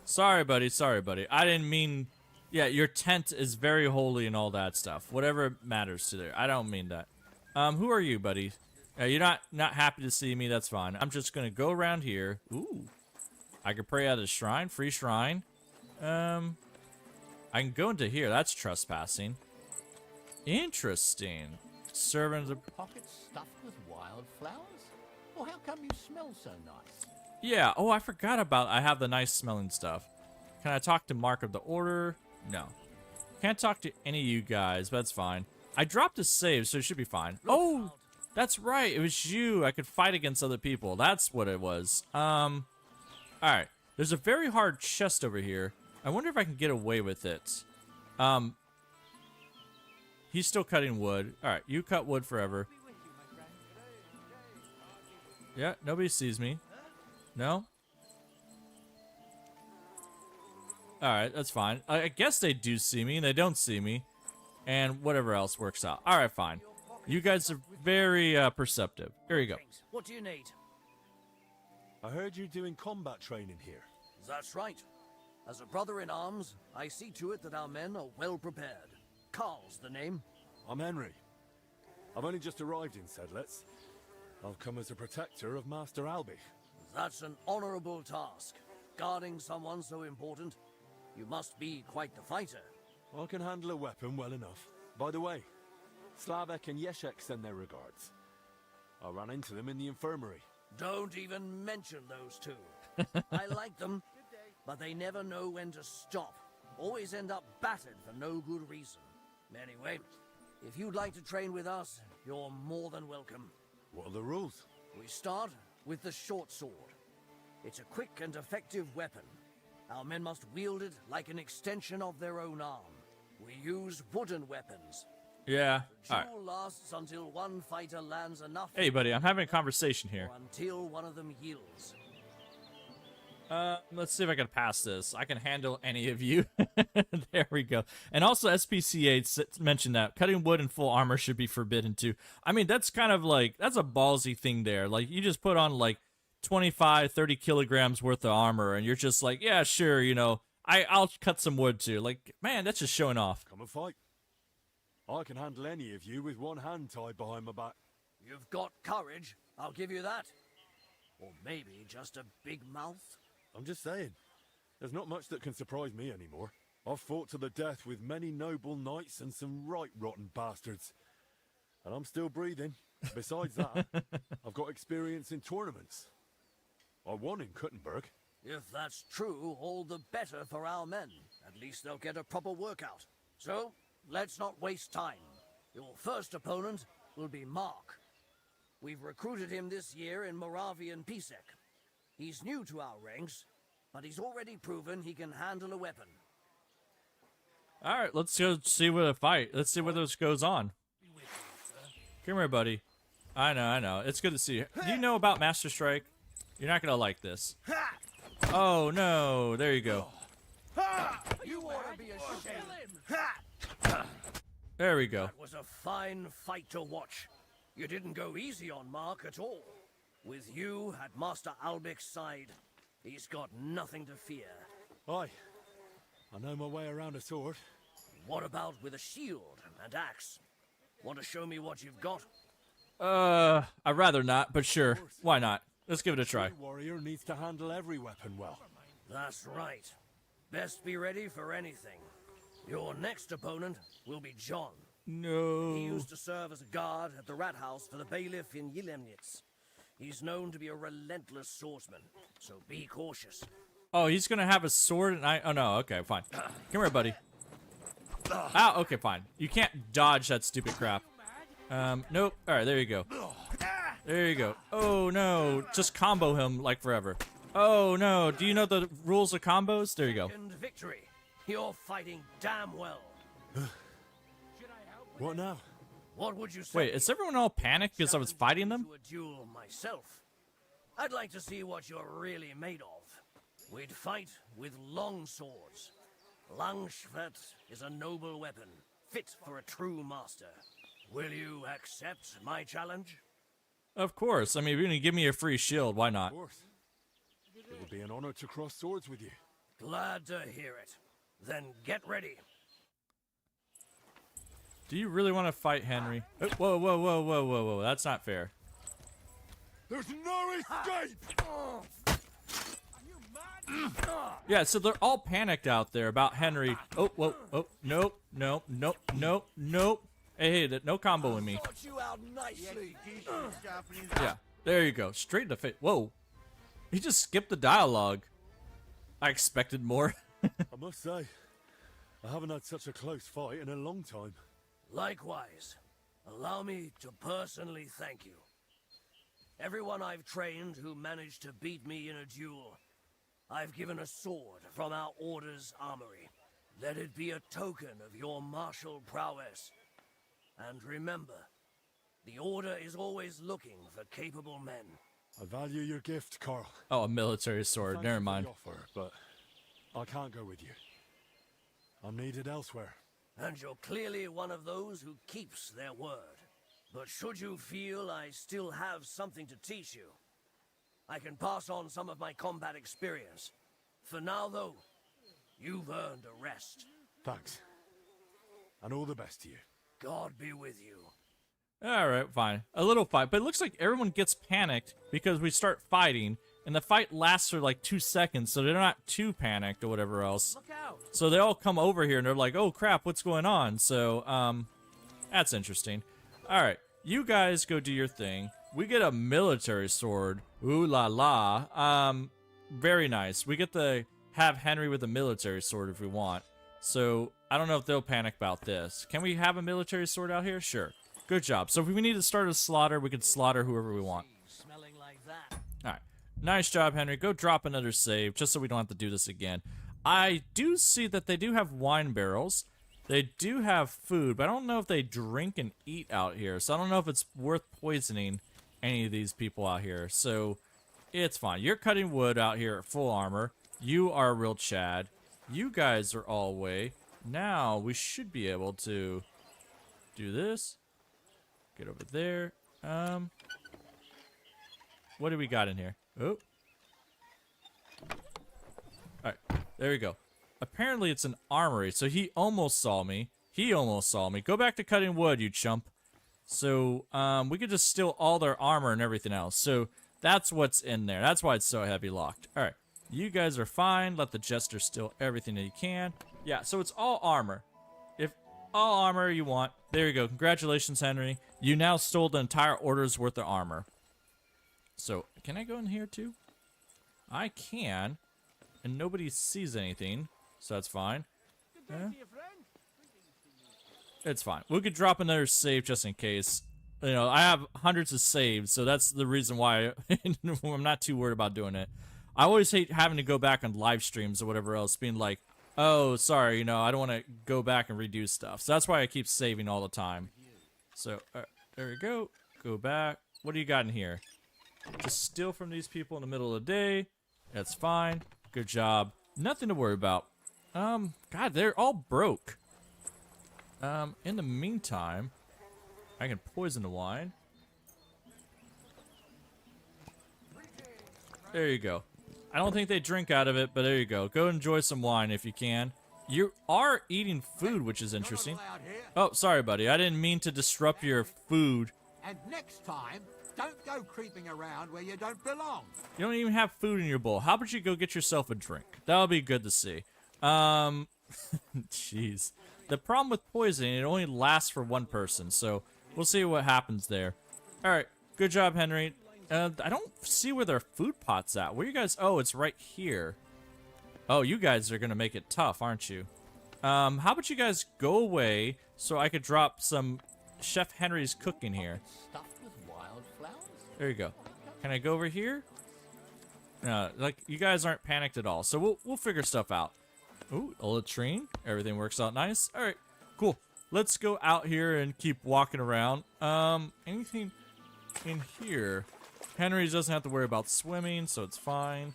Sorry, buddy. Sorry, buddy. I didn't mean... Yeah, your tent is very holy and all that stuff. Whatever matters to there. I don't mean that. Who are you, buddy? You're not happy to see me. That's fine. I'm just going to go around here. Ooh. I can pray at a shrine. Free shrine. I can go into here. That's trespassing. Interesting. Servants of... Pockets stuffed with wildflowers? Well, how come you smell so nice? Yeah. Oh, I forgot about... I have the nice smelling stuff. Can I talk to Mark of the Order? No. Can't talk to any of you guys, but that's fine. I dropped a save, so it should be fine. Oh, that's right. It was you. I could fight against other people. That's what it was. Alright. There's a very hard chest over here. I wonder if I can get away with it. He's still cutting wood. Alright, you cut wood forever. Yeah, nobody sees me. No? Alright, that's fine. I guess they do see me, and they don't see me. And whatever else works out. Alright, fine. You guys are very perceptive. Here you go. What do you need? I heard you're doing combat training here. That's right. As a brother in arms, I see to it that our men are well prepared. Carl's the name. I'm Henry. I've only just arrived in Sedlitz. I've come as a protector of Master Albich. That's an honorable task. Guarding someone so important. You must be quite the fighter. I can handle a weapon well enough. By the way, Slavek and Yeshek send their regards. I ran into them in the infirmary. Don't even mention those two. I like them, but they never know when to stop. Always end up battered for no good reason. Anyway, if you'd like to train with us, you're more than welcome. What are the rules? We start with the short sword. It's a quick and effective weapon. Our men must wield it like an extension of their own arm. We use wooden weapons. Yeah. The Alright. duel lasts until one fighter lands enough. Hey, buddy, I'm having a conversation here. Or until one of them yields. Let's see if I can pass this. I can handle any of you. There we go. And also SPCA mentioned that cutting wood in full armor should be forbidden too. I mean, that's kind of like, that's a ballsy thing there. Like, you just put on like 25, 30 kilograms worth of armor and you're just like, yeah, sure, you know, I'll cut some wood too. Like, man, that's just showing off. Come and fight. I can handle any of you with one hand tied behind my back. You've got courage, I'll give you that. Or maybe just a big mouth. I'm just saying, there's not much that can surprise me anymore. I've fought to the death with many noble knights and some right rotten bastards. And I'm still breathing. Besides that, I've got experience in tournaments. I won in Kuttenberg. If that's true, all the better for our men. At least they'll get a proper workout. So, let's not waste time. Your first opponent will be Mark. We've recruited him this year in Moravian Pisek. He's new to our ranks, but he's already proven he can handle a weapon. Alright, let's go see what a fight. Let's see what this goes on. Come here, buddy. I know. It's good to see you. Do you know about Master Strike? You're not gonna like this. Oh, no. There you go. You ought to be ashamed. There we go. That was a fine fight to watch. You didn't go easy on Mark at all. With you at Master Albich's side, he's got nothing to fear. Aye. I know my way around a sword. What about with a shield and axe? Want to show me what you've got? I'd rather not, but sure. Why not? Let's give it a try. A warrior needs to handle every weapon well. That's right. Best be ready for anything. Your next opponent will be John. No. He used to serve as a guard at the rat house for the bailiff in Yilemnitz. He's known to be a relentless swordsman, so be cautious. Oh, he's gonna have a sword and oh no, okay, fine. Come here, buddy. Ah, okay, fine. You can't dodge that stupid crap. Nope. Alright, there you go. There you go. Oh no, just combo him like forever. Oh no, do you know the rules of combos? There you go. Second victory. You're fighting damn well. What now? What would you say? Wait, is everyone all panicked because I was fighting them? To a duel myself. I'd like to see what you're really made of. We'd fight with long swords. Langschwert is a noble weapon, fit for a true master. Will you accept my challenge? Of course. I mean, if you're gonna give me a free shield, why not? Of course. It would be an honor to cross swords with you. Glad to hear it. Then get ready. Do you really want to fight Henry? Oh, whoa. That's not fair. There's no escape! Yeah, so they're all panicked out there about Henry. Oh, whoa, oh, nope. Hey, no combo with me. You out nicely. Yeah, there you go. Straight in the face. Whoa. He just skipped the dialogue. I expected more. I must say, I haven't had such a close fight in a long time. Likewise. Allow me to personally thank you. Everyone I've trained who managed to beat me in a duel, I've given a sword from our order's armory. Let it be a token of your martial prowess. And remember, the order is always looking for capable men. I value your gift, Carl. Oh, a military sword. Thank Never you for mind. the offer, but I can't go with you. I'm needed elsewhere. And you're clearly one of those who keeps their word. But should you feel I still have something to teach you, I can pass on some of my combat experience. For now, though, you've earned a rest. Thanks. And all the best to you. God be with you. Alright, fine. A little fight, but it looks like everyone gets panicked because we start fighting, and the fight lasts for like 2 seconds, so they're not too panicked or whatever else. Look out! So they all come over here and they're like, oh crap, what's going on? So, that's interesting. Alright, you guys go do your thing. We get a military sword. Ooh la la. Very nice. We get to have Henry with a military sword if we want. So, I don't know if they'll panic about this. Can we have a military sword out here? Sure. Good job. So if we need to start a slaughter, we can slaughter whoever we want. Smelling like that. Alright. Nice job, Henry. Go drop another save, just so we don't have to do this again. I do see that they do have wine barrels. They do have food, but I don't know if they drink and eat out here. So I don't know if it's worth poisoning any of these people out here. So it's fine. You're cutting wood out here at full armor. You are a real Chad. You guys are all way. Now we should be able to do this. Get over there. What do we got in here? Oh. Alright, there we go. Apparently it's an armory, so he almost saw me. He almost saw me. Go back to cutting wood, you chump. So, we could just steal all their armor and everything else. So, that's what's in there. That's why it's so heavy locked. Alright, you guys are fine. Let the jester steal everything that he can. Yeah, so it's all armor. If all armor you want. There you go. Congratulations, Henry. You now stole the entire order's worth of armor. So, can I go in here too? I can. And nobody sees anything. So that's fine. It's fine. We could drop another save just in case. You know, I have hundreds of saves, so that's the reason why I'm not too worried about doing it. I always hate having to go back on live streams or whatever else, being like, oh, sorry, you know, I don't want to go back and redo stuff. So that's why I keep saving all the time. So, there we go. Go back. What do you got in here? Just steal from these people in the middle of the day. That's fine. Good job. Nothing to worry about. God, they're all broke. In the meantime, I can poison the wine. There you go. I don't think they drink out of it, but there you go. Go enjoy some wine if you can. You are eating food, which is interesting. Oh, sorry, buddy. I didn't mean to disrupt your food. And next time, don't go creeping around where you don't belong. You don't even have food in your bowl. How about you go get yourself a drink? That'll be good to see. Jeez. The problem with poisoning, it only lasts for one person, so we'll see what happens there. Alright, good job, Henry. I don't see where their food pot's at. Where you guys? Oh, it's right here. Oh, you guys are gonna make it tough, aren't you? How about you guys go away so I could drop some Chef Henry's cooking here? Stuffed with wildflowers? There you go. Can I go over here? Like, you guys aren't panicked at all, so we'll figure stuff out. Ooh, a latrine. Everything works out nice. All right, cool. Let's go out here and keep walking around. Anything in here? Henry doesn't have to worry about swimming, so it's fine.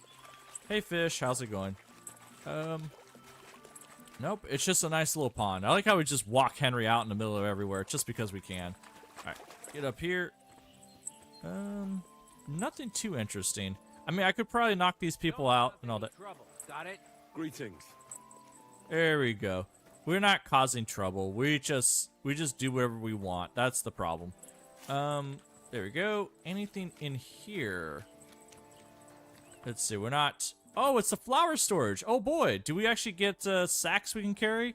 Hey, fish, how's it going? Nope, it's just a nice little pond. I like how we just walk Henry out in the middle of everywhere, just because we can. All right, get up here. Nothing too interesting. I mean, I could probably knock these people out and all that. Got it? Greetings. There we go. We're not causing trouble. We just do whatever we want. That's the problem. There we go. Anything in here? Let's see. We're not. Oh, it's the flower storage. Oh boy. Do we actually get sacks we can carry?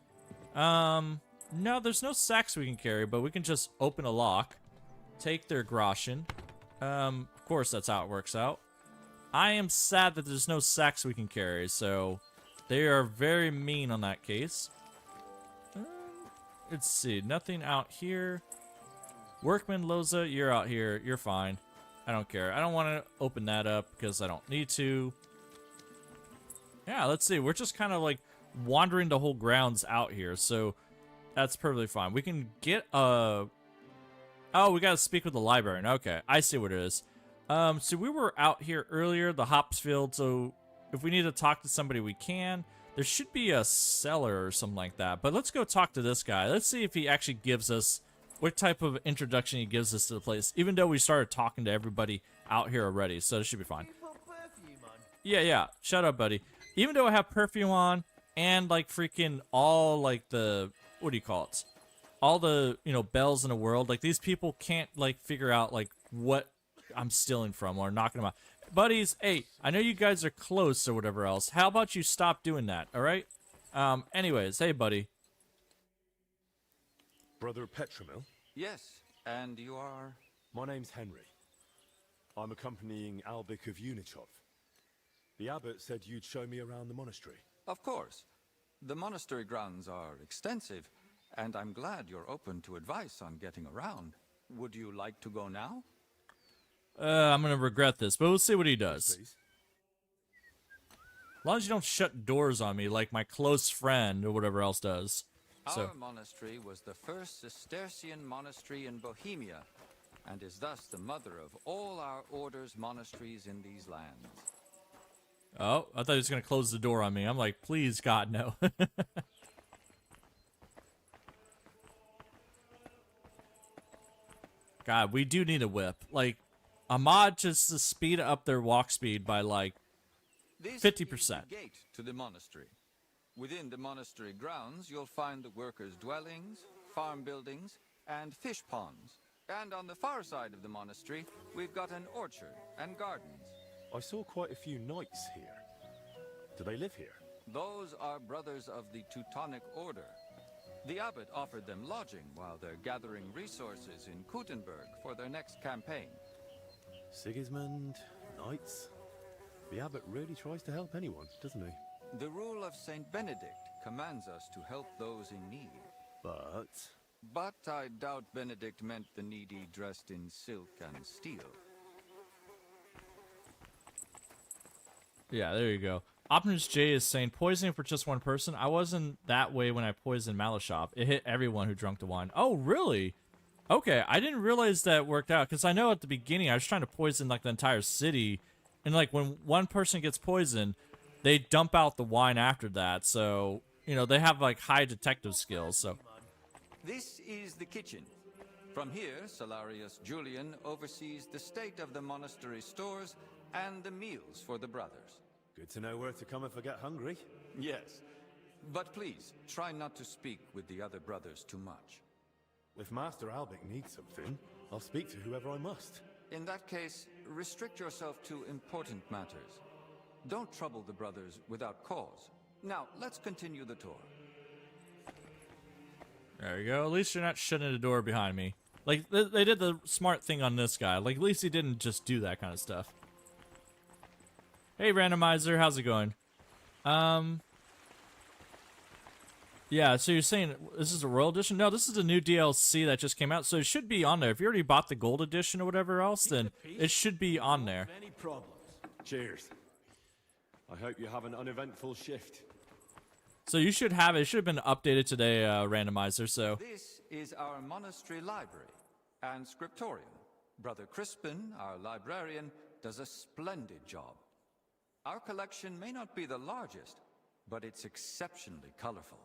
No, there's no sacks we can carry, but we can just open a lock, take their groschen. Of course, that's how it works out. I am sad that there's no sacks we can carry, so they are very mean on that case. Let's see, nothing out here. Workman Loza, you're out here. You're fine. I don't care. I don't want to open that up because I don't need to. Yeah, let's see. We're just kind of like wandering the whole grounds out here, so that's perfectly fine. We can get a... Oh, we got to speak with the librarian. Okay, I see what it is. So we were out here earlier, the hops field, so if we need to talk to somebody, we can. There should be a cellar or something like that. But let's go talk to this guy. Let's see if he actually gives us what type of introduction he gives us to the place. Even though we started talking to everybody out here already, so it should be fine. Yeah. Shut up, buddy. Even though I have perfume on and like freaking all like the, what do you call it? All the, you know, bells in the world. Like these people can't like figure out like what I'm stealing from or knocking them out. Buddies, hey, I know you guys are close or whatever else. How about you stop doing that, all right? Anyways, hey, buddy. Brother Petramil? Yes, and you are? My name's Henry. I'm accompanying Albich of Unichov. The abbot said you'd show me around the monastery. Of course. The monastery grounds are extensive, and I'm glad you're open to advice on getting around. Would you like to go now? I'm gonna regret this, but we'll see what he does. Please. As long as you don't shut doors on me like my close friend or whatever else does. Our monastery was the first Cistercian monastery in Bohemia, and is thus the mother of all our order's monasteries in these lands. Oh, I thought he was gonna close the door on me. I'm like, please, God, no. God, we do need a whip. Like, a mod just to speed up their walk speed by like 50%. This is the gate to the monastery. Within the monastery grounds, you'll find the workers' dwellings, farm buildings, and fish ponds. And on the far side of the monastery, we've got an orchard and gardens. I saw quite a few knights here. Do they live here? Those are brothers of the Teutonic Order. The abbot offered them lodging while they're gathering resources in Kuttenberg for their next campaign. Sigismund, knights. The abbot really tries to help anyone, doesn't he? The rule of Saint Benedict commands us to help those in need. But I doubt Benedict meant the needy dressed in silk and steel. Yeah, there you go. Optimus J is saying, poisoning for just one person? I wasn't that way when I poisoned Malashop. It hit everyone who drank the wine. Oh, really? Okay, I didn't realize that worked out, because I know at the beginning I was trying to poison like the entire city, and like when one person gets poisoned, they dump out the wine after that, so, you know, they have like high detective skills, so. This is the kitchen. From here, Salarius Julian oversees the state of the monastery stores and the meals for the brothers. Good to know where to come if I get hungry. Yes, but please, try not to speak with the other brothers too much. If Master Albich needs something, I'll speak to whoever I must. In that case, restrict yourself to important matters. Don't trouble the brothers without cause. Now, let's continue the tour. There you go. At least you're not shutting the door behind me. Like, they did the smart thing on this guy. Like, at least he didn't just do that kind of stuff. Hey, Randomizer, how's it going? Yeah, so you're saying this is a Royal Edition? No, this is a new DLC that just came out, so it should be on there. If you already bought the Gold Edition or whatever else, then it should be on there. Any problems? Cheers. I hope you have an uneventful shift. So you should have it. It should have been updated today, Randomizer, so. This is our monastery library and scriptorium. Brother Crispin, our librarian, does a splendid job. Our collection may not be the largest, but it's exceptionally colorful.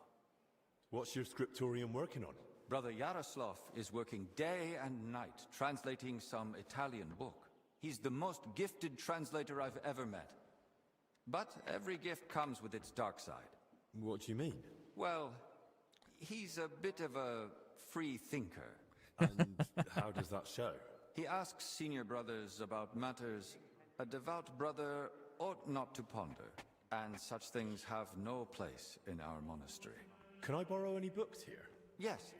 What's your scriptorium working on? Brother Yaroslav is working day and night translating some Italian book. He's the most gifted translator I've ever met. But every gift comes with its dark side. What do you mean? Well, he's a bit of a free thinker. And how does that show? He asks senior brothers about matters a devout brother ought not to ponder, and such things have no place in our monastery. Can I borrow any books here? Yes,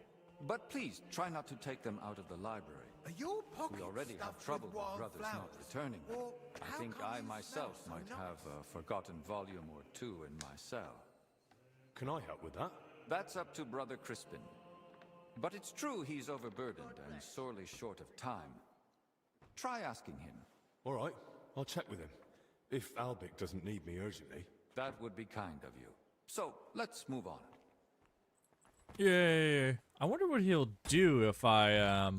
but please try not to take them out of the library. Are your pockets We already have stuffed trouble with with wild brothers flowers? not returning them. Or I how think come I you myself smell so might nice? have a forgotten volume or two in my cell. Can I help with that? That's up to Brother Crispin. But it's true he's overburdened and sorely short of time. Try asking him. All right, I'll check with him. If Albich doesn't need me urgently. That would be kind of you. So, let's move on. Yay. I wonder what he'll do if I,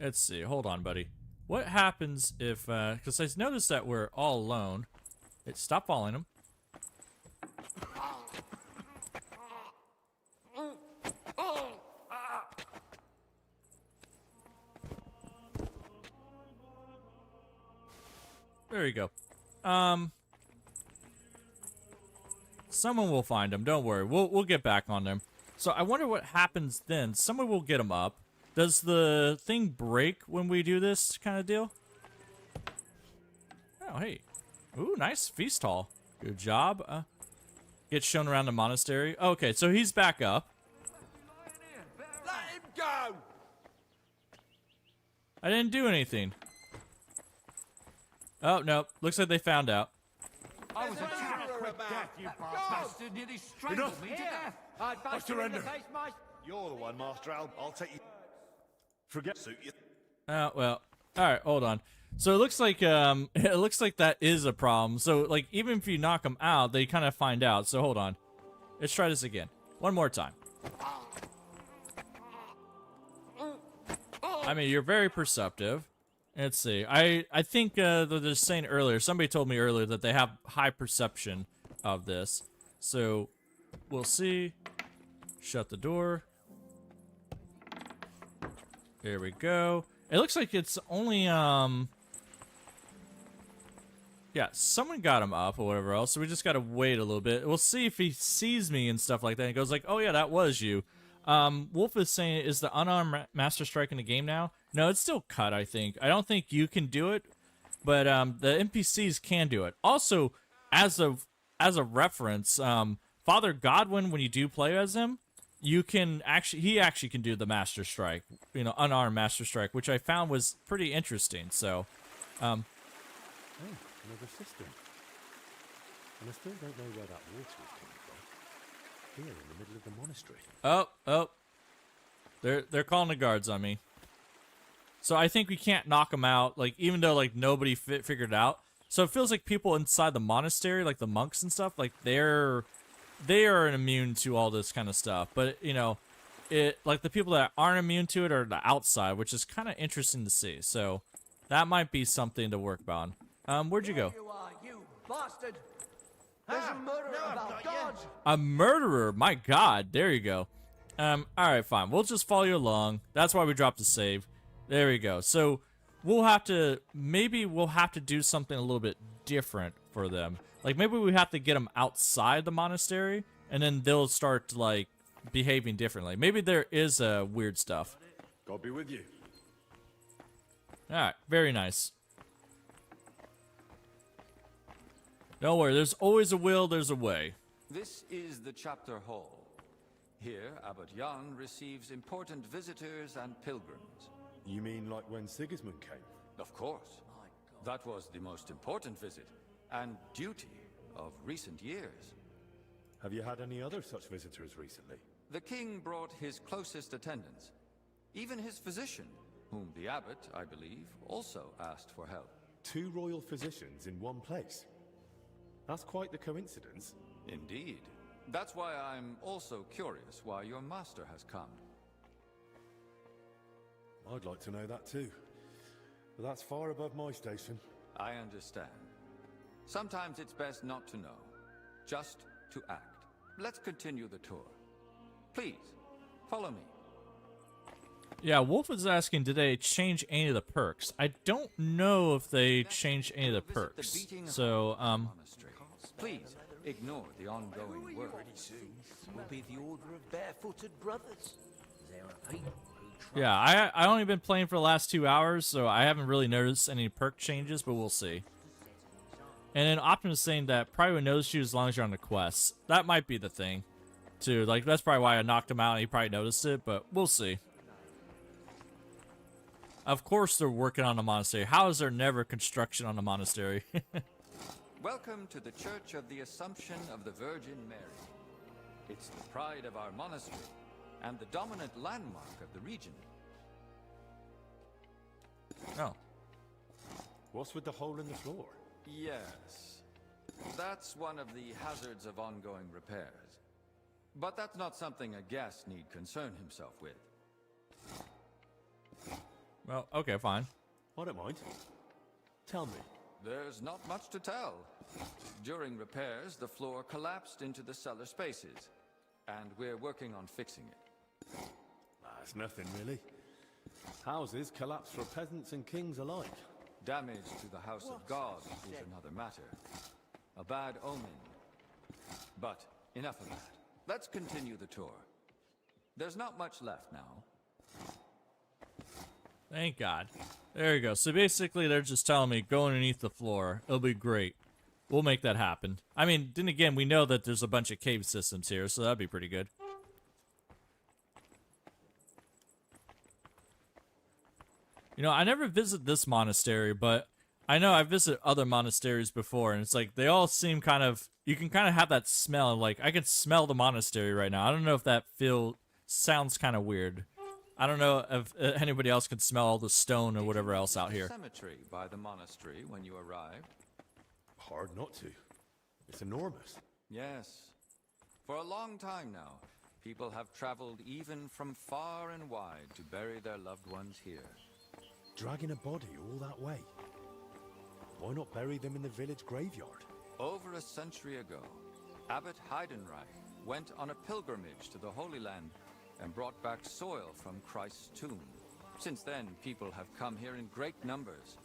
let's see. Hold on, buddy. What happens if, because I noticed that we're all alone. Stop following him. There you go. Someone will find him. Don't worry. We'll get back on them. So I wonder what happens then. Someone will get him up. Does the thing break when we do this kind of deal? Oh, hey. Ooh, nice feast hall. Good job. Get shown around the monastery. Okay, so he's back up. Let him go! I didn't do anything. Oh, no. Looks like they found out. I was attacked. Death, you bastard nearly strangled me to death. I surrender. You're the one, Master Al. I'll take you. Forget suit you. Oh, well. Alright, hold on. So it looks like that is a problem. So like even if you knock them out, they kind of find out. So hold on. Let's try this again. One more time. I mean, you're very perceptive. Let's see. I think they're just saying earlier. Somebody told me earlier that they have high perception of this. So we'll see. Shut the door. There we go. It looks like it's only yeah, someone got him up or whatever else, so we just gotta wait a little bit. We'll see if he sees me and stuff like that. And goes like, oh yeah, that was you. Wolf is saying, is the unarmed master strike in the game now? No, it's still cut, I think. I don't think you can do it, but the NPCs can do it. Also, as a reference, Father Godwin, when you do play as him, he actually can do the master strike, you know, unarmed master strike, which I found was pretty interesting. So, Oh, another system. And I still don't know where that water is coming from. Here in the middle of the monastery. Oh. They're calling the guards on me. So I think we can't knock them out, like, even though, like, nobody figured it out. So it feels like people inside the monastery, like the monks and stuff, like, they are immune to all this kind of stuff. But, you know, like, the people that aren't immune to it are the outside, which is kind of interesting to see. So that might be something to work on. Where'd you go? You are, you bastard! There's a murderer about, dodge! A murderer? My God, there you go. Alright, fine. We'll just follow you along. That's why we dropped the save. There we go. So, maybe we'll have to do something a little bit different for them. Like, maybe we have to get them outside the monastery, and then they'll start, like, behaving differently. Maybe there is weird stuff. God be with you. Alright, very nice. Don't worry, there's always a will, there's a way. This is the chapter hall. Here, Abbot Jan receives important visitors and pilgrims. You mean like when Sigismund came? Of course. That was the most important visit, and duty of recent years. Have you had any other such visitors recently? The king brought his closest attendants. Even his physician, whom the abbot, I believe, also asked for help. 2 royal physicians in one place? That's quite the coincidence. Indeed. That's why I'm also curious why your master has come. I'd like to know that too. But that's far above my station. I understand. Sometimes it's best not to know, just to act. Let's continue the tour. Please, follow me. Yeah, Wolf is asking, did they change any of the perks? I don't know if they changed any of the perks. So, Please, ignore the ongoing work. Pretty soon, we'll be the Order of Barefooted Brothers. There are people who try. yeah, I only been playing for the last 2 hours, so I haven't really noticed any perk changes, but we'll see. And then Optimus saying that probably would notice you as long as you're on the quest. That might be the thing, too. Like, that's probably why I knocked him out and he probably noticed it, but we'll see. Of course they're working on the monastery. How is there never construction on the monastery? Welcome to the Church of the Assumption of the Virgin Mary. It's the pride of our monastery and the dominant landmark of the region. Oh. What's with the hole in the floor? Yes. That's one of the hazards of ongoing repairs. But that's not something a guest need concern himself with. Well, okay, fine. I don't mind. Tell me. There's not much to tell. During repairs, the floor collapsed into the cellar spaces, and we're working on fixing it. That's nothing, really. Houses collapse for peasants and kings alike. Damage to the House of God is another matter. A bad omen. But enough of that. Let's continue the tour. There's not much left now. Thank God. There you go. So basically, they're just telling me, go underneath the floor. It'll be great. We'll make that happen. I mean, then again, we know that there's a bunch of cave systems here, so that'd be pretty good. You know, I never visit this monastery, but I know I visited other monasteries before, and it's like, they all seem kind of, you can kind of have that smell, like, I can smell the monastery right now. I don't know if that sounds kind of weird. I don't know if anybody else can smell all the stone or whatever else out here. Cemetery by the monastery when you arrived? Hard not to. It's enormous. Yes. For a long time now, people have traveled even from far and wide to bury their loved ones here. Dragging a body all that way. Why not bury them in the village graveyard? Over a century ago, Abbot Heidenreich went on a pilgrimage to the Holy Land and brought back soil from Christ's tomb. Since then, people have come here in great numbers.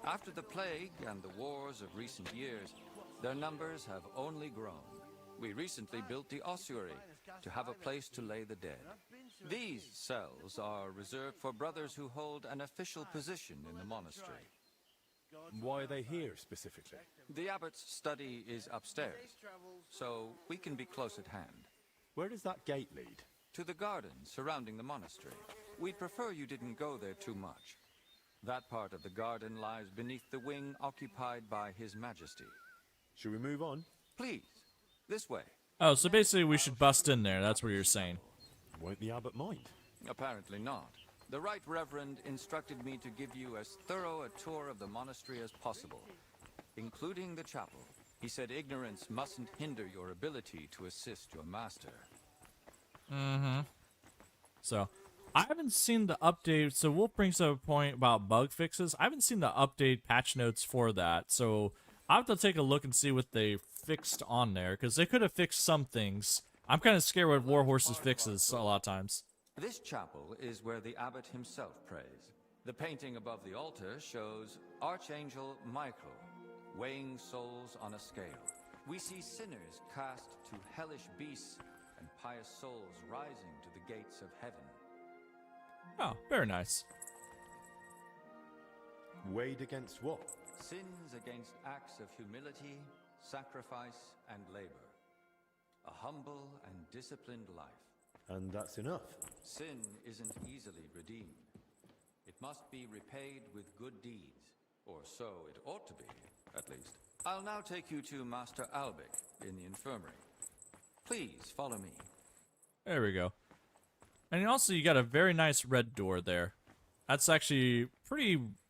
After the plague and the wars of recent years, their numbers have only grown. We recently built the ossuary to have a place to lay the dead. These cells are reserved for brothers who hold an official position in the monastery. Why are they here specifically? The abbot's study is upstairs, so we can be close at hand. Where does that gate lead? To the garden surrounding the monastery. We'd prefer you didn't go there too much. That part of the garden lies beneath the wing occupied by His Majesty. Should we move on? Please, this way. Oh, so basically we should bust in there. That's what you're saying. Won't the abbot mind? Apparently not. The Right Reverend instructed me to give you as thorough a tour of the monastery as possible, including the chapel. He said ignorance mustn't hinder your ability to assist your master. So, I haven't seen the update, so Wolf brings up a point about bug fixes. I haven't seen the update patch notes for that, so I'll have to take a look and see what they fixed on there, because they could have fixed some things. I'm kind of scared what Warhorse's fixes a lot of times. This chapel is where the abbot himself prays. The painting above the altar shows Archangel Michael weighing souls on a scale. We see sinners cast to hellish beasts and pious souls rising to the gates of heaven. Oh, very nice. Weighed against what? Sins against acts of humility, sacrifice, and labor. A humble and disciplined life. And that's enough. Sin isn't easily redeemed. It must be repaid with good deeds, or so it ought to be, at least. I'll now take you to Master Albich in the infirmary. Please follow me. There we go. And also, you got a very nice red door there. That's actually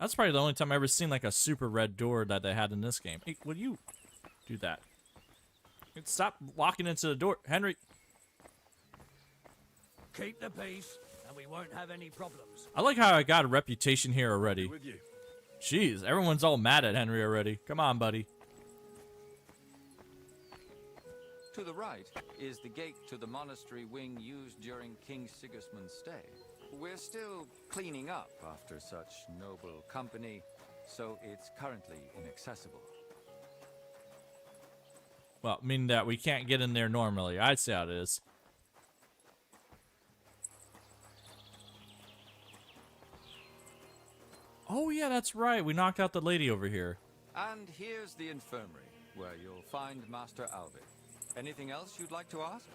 that's probably the only time I've ever seen like a super red door that they had in this game. Hey, would you do that? Stop walking into the door, Henry. Keep the peace, and we won't have any problems. I like how I got a reputation here already. With you. Jeez, everyone's all mad at Henry already. Come on, buddy. To the right is the gate to the monastery wing used during King Sigismund's stay. We're still cleaning up after such noble company, so it's currently inaccessible. Well, meaning that we can't get in there normally. I'd say how it is. Oh, yeah, that's right. We knocked out the lady over here. And here's the infirmary, where you'll find Master Albich. Anything else you'd like to ask?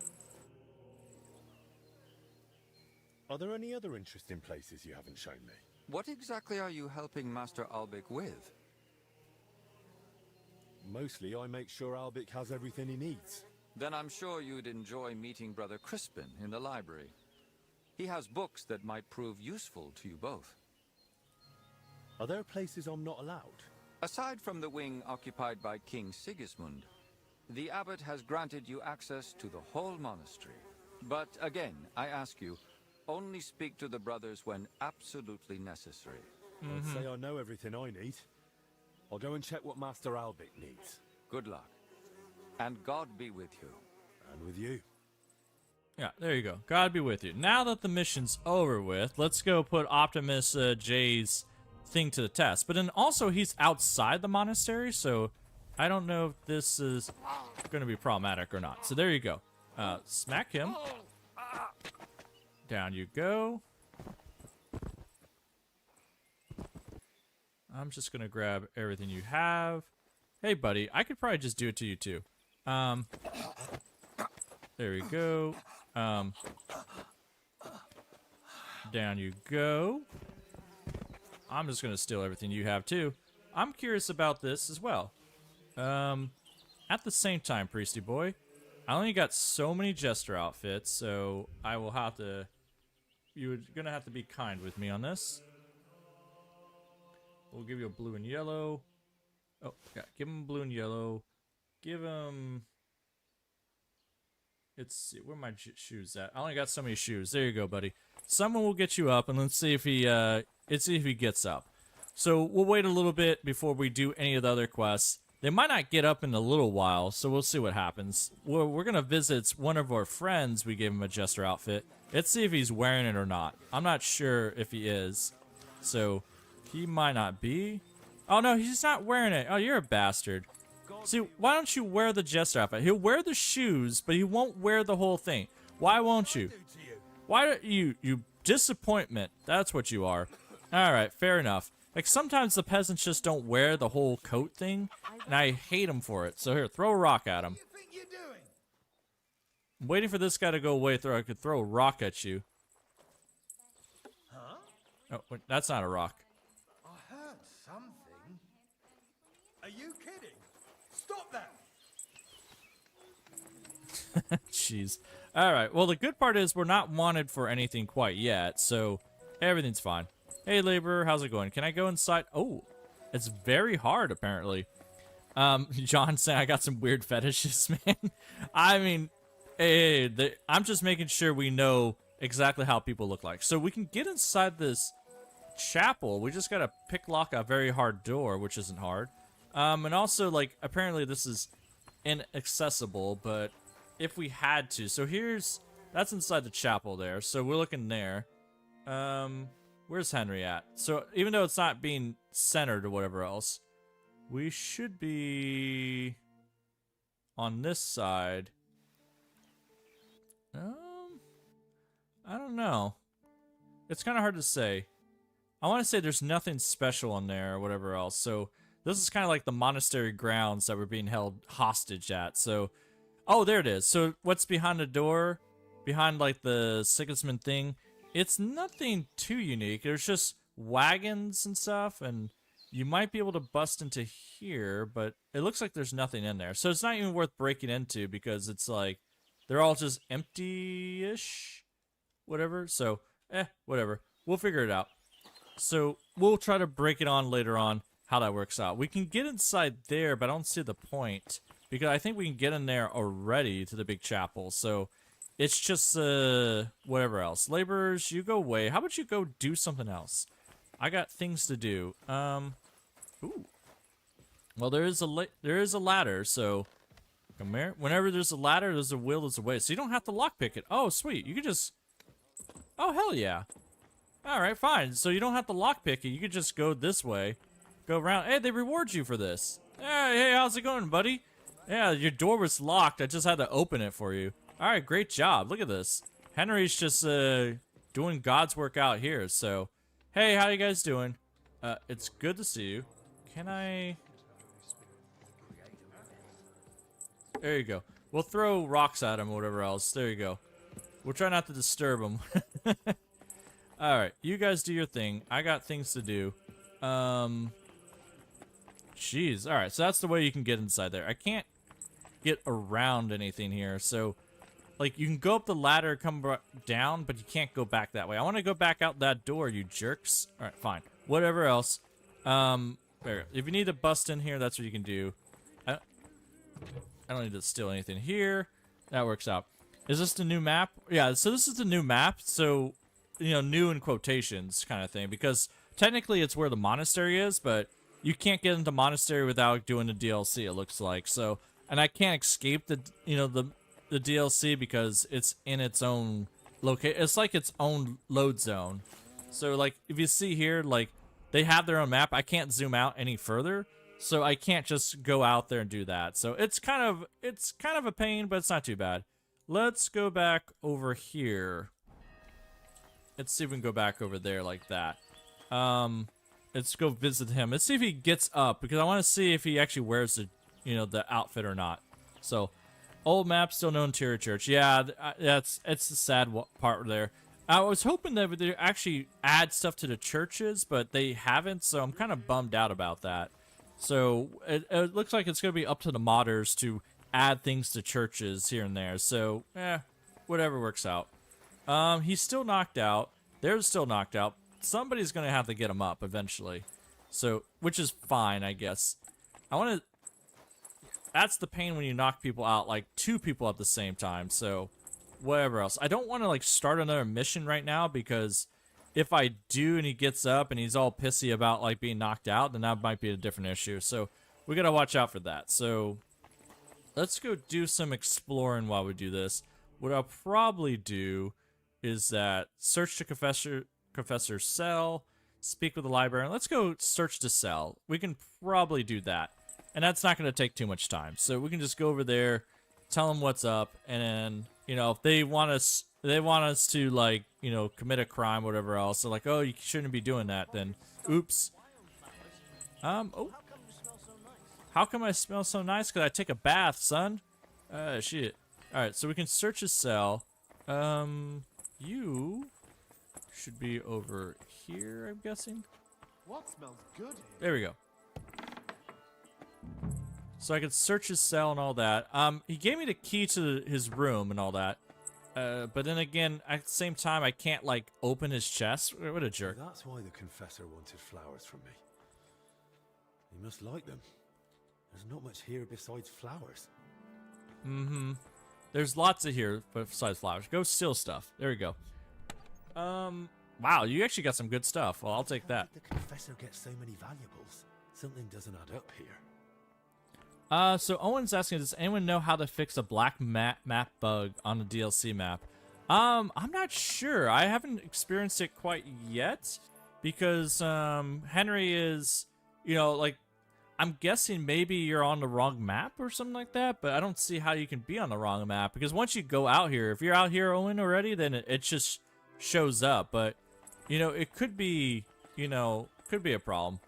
Are there any other interesting places you haven't shown me? What exactly are you helping Master Albich with? Mostly I make sure Albich has everything he needs. Then I'm sure you'd enjoy meeting Brother Crispin in the library. He has books that might prove useful to you both. Are there places I'm not allowed? Aside from the wing occupied by King Sigismund, the abbot has granted you access to the whole monastery. But again, I ask you, only speak to the brothers when absolutely necessary. I'd say I know everything I need. I'll go and check what Master Albich needs. Good luck. And God be with you. And with you. Yeah, there you go. God be with you. Now that the mission's over with, let's go put Optimus J's thing to the test. But then also he's outside the monastery, so I don't know if this is going to be problematic or not. So there you go. Smack him. Down you go. I'm just going to grab everything you have. Hey, buddy, I could probably just do it to you, too. There we go. Down you go. I'm just going to steal everything you have, too. I'm curious about this as well. At the same time, Priesty Boy, I only got so many Jester outfits, so I will have to... You're going to have to be kind with me on this. We'll give you a blue and yellow. Oh, yeah, give him blue and yellow. Give him... Let's see, where are my shoes at? I only got so many shoes. There you go, buddy. Someone will get you up, and let's see if he gets up. So we'll wait a little bit before we do any of the other quests. They might not get up in a little while, so we'll see what happens. We're gonna visit one of our friends. We gave him a Jester outfit. Let's see if he's wearing it or not. I'm not sure if he is, so he might not be. Oh no, he's not wearing it. Oh, you're a bastard. See, why don't you wear the Jester outfit? He'll wear the shoes, but he won't wear the whole thing. Why won't you? Why don't you disappointment? That's what you are. All right, fair enough. Like, sometimes the peasants just don't wear the whole coat thing, and I hate them for it. So here, throw a rock at him. I'm waiting for this guy to go away so I could throw a rock at you. Huh? Oh, wait, that's not a rock. I heard something. Are you kidding? Stop that! Jeez. All right, well, the good part is we're not wanted for anything quite yet, so everything's fine. Hey, laborer, how's it going? Can I go inside? Oh, it's very hard, apparently. John saying I got some weird fetishes, man. I mean, hey, I'm just making sure we know exactly how people look like. So we can get inside this chapel. We just gotta picklock a very hard door, which isn't hard. And also, like, apparently this is inaccessible, but if we had to. So that's inside the chapel there. So we're looking there. Where's Henry at? So even though it's not being centered or whatever else, we should be on this side. I don't know. It's kind of hard to say. I want to say there's nothing special on there or whatever else. So this is kind of like the monastery grounds that we're being held hostage at. So, oh, there it is. So what's behind the door? Behind like the Sigismund thing? It's nothing too unique. There's just wagons and stuff, and you might be able to bust into here, but it looks like there's nothing in there. So it's not even worth breaking into because it's like they're all just empty-ish, whatever. So, whatever. We'll figure it out. So we'll try to break it on later on how that works out. We can get inside there, but I don't see the point because I think we can get in there already to the big chapel. So it's just, whatever else. Laborers, you go away. How about you go do something else? I got things to do. Ooh. Well, there is a ladder, so come here. Whenever there's a ladder, there's a will, there's a way. So you don't have to lockpick it. Oh, sweet. You could just... Oh, hell yeah. All right, fine. So you don't have to lockpick it. You could just go this way. Go around. Hey, they reward you for this. Hey, how's it going, buddy? Yeah, your door was locked. I just had to open it for you. All right, great job. Look at this. Henry's just doing God's work out here. So, hey, how you guys doing? It's good to see you. Can I... There you go. We'll throw rocks at him or whatever else. There you go. We'll try not to disturb him. All right, you guys do your thing. I got things to do. Jeez. All right, so that's the way you can get inside there. I can't get around anything here, so... Like, you can go up the ladder, come down, but you can't go back that way. I want to go back out that door, you jerks. All right, fine. Whatever else. There. If you need to bust in here, that's what you can do. I don't need to steal anything here. That works out. Is this the new map? Yeah, so this is the new map. So, you know, new in quotations kind of thing. Because technically it's where the monastery is, but you can't get into monastery without doing the DLC, it looks like. So, and I can't escape the, you know, the DLC because it's in its own location. It's like its own load zone. So like if you see here, like they have their own map. I can't zoom out any further, so I can't just go out there and do that. So it's kind of a pain, but it's not too bad. Let's go back over here. Let's see if we can go back over there like that. Let's go visit him. Let's see if he gets up, because I want to see if he actually wears the, the outfit or not. So, old map, still no interior church. Yeah, it's the sad part there. I was hoping that they actually add stuff to the churches, but they haven't, so I'm kind of bummed out about that. So, it looks like it's going to be up to the modders to add things to churches here and there. So, whatever works out. He's still knocked out. They're still knocked out. Somebody's going to have to get him up eventually. So, which is fine, I guess. That's the pain when you knock people out, like 2 people at the same time. So, whatever else. I don't want to, like, start another mission right now, because if I do and he gets up and he's all pissy about, like, being knocked out, then that might be a different issue. So, we got to watch out for that. So, let's go do some exploring while we do this. What I'll probably do is that search the Confessor's cell, speak with the librarian. Let's go search the cell. We can probably do that. And that's not going to take too much time. So we can just go over there, tell them what's up, and then, if they want us to, like, commit a crime or whatever else, so like, oh, you shouldn't be doing that, then oops. Oh. How come I smell so nice? Because I take a bath, son. Shit. Alright, so we can search his cell. You should be over here, I'm guessing. What smells good? There we go. So I could search his cell and all that. He gave me the key to his room and all that. But then again, at the same time, I can't, like, open his chest. What a jerk. That's why the Confessor wanted flowers from me. You must like them. There's not much here besides flowers. Mm-hmm. There's lots of here besides flowers. Go steal stuff. There we go. Wow, you actually got some good stuff. Well, I'll take that. How did the Confessor get so many valuables? Something doesn't add up here. So Owen's asking, does anyone know how to fix a black map bug on the DLC map? I'm not sure. I haven't experienced it quite yet, because Henry is, like, I'm guessing maybe you're on the wrong map or something like that, but I don't see how you can be on the wrong map, because once you go out here, if you're out here, Owen, already, then it just shows up. But, it could be, could be a problem.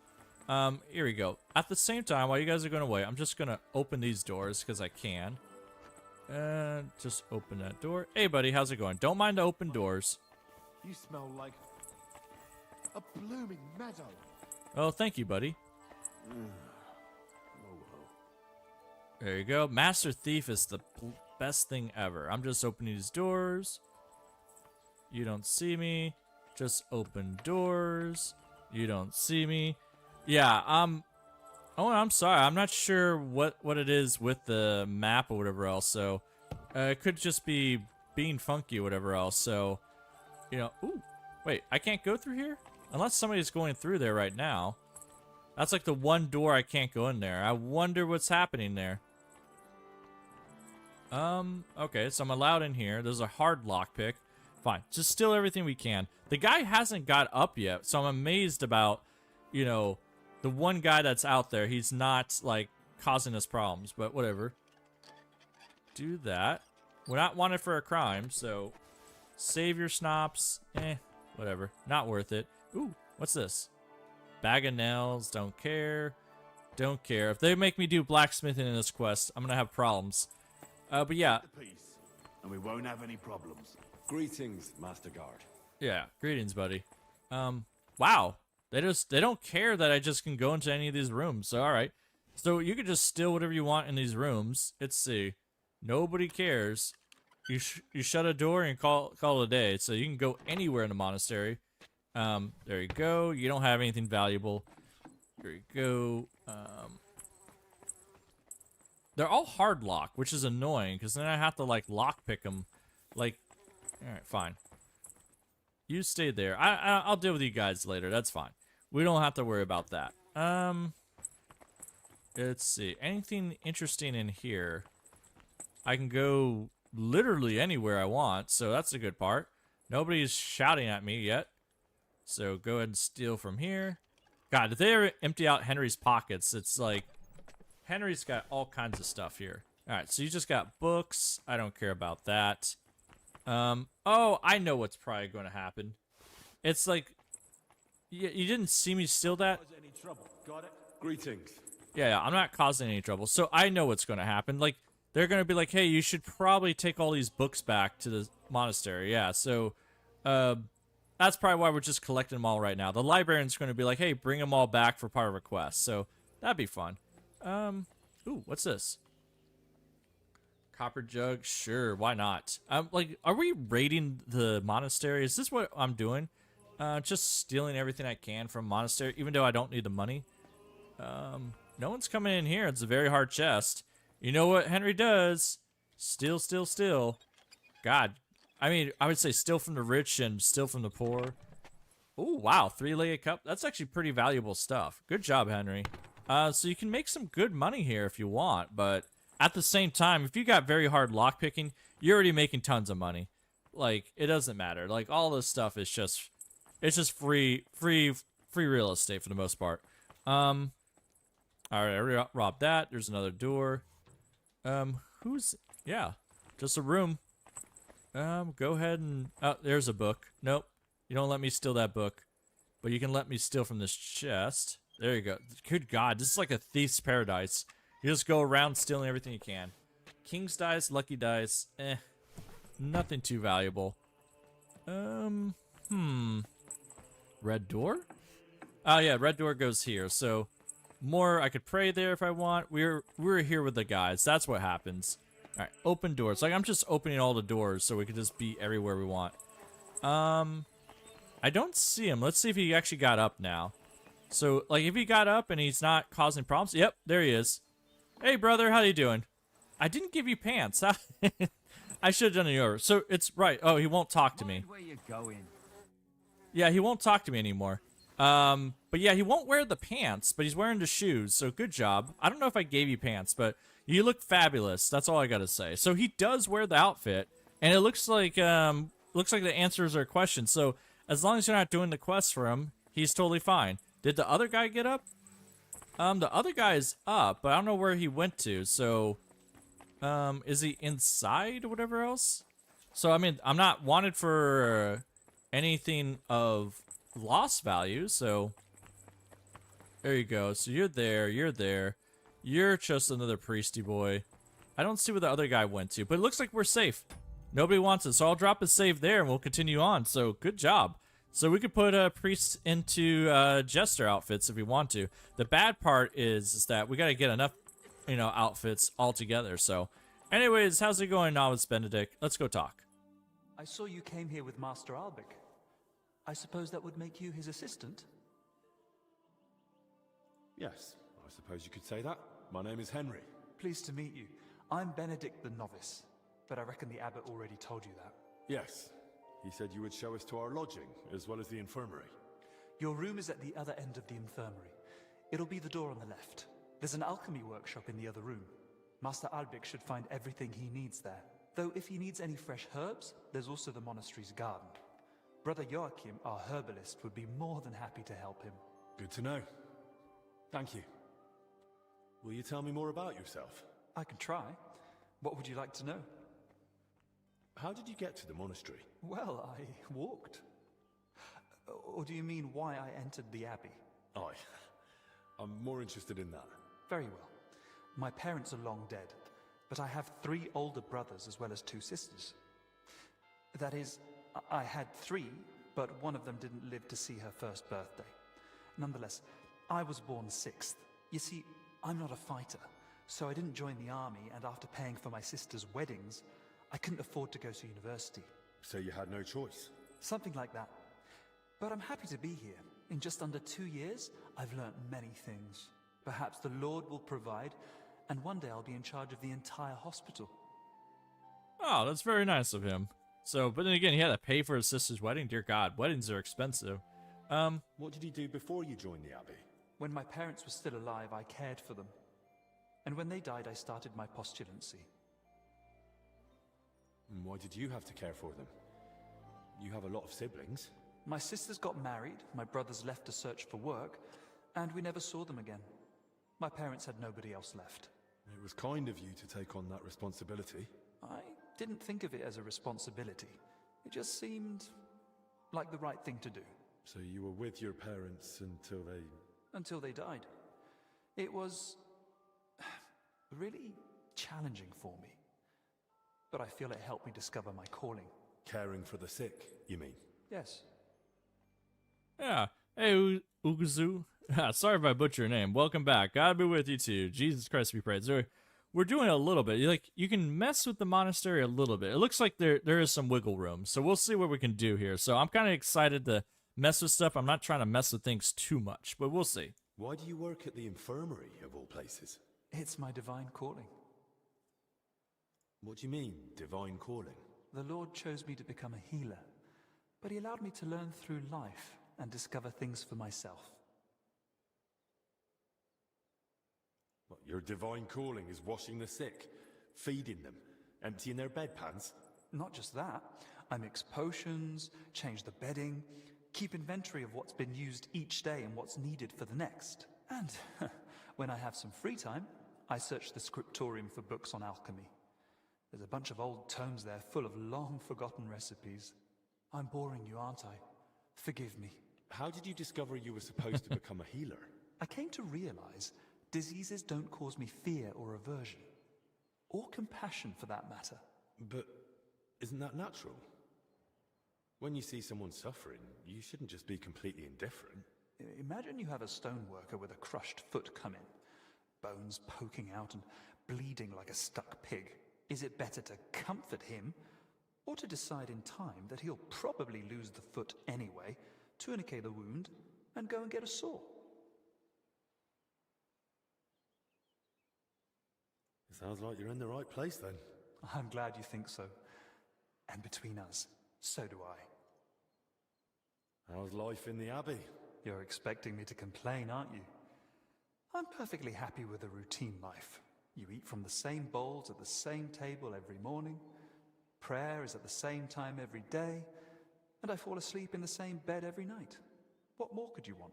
Here we go. At the same time, while you guys are going away, I'm just going to open these doors because I can. And just open that door. Hey, buddy, how's it going? Don't mind the open doors. You smell like a blooming meadow. Oh, thank you, buddy. There you go. Master Thief is the best thing ever. I'm just opening these doors. You don't see me. Just open doors. You don't see me. Yeah, oh, I'm sorry. I'm not sure what it is with the map or whatever else. So, it could just be being funky or whatever else. So, ooh, wait, I can't go through here? Unless somebody's going through there right now. That's like the one door I can't go in there. I wonder what's happening there. Okay, so I'm allowed in here. There's a hard lockpick. Fine, just steal everything we can. The guy hasn't got up yet, so I'm amazed about, the one guy that's out there. He's not, like, causing us problems, but whatever. Do that. We're not wanted for a crime, so save your snops. Whatever. Not worth it. Ooh, what's this? Bag of nails. Don't care. Don't care. If they make me do blacksmithing in this quest, I'm gonna have problems. But yeah. Peace, and we won't have any problems. Greetings, Master Guard. Yeah, greetings, buddy. Wow. They don't care that I just can go into any of these rooms. So, all right. So you can just steal whatever you want in these rooms. Let's see. Nobody cares. You shut a door and call it a day. So you can go anywhere in the monastery. There you go. You don't have anything valuable. There you go. They're all hard lock, which is annoying because then I have to like lock pick them. Like, all right, fine. You stay there. I'll deal with you guys later. That's fine. We don't have to worry about that. Let's see. Anything interesting in here? I can go literally anywhere I want, so that's a good part. Nobody's shouting at me yet. So go ahead and steal from here. God, if they ever empty out Henry's pockets, it's like Henry's got all kinds of stuff here. All right, so you just got books. I don't care about that. Oh, I know what's probably going to happen. It's like, you didn't see me steal that? Any trouble? Got it? Greetings. Yeah, I'm not causing any trouble. So I know what's going to happen. Like, they're going to be like, hey, you should probably take all these books back to the monastery. Yeah, so that's probably why we're just collecting them all right now. The librarian's going to be like, hey, bring them all back for part of a quest. So that'd be fun. Ooh, what's this? Copper jug? Sure, why not? Like, are we raiding the monastery? Is this what I'm doing? Just stealing everything I can from monastery, even though I don't need the money. No one's coming in here. It's a very hard chest. You know what Henry does? Steal, steal, steal. God, I mean, I would say steal from the rich and steal from the poor. Oh, wow, 3-legged cup. That's actually pretty valuable stuff. Good job, Henry. So you can make some good money here if you want, but at the same time, if you got very hard lockpicking, you're already making tons of money. Like, it doesn't matter. Like, all this stuff is just, it's just free real estate for the most part. All right, I already robbed that. There's another door. Yeah, just a room. Go ahead and, oh, there's a book. Nope, you don't let me steal that book, but you can let me steal from this chest. There you go. Good God, this is like a thief's paradise. You just go around stealing everything you can. King's dice, lucky dice, nothing too valuable. Red door? Oh yeah, red door goes here. So more, I could pray there if I want. We're here with the guys. That's what happens. All right, open doors. Like, I'm just opening all the doors so we can just be everywhere we want. I don't see him. Let's see if he actually got up now. So, like, if he got up and he's not causing problems, yep, there he is. Hey, brother, how you doing? I didn't give you pants. I should have done it over. So it's right. Oh, he won't talk to me. Where you going? Yeah, he won't talk to me anymore. But yeah, he won't wear the pants, but he's wearing the shoes. So good job. I don't know if I gave you pants, but you look fabulous. That's all I gotta say. So he does wear the outfit, and it looks like the answers are questions. So as long as you're not doing the quest for him, he's totally fine. Did the other guy get up? The other guy's up, but I don't know where he went to. So, is he inside or whatever else? So, I mean, I'm not wanted for anything of loss value, so there you go. So you're there, you're just another priesty boy. I don't see where the other guy went to, but it looks like we're safe. Nobody wants it, so I'll drop a save there and we'll continue on. So good job. So we could put priests into jester outfits if we want to. The bad part is that we got to get enough, outfits all together. So anyways, how's it going, Novice Benedict? Let's go talk. I saw you came here with Master Albich. I suppose that would make you his assistant? Yes, I suppose you could say that. My name is Henry. Pleased to meet you. I'm Benedict the Novice, but I reckon the abbot already told you that. Yes. He said you would show us to our lodging, as well as the infirmary. Your room is at the other end of the infirmary. It'll be the door on the left. There's an alchemy workshop in the other room. Master Albich should find everything he needs there. Though if he needs any fresh herbs, there's also the monastery's garden. Brother Joachim, our herbalist, would be more than happy to help him. Good to know. Thank you. Will you tell me more about yourself? I can try. What would you like to know? How did you get to the monastery? Well, I walked. Or do you mean why I entered the abbey? I'm more interested in that. Very well. My parents are long dead, but I have 3 older brothers as well as 2 sisters. That is, I had 3, but one of them didn't live to see her first birthday. Nonetheless, I was born 6th. You see, I'm not a fighter, so I didn't join the army, and after paying for my sister's weddings, I couldn't afford to go to university. So you had no choice? Something like that. But I'm happy to be here. In just under 2 years, I've learnt many things. Perhaps the Lord will provide, and one day I'll be in charge of the entire hospital. Oh, that's very nice of him. So, but then again, he had to pay for his sister's wedding. Dear God, weddings are expensive. What did you do before you joined the abbey? When my parents were still alive, I cared for them. And when they died, I started my postulancy. And why did you have to care for them? You have a lot of siblings. My sisters got married, my brothers left to search for work, and we never saw them again. My parents had nobody else left. It was kind of you to take on that responsibility. I didn't think of it as a responsibility. It just seemed like the right thing to do. So you were with your parents Until they died. It was really challenging for me. But I feel it helped me discover my calling. Caring for the sick, you mean? Yes. Yeah. Hey, Uguzu. Sorry if I butcher your name. Welcome back. God be with you too. Jesus Christ be praised. So we're doing a little bit. You can mess with the monastery a little bit. It looks like there is some wiggle room. So we'll see what we can do here. So I'm kind of excited to mess with stuff. I'm not trying to mess with things too much, but we'll see. Why do you work at the infirmary, of all places? It's my divine calling. What do you mean, divine calling? The Lord chose me to become a healer, but he allowed me to learn through life and discover things for myself. What, your divine calling is washing the sick, feeding them, emptying their bedpans? Not just that. I mix potions, change the bedding, keep inventory of what's been used each day and what's needed for the next. And when I have some free time, I search the scriptorium for books on alchemy. There's a bunch of old tomes there full of long-forgotten recipes. I'm boring you, aren't I? Forgive me. How did you discover you were supposed to become a healer? I came to realize diseases don't cause me fear or aversion. Or compassion, for that matter. But isn't that natural? When you see someone suffering, you shouldn't just be completely indifferent. Imagine you have a stoneworker with a crushed foot come in, bones poking out and bleeding like a stuck pig. Is it better to comfort him, or to decide in time that he'll probably lose the foot anyway, tourniquet the wound, and go and get a saw? It sounds like you're in the right place then. I'm glad you think so. And between us, so do I. How's life in the Abbey? You're expecting me to complain, aren't you? I'm perfectly happy with a routine life. You eat from the same bowls at the same table every morning. Prayer is at the same time every day. And I fall asleep in the same bed every night. What more could you want?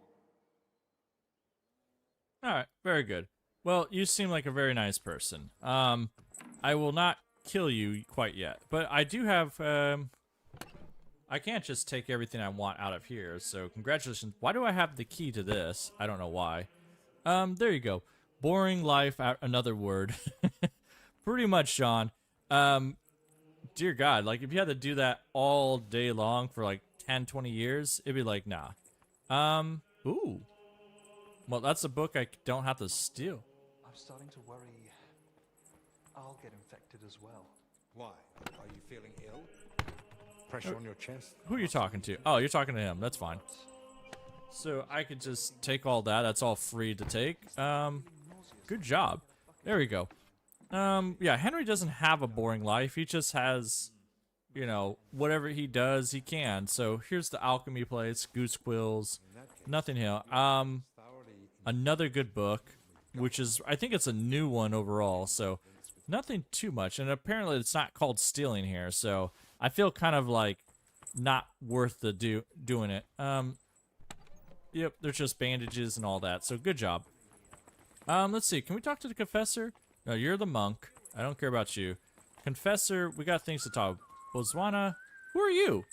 Alright, very good. Well, you seem like a very nice person. I will not kill you quite yet. But I do have, I can't just take everything I want out of here, so congratulations. Why do I have the key to this? I don't know why. There you go. Boring life, another word. Pretty much, Sean. Dear God, like, if you had to do that all day long for, like, 10, 20 years, it'd be like, nah. Ooh. Well, that's a book I don't have to steal. I'm starting to worry I'll get infected as well. Why? Are you feeling ill? Pressure on your chest? Who are you talking to? Oh, you're talking to him. That's fine. So I could just take all that. That's all free to take. Good job. There we go. Yeah, Henry doesn't have a boring life. He just has, you know, whatever he does, he can. So here's the alchemy place, Goose Quills, Nothing Hill. Another good book, which is, I think it's a new one overall. So nothing too much. And apparently it's not called stealing here. So I feel kind of like not worth the doing it. Yep, there's just bandages and all that. So good job. Let's see. Can we talk to the Confessor? No, you're the monk. I don't care about you. Confessor, we got things to talk. Botswana, who are you?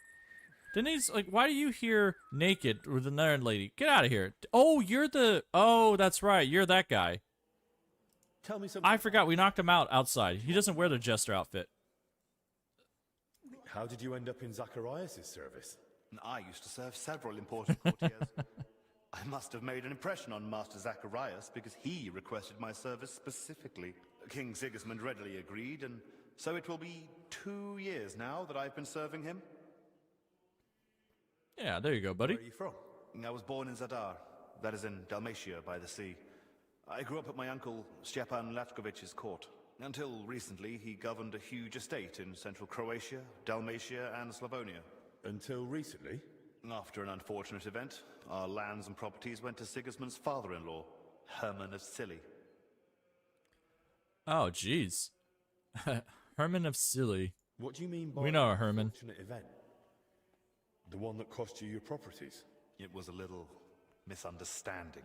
Denise, like, why are you here naked with another lady? Get out of here. Oh, you're the... Oh, that's right. You're that guy. Tell me something. I forgot. We knocked him out outside. He doesn't wear the jester outfit. How did you end up in Zacharias' service? I used to serve several important courtiers. I must have made an impression on Master Zacharias because he requested my service specifically. King Sigismund readily agreed, and so it will be 2 years now that I've been serving him. Yeah, there you go, buddy. Where are you from? I was born in Zadar, that is in Dalmatia by the sea. I grew up at my uncle Stepan Lachkovich's court. Until recently, he governed a huge estate in central Croatia, Dalmatia, and Slavonia. Until recently? After an unfortunate event, our lands and properties went to Sigismund's father-in-law, Herman of Scilly. Oh, jeez. Herman of Scilly. What do you mean by we know a Herman? Unfortunate event? The one that cost you your properties? It was a little misunderstanding.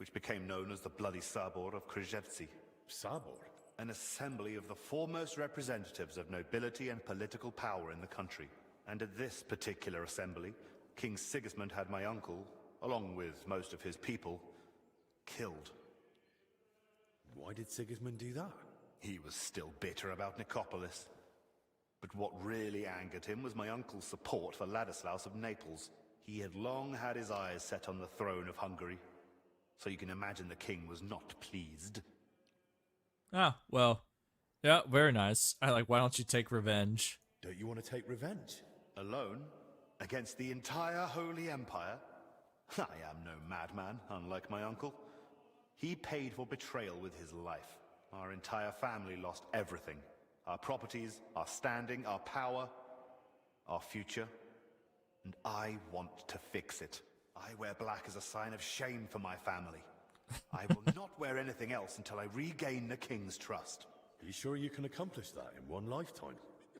which became known as the Bloody Sabor of Krzhevci. Sabor? An assembly of the foremost representatives of nobility and political power in the country. And at this particular assembly, King Sigismund had my uncle, along with most of his people, killed. Why did Sigismund do that? He was still bitter about Nicopolis. But what really angered him was my uncle's support for Ladislaus of Naples. He had long had his eyes set on the throne of Hungary, so you can imagine the king was not pleased. Ah, well, yeah, very nice. Why don't you take revenge? Don't you want to take revenge? Alone? Against the entire Holy Empire? I am no madman, unlike my uncle. He paid for betrayal with his life. Our entire family lost everything. Our properties, our standing, our power, our future. And I want to fix it. I wear black as a sign of shame for my family. I will not wear anything else until I regain the king's trust. Are you sure you can accomplish that in one lifetime?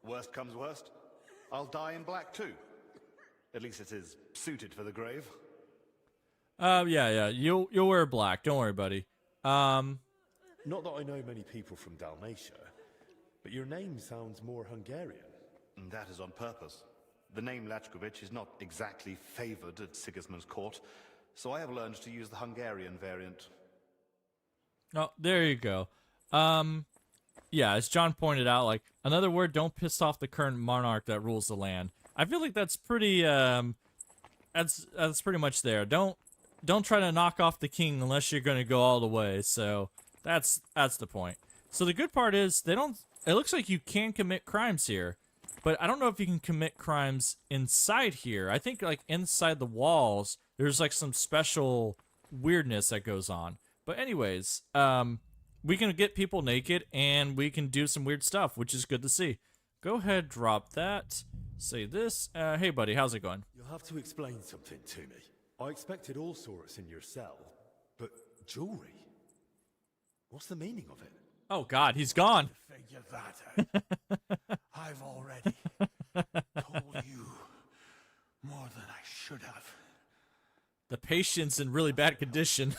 Worst comes worst, I'll die in black too. At least it is suited for the grave. Yeah. You'll wear black. Don't worry, buddy. Not that I know many people from Dalmatia, but your name sounds more Hungarian. And that is on purpose. The name Lachkovich is not exactly favored at Sigismund's court, so I have learned to use the Hungarian variant. Oh, there you go. Yeah, as John pointed out, another word, don't piss off the current monarch that rules the land. I feel like that's pretty, that's pretty much there. Don't try to knock off the king unless you're gonna go all the way, so that's the point. So the good part is, it looks like you can commit crimes here, but I don't know if you can commit crimes inside here. I think, inside the walls, there's, some special weirdness that goes on. But anyways, we can get people naked, and we can do some weird stuff, which is good to see. Go ahead, drop that. Say this. Hey, buddy, how's it going? You'll have to explain something to me. I expected all sorts in your cell, but jewelry? What's the meaning of it? Oh, God, he's gone. Figure that out. I've already told you more than I should have. The patient's in really bad condition.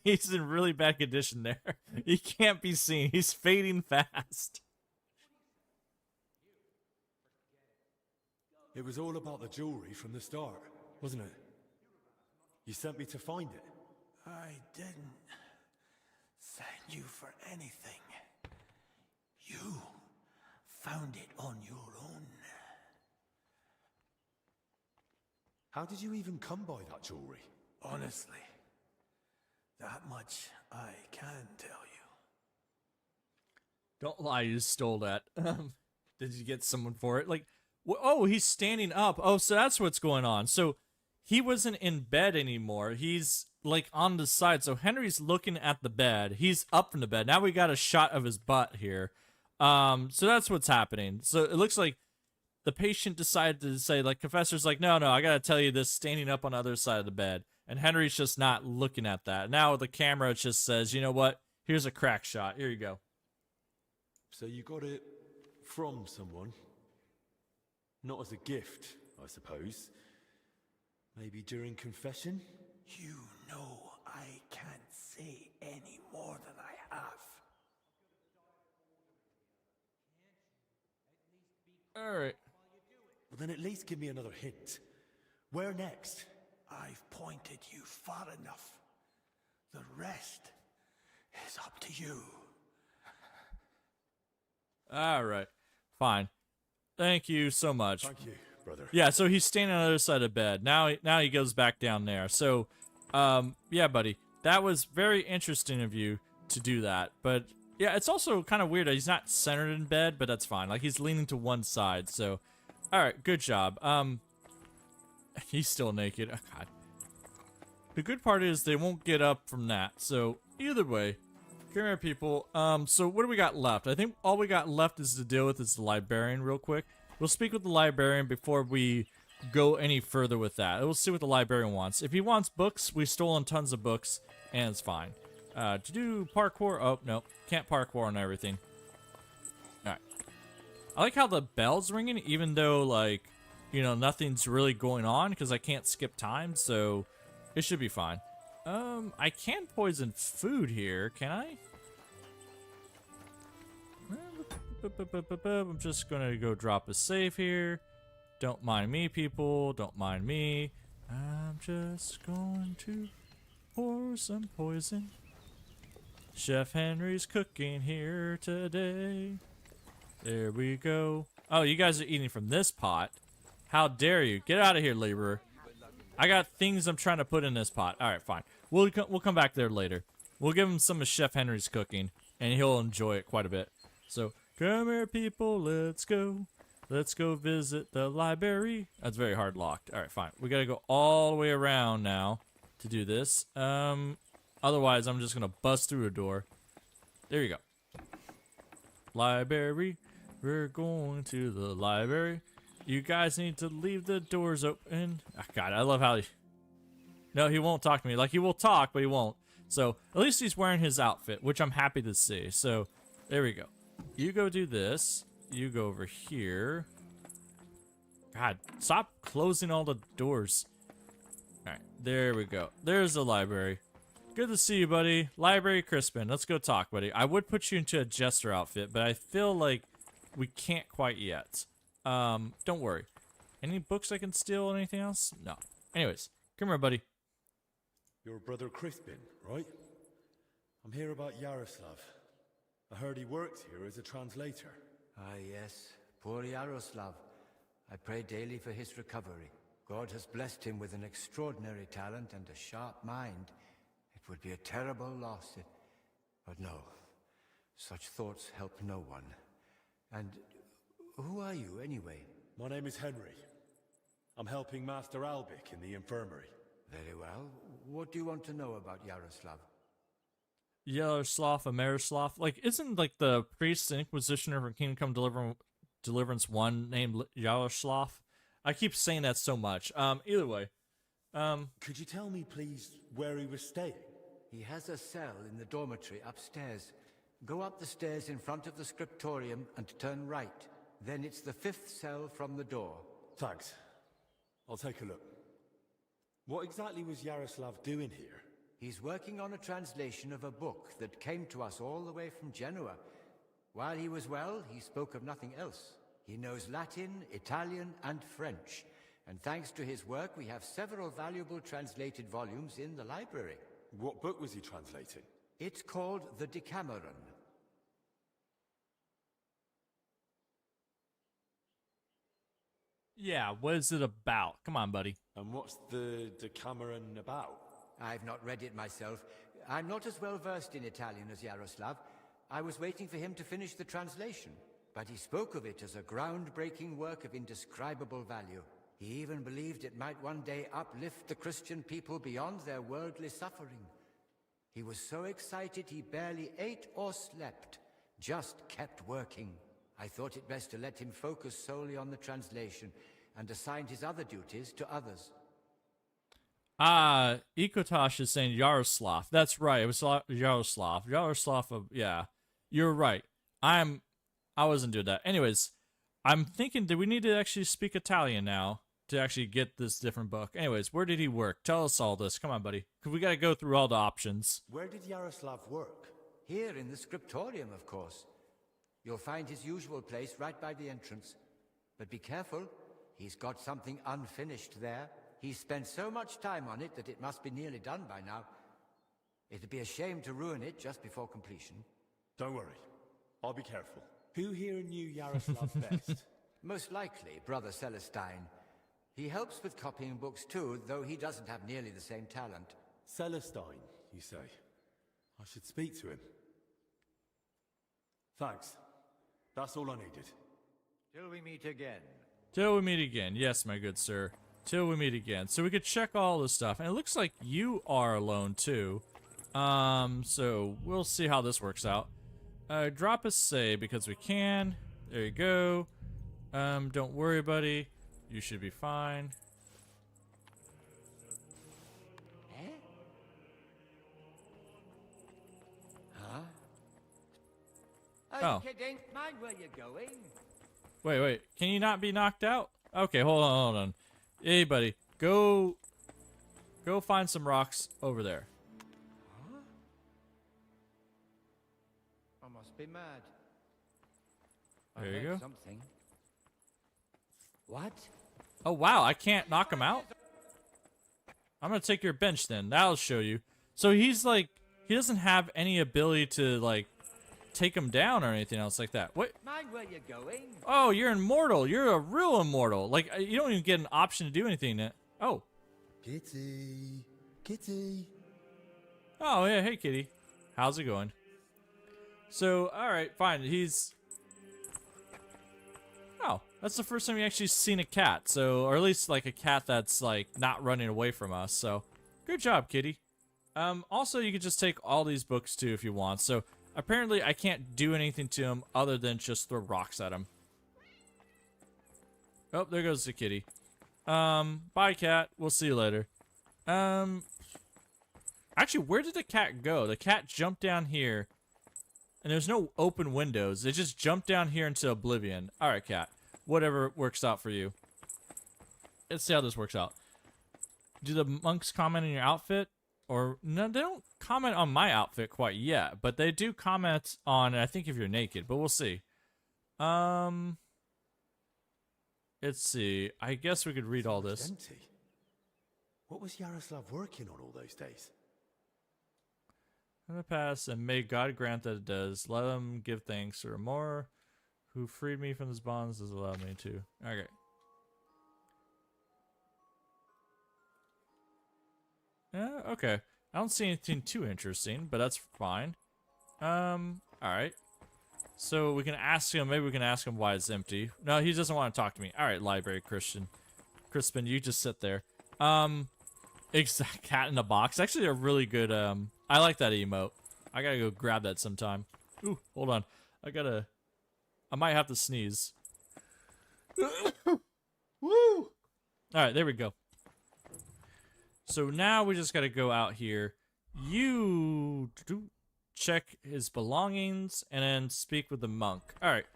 He's in really bad condition there. He can't be seen. He's fading fast. It was all about the jewelry from the start, wasn't it? You sent me to find it. I didn't send you for anything. You found it on your own. How did you even come by that jewelry? Honestly, that much I can tell you. Don't lie, you stole that. Did you get someone for it? Oh, he's standing up. Oh, so that's what's going on. So he wasn't in bed anymore. He's on the side. So Henry's looking at the bed. He's up from the bed. Now we got a shot of his butt here. So that's what's happening. So it looks like the patient decided to say, Confessor's no, I gotta tell you this, standing up on the other side of the bed. And Henry's just not looking at that. Now the camera just says, you know what? Here's a crack shot. Here you go. So you got it from someone? Not as a gift, I suppose. Maybe during confession? You know I can't say any more than I have. All right. Well, then at least give me another hint. Where next? I've pointed you far enough. The rest is up to you. All right. Fine. Thank you so much. Thank you, brother. Yeah, so he's standing on the other side of the bed. Now he goes back down there. So, yeah, buddy. That was very interesting of you to do that. But, yeah, it's also kind of weird that he's not centered in bed, but that's fine. He's leaning to one side. So, all right, good job. He's still naked. Oh, God. The good part is they won't get up from that. So, either way, come here, people. So what do we got left? I think all we got left is to deal with is the librarian real quick. We'll speak with the librarian before we go any further with that. We'll see what the librarian wants. If he wants books, we've stolen tons of books, and it's fine. To do parkour, oh, no. Can't parkour on everything. Alright. I like how the bell's ringing, even though, nothing's really going on, because I can't skip time, so It should be fine. I can't poison food here, can I? I'm just gonna go drop a save here. Don't mind me, people. Don't mind me. I'm just going to pour some poison. Chef Henry's cooking here today. There we go. Oh, you guys are eating from this pot. How dare you? Get out of here, laborer. I got things I'm trying to put in this pot. All right, fine. We'll come back there later. We'll give him some of Chef Henry's cooking, and he'll enjoy it quite a bit. So, come here, people. Let's go. Let's go visit the library. That's very hard locked. All right, fine. We got to go all the way around now to do this. Otherwise, I'm just going to bust through a door. There you go. Library. We're going to the library. You guys need to leave the doors open. Oh, God, I love how he... No, he won't talk to me. Like, he will talk, but he won't. So, at least he's wearing his outfit, which I'm happy to see. So, there we go. You go do this. You go over here. God, stop closing all the doors. Alright, there we go. There's the library. Good to see you, buddy. Library Crispin. Let's go talk, buddy. I would put you into a jester outfit, but I feel like we can't quite yet. Don't worry. Any books I can steal or anything else? No. Anyways, come here, buddy. Your brother Crispin, right? I'm here about Yaroslav. I heard he works here as a translator. Ah, yes. Poor Yaroslav. I pray daily for his recovery. God has blessed him with an extraordinary talent and a sharp mind. It would be a terrible loss if... But no. Such thoughts help no one. And who are you, anyway? My name is Henry. I'm helping Master Albich in the infirmary. Very well. What do you want to know about Yaroslav? Yaroslav, Amerislav. Like, isn't, like, the priest and inquisitioner from Kingdom Come Deliverance 1 named Yaroslav? I keep saying that so much. Either way. Could you tell me, please, where he was staying? He has a cell in the dormitory upstairs. Go up the stairs in front of the scriptorium and turn right. Then it's the 5th cell from the door. Thanks. I'll take a look. What exactly was Yaroslav doing here? He's working on a translation of a book that came to us all the way from Genoa. While he was well, he spoke of nothing else. He knows Latin, Italian, and French. And thanks to his work, we have several valuable translated volumes in the library. What book was he translating? It's called The Decameron. Yeah, what is it about? Come on, buddy. And what's the Decameron about? I've not read it myself. I'm not as well versed in Italian as Yaroslav. I was waiting for him to finish the translation, but he spoke of it as a groundbreaking work of indescribable value. He even believed it might one day uplift the Christian people beyond their worldly suffering. He was so excited he barely ate or slept, just kept working. I thought it best to let him focus solely on the translation and assigned his other duties to others. Ikotosh is saying Yaroslav. That's right. It was Yaroslav. Yaroslav, yeah. You're right. I wasn't doing that. Anyways, I'm thinking, do we need to actually speak Italian now to actually get this different book? Anyways, where did he work? Tell us all this. Come on, buddy. Because we got to go through all the options. Where did Yaroslav work? Here in the scriptorium, of course. You'll find his usual place right by the entrance. But be careful. He's got something unfinished there. He's spent so much time on it that it must be nearly done by now. It'd be a shame to ruin it just before completion. Don't worry. I'll be careful. Who here knew Yaroslav best? Most likely, Brother Celestine. He helps with copying books too, though he doesn't have nearly the same talent. Celestine, you say? I should speak to him. Thanks. That's all I needed. Till we meet again. Till we meet again. Yes, my good sir. Till we meet again. So we could check all this stuff. And it looks like you are alone too. So we'll see how this works out. Drop a save because we can. There you go. Don't worry, buddy. You should be fine. Huh? Oh. You don't mind where you're going? Wait. Can you not be knocked out? Okay, hold on. Hey, buddy. Go Go find some rocks over there. I must be mad. There you I go. heard something. What? Oh, wow. I can't knock him out? I'm going to take your bench then. That'll show you. So he's like, he doesn't have any ability to like take him down or anything else like that. What? Mind where you're going? Oh, you're immortal. You're a real immortal. Like, you don't even get an option to do anything. Oh. Kitty. Kitty. Oh, yeah. Hey, kitty. How's it going? So, all right, fine. He's... Oh, that's the first time you actually seen a cat. So, or at least like a cat that's like not running away from us. So, good job, kitty. Also, you can just take all these books too if you want. So, apparently I can't do anything to him other than just throw rocks at him. Oh, there goes the kitty. Bye, cat. We'll see you later. Actually, where did the cat go? The cat jumped down here. And there's no open windows. It just jumped down here into oblivion. Alright, cat. Whatever works out for you. Let's see how this works out. Do the monks comment on your outfit? Or, no, they don't comment on my outfit quite yet. But they do comment on, I think, if you're naked. But we'll see. Let's see. I guess we could read all this. Empty. What was Yaroslav working on all those days? In the past, and may God grant that it does. Let him give thanks, or more who freed me from his bonds has allowed me to. Okay. Yeah, okay. I don't see anything too interesting, but that's fine. Alright. So we can ask him, maybe we can ask him why it's empty. No, he doesn't want to talk to me. Alright, library Crispin, you just sit there. Exact cat in a box. Actually a really good, I like that emote. I gotta go grab that sometime. Ooh, hold on. I might have to sneeze. Woo! Alright, there we go. So now we just gotta go out here. You check his belongings and then speak with the monk. Alright.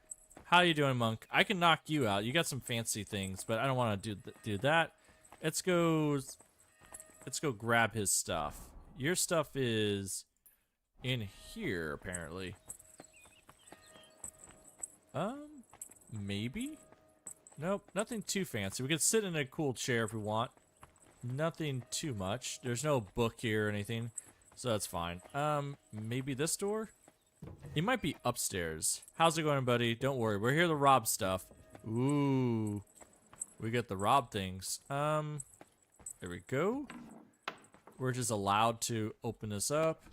How you doing, monk? I can knock you out. You got some fancy things, but I don't want to do that. Let's go grab his stuff. Your stuff is in here, apparently. Maybe? Nope, nothing too fancy. We could sit in a cool chair if we want. Nothing too much. There's no book here or anything, so that's fine. Maybe this door? He might be upstairs. How's it going, buddy? Don't worry, we're here to rob stuff. Ooh. We get the rob things. There we go. We're just allowed to open this up.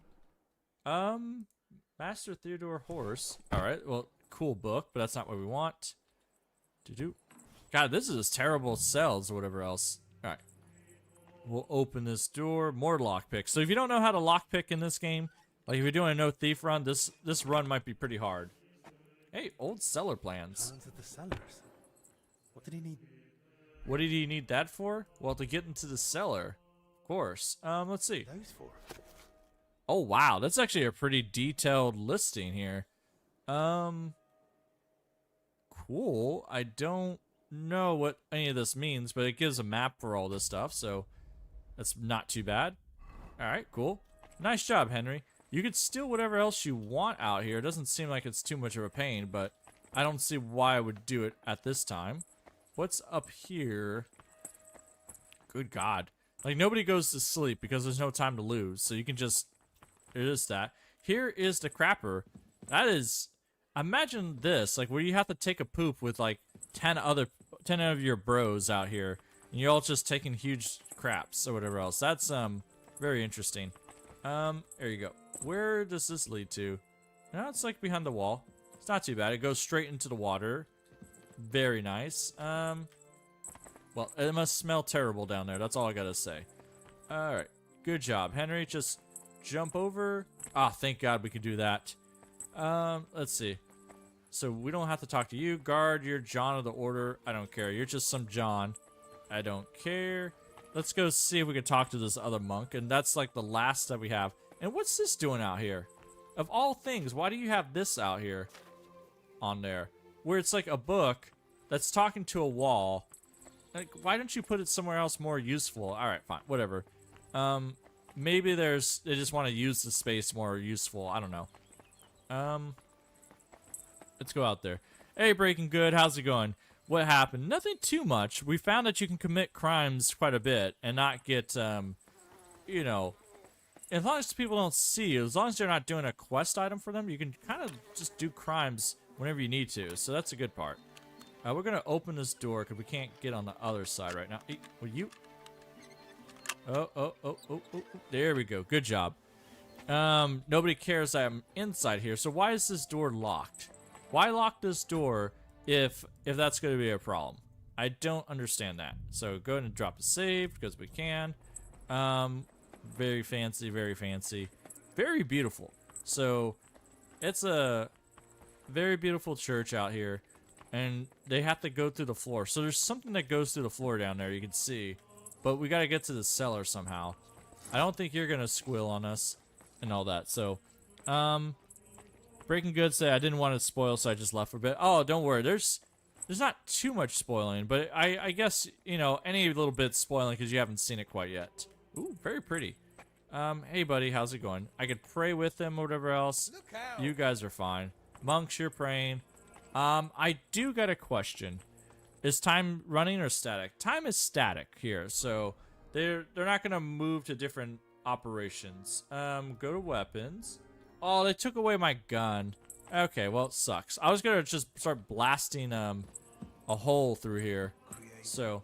Master Theodore Horse. Alright, well, cool book, but that's not what we want. God, this is terrible cells or whatever else. Alright. We'll open this door. More lockpicks. So if you don't know how to lockpick in this game, like if you're doing a no thief run, this run might be pretty hard. Hey, old cellar plans. Plans of the cellars. What did he need? What did he need that for? Well, to get into the cellar. Of course. Let's see. Those for? Oh, wow. That's actually a pretty detailed listing here. Cool. I don't know what any of this means, but it gives a map for all this stuff, so that's not too bad. Alright, cool. Nice job, Henry. You could steal whatever else you want out here. It doesn't seem like it's too much of a pain, but I don't see why I would do it at this time. What's up here? Good God. Like, nobody goes to sleep because there's no time to lose, so you can just... It is that. Here is the crapper. That is... Imagine this, like, where you have to take a poop with, like, 10 of your bros out here, and you're all just taking huge craps or whatever else. That's, very interesting. There you go. Where does this lead to? No, it's, like, behind the wall. It's not too bad. It goes straight into the water. Very nice. Well, it must smell terrible down there. That's all I gotta say. Alright. Good job, Henry. Just jump over. Ah, thank God we can do that. Let's see. So we don't have to talk to you. Guard, you're John of the Order. I don't care. You're just some John. I don't care. Let's go see if we can talk to this other monk. And that's like the last that we have. And what's this doing out here? Of all things, why do you have this out here? On there. Where it's like a book that's talking to a wall. Like, why don't you put it somewhere else more useful? Alright, fine. Whatever. Maybe they just want to use the space more useful. I don't know. Let's go out there. Hey, Breaking Good, how's it going? What happened? Nothing too much. We found that you can commit crimes quite a bit and not get, you know, as long as people don't see you, as long as you're not doing a quest item for them, you can kind of just do crimes whenever you need to. So that's a good part. We're going to open this door because we can't get on the other side right now. Hey, will you? Oh. There we go. Good job. Nobody cares that I'm inside here. So why is this door locked? Why lock this door if that's going to be a problem? I don't understand that. So go ahead and drop a save because we can. Very fancy, very fancy. Very beautiful. So it's a very beautiful church out here. And they have to go through the floor. So there's something that goes through the floor down there, you can see. But we got to get to the cellar somehow. I don't think you're going to squill on us and all that. So, Breaking Good said I didn't want to spoil, so I just left for a bit. Oh, don't worry. There's not too much spoiling. But I guess, you know, any little bit spoiling because you haven't seen it quite yet. Ooh, very pretty. Hey, buddy, how's it going? I could pray with them or whatever else. You guys are fine. Monks, you're praying. I do got a question. Is time running or static? Time is static here, so they're not gonna move to different operations. Go to weapons. Oh, they took away my gun. Okay, well, it sucks. I was gonna just start blasting a hole through here. So,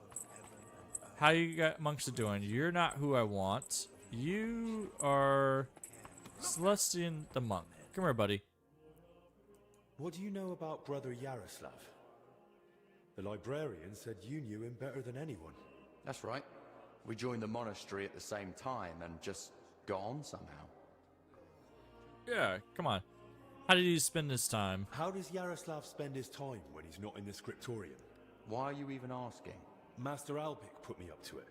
how you got monks are doing? You're not who I want. You are Celestian the monk. Come here, buddy. What do you know about Brother Yaroslav? The librarian said you knew him better than anyone. That's right. We joined the monastery at the same time and just got on somehow. Yeah, come on. How did he spend his time? How does Yaroslav spend his time when he's not in the scriptorium? Why are you even asking? Master Albich put me up to it.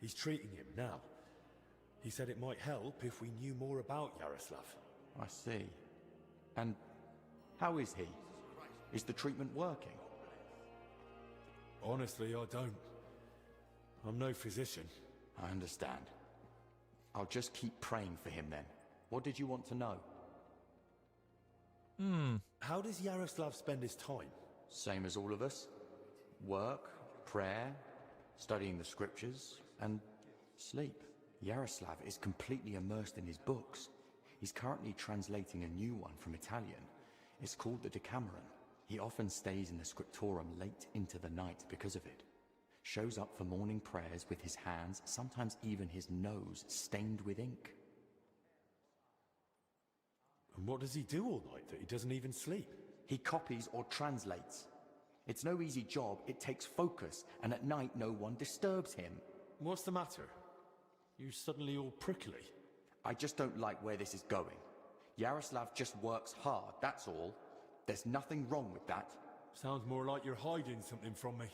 He's treating him now. He said it might help if we knew more about Yaroslav. I see. And how is he? Is the treatment working? Honestly, I don't. I'm no physician. I understand. I'll just keep praying for him then. What did you want to know? How does Yaroslav spend his time? Same as all of us. Work, prayer, studying the scriptures, and sleep. Yaroslav is completely immersed in his books. He's currently translating a new one from Italian. It's called the Decameron. He often stays in the scriptorium late into the night because of it. Shows up for morning prayers with his hands, sometimes even his nose, stained with ink. And what does he do all night that he doesn't even sleep? He copies or translates. It's no easy job, it takes focus, and at night no one disturbs him. What's the matter? You suddenly all prickly. I just don't like where this is going. Yaroslav just works hard, that's all. There's nothing wrong with that. Sounds more like you're hiding something from me.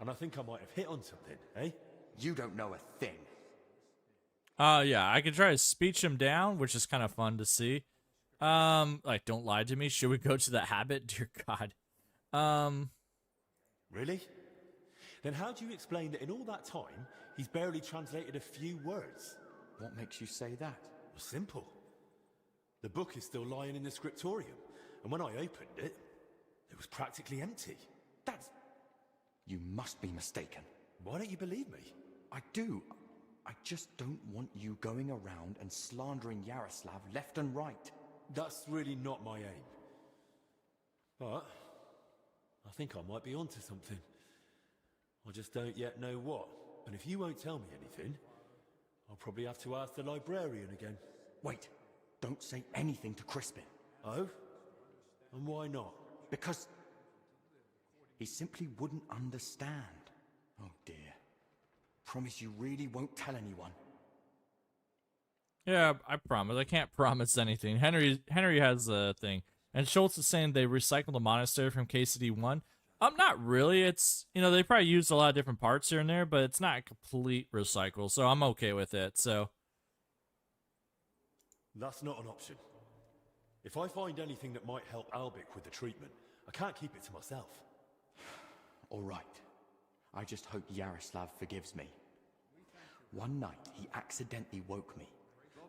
And I think I might have hit on something, eh? You don't know a thing. Yeah, I could try to speech him down, which is kind of fun to see. Like, don't lie to me. Should we go to the habit? Dear God. Really? Then how do you explain that in all that time, he's barely translated a few words? What makes you say that? Well, simple. The book is still lying in the scriptorium, and when I opened it, it was practically empty. That's... You must be mistaken. Why don't you believe me? I do. I just don't want you going around and slandering Yaroslav left and right. That's really not my aim. But I think I might be onto something. I just don't yet know what. And if you won't tell me anything, I'll probably have to ask the librarian again. Wait, don't say anything to Crispin. Oh? And why not? Because he simply wouldn't understand. Oh dear. Promise you really won't tell anyone. Yeah, I promise. I can't promise anything. Henry has a thing. And Schultz is saying they recycled the monastery from KCD1. Not really. It's, you know, they probably used a lot of different parts here and there, but it's not a complete recycle, so I'm okay with it, so. That's not an option. If I find anything that might help Albich with the treatment, I can't keep it to myself. All right. I just hope Yaroslav forgives me. One night, he accidentally woke me.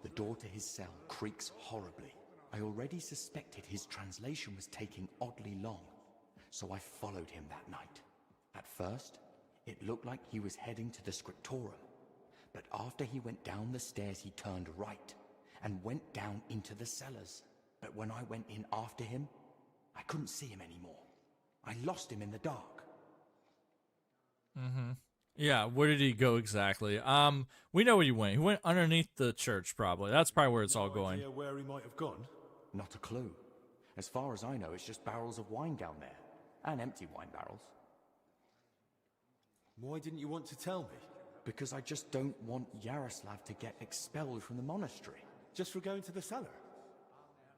The door to his cell creaks horribly. I already suspected his translation was taking oddly long, so I followed him that night. At first, it looked like he was heading to the scriptorium, but after he went down the stairs, he turned right and went down into the cellars. But when I went in after him, I couldn't see him anymore. I lost him in the dark. Mm-hmm. Yeah, where did he go exactly? We know where he went. He went underneath the church, probably. That's probably where it's all going. Idea where he might have gone? Not a clue. As far as I know, it's just barrels of wine down there. And empty wine barrels. Why didn't you want to tell me? Because I just don't want Yaroslav to get expelled from the monastery. Just for going to the cellar?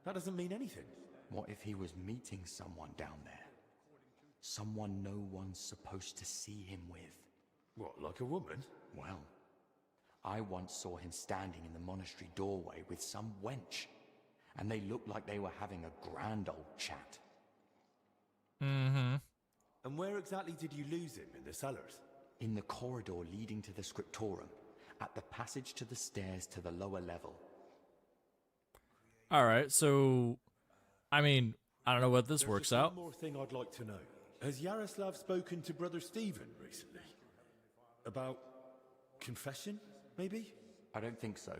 That doesn't mean anything. What if he was meeting someone down there? Someone no one's supposed to see him with. What, like a woman? Well, I once saw him standing in the monastery doorway with some wench, and they looked like they were having a grand old chat. Mm-hmm. And where exactly did you lose him? In the cellars? In the corridor leading to the scriptorium, at the passage to the stairs to the lower level. Alright, so... I mean, I don't know what this There's works just out. one more thing I'd like to know. Has Yaroslav spoken to Brother Stephen recently? About confession, maybe? I don't think so.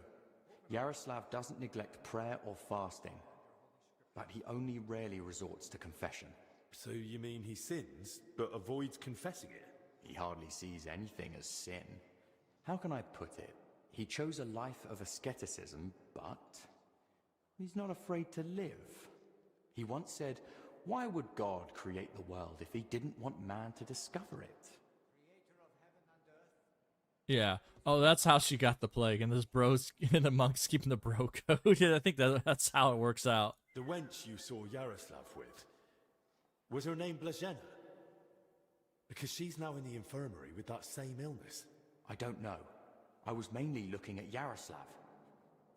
Yaroslav doesn't neglect prayer or fasting, but he only rarely resorts to confession. So you mean he sins, but avoids confessing it? He hardly sees anything as sin. How can I put it? He chose a life of asceticism, but he's not afraid to live. He once said, "Why would God create the world if he didn't want man to discover it?" Yeah. Oh, that's how she got the plague, and this bro's and the monk's keeping the bro code. I think that's how it works out. The wench you saw Yaroslav with, was her name Blazhena? Because she's now in the infirmary with that same illness. I don't know. I was mainly looking at Yaroslav.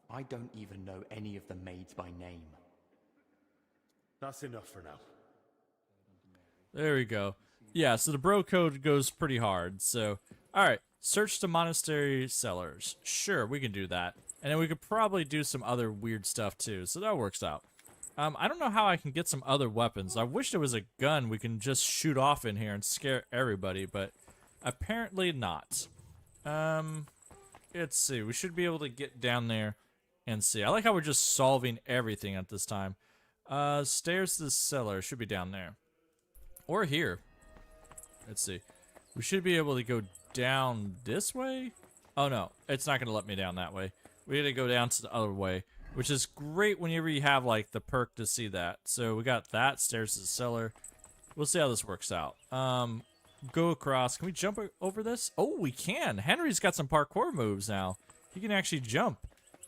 I don't even know any of the maids by name. That's enough for now. There we go. Yeah, so the bro code goes pretty hard. So, alright. Search the monastery cellars. Sure, we can do that. And then we could probably do some other weird stuff too. So that works out. I don't know how I can get some other weapons. I wish there was a gun we can just shoot off in here and scare everybody, but apparently not. Let's see. We should be able to get down there and see. I like how we're just solving everything at this time. Stairs to the cellar should be down there. Or here. Let's see. We should be able to go down this way? Oh no, it's not going to let me down that way. We got to go down to the other way, which is great whenever you have like the perk to see that. So we got that, stairs to the cellar. We'll see how this works out. Go across. Can we jump over this? Oh, we can. Henry's got some parkour moves now. He can actually jump.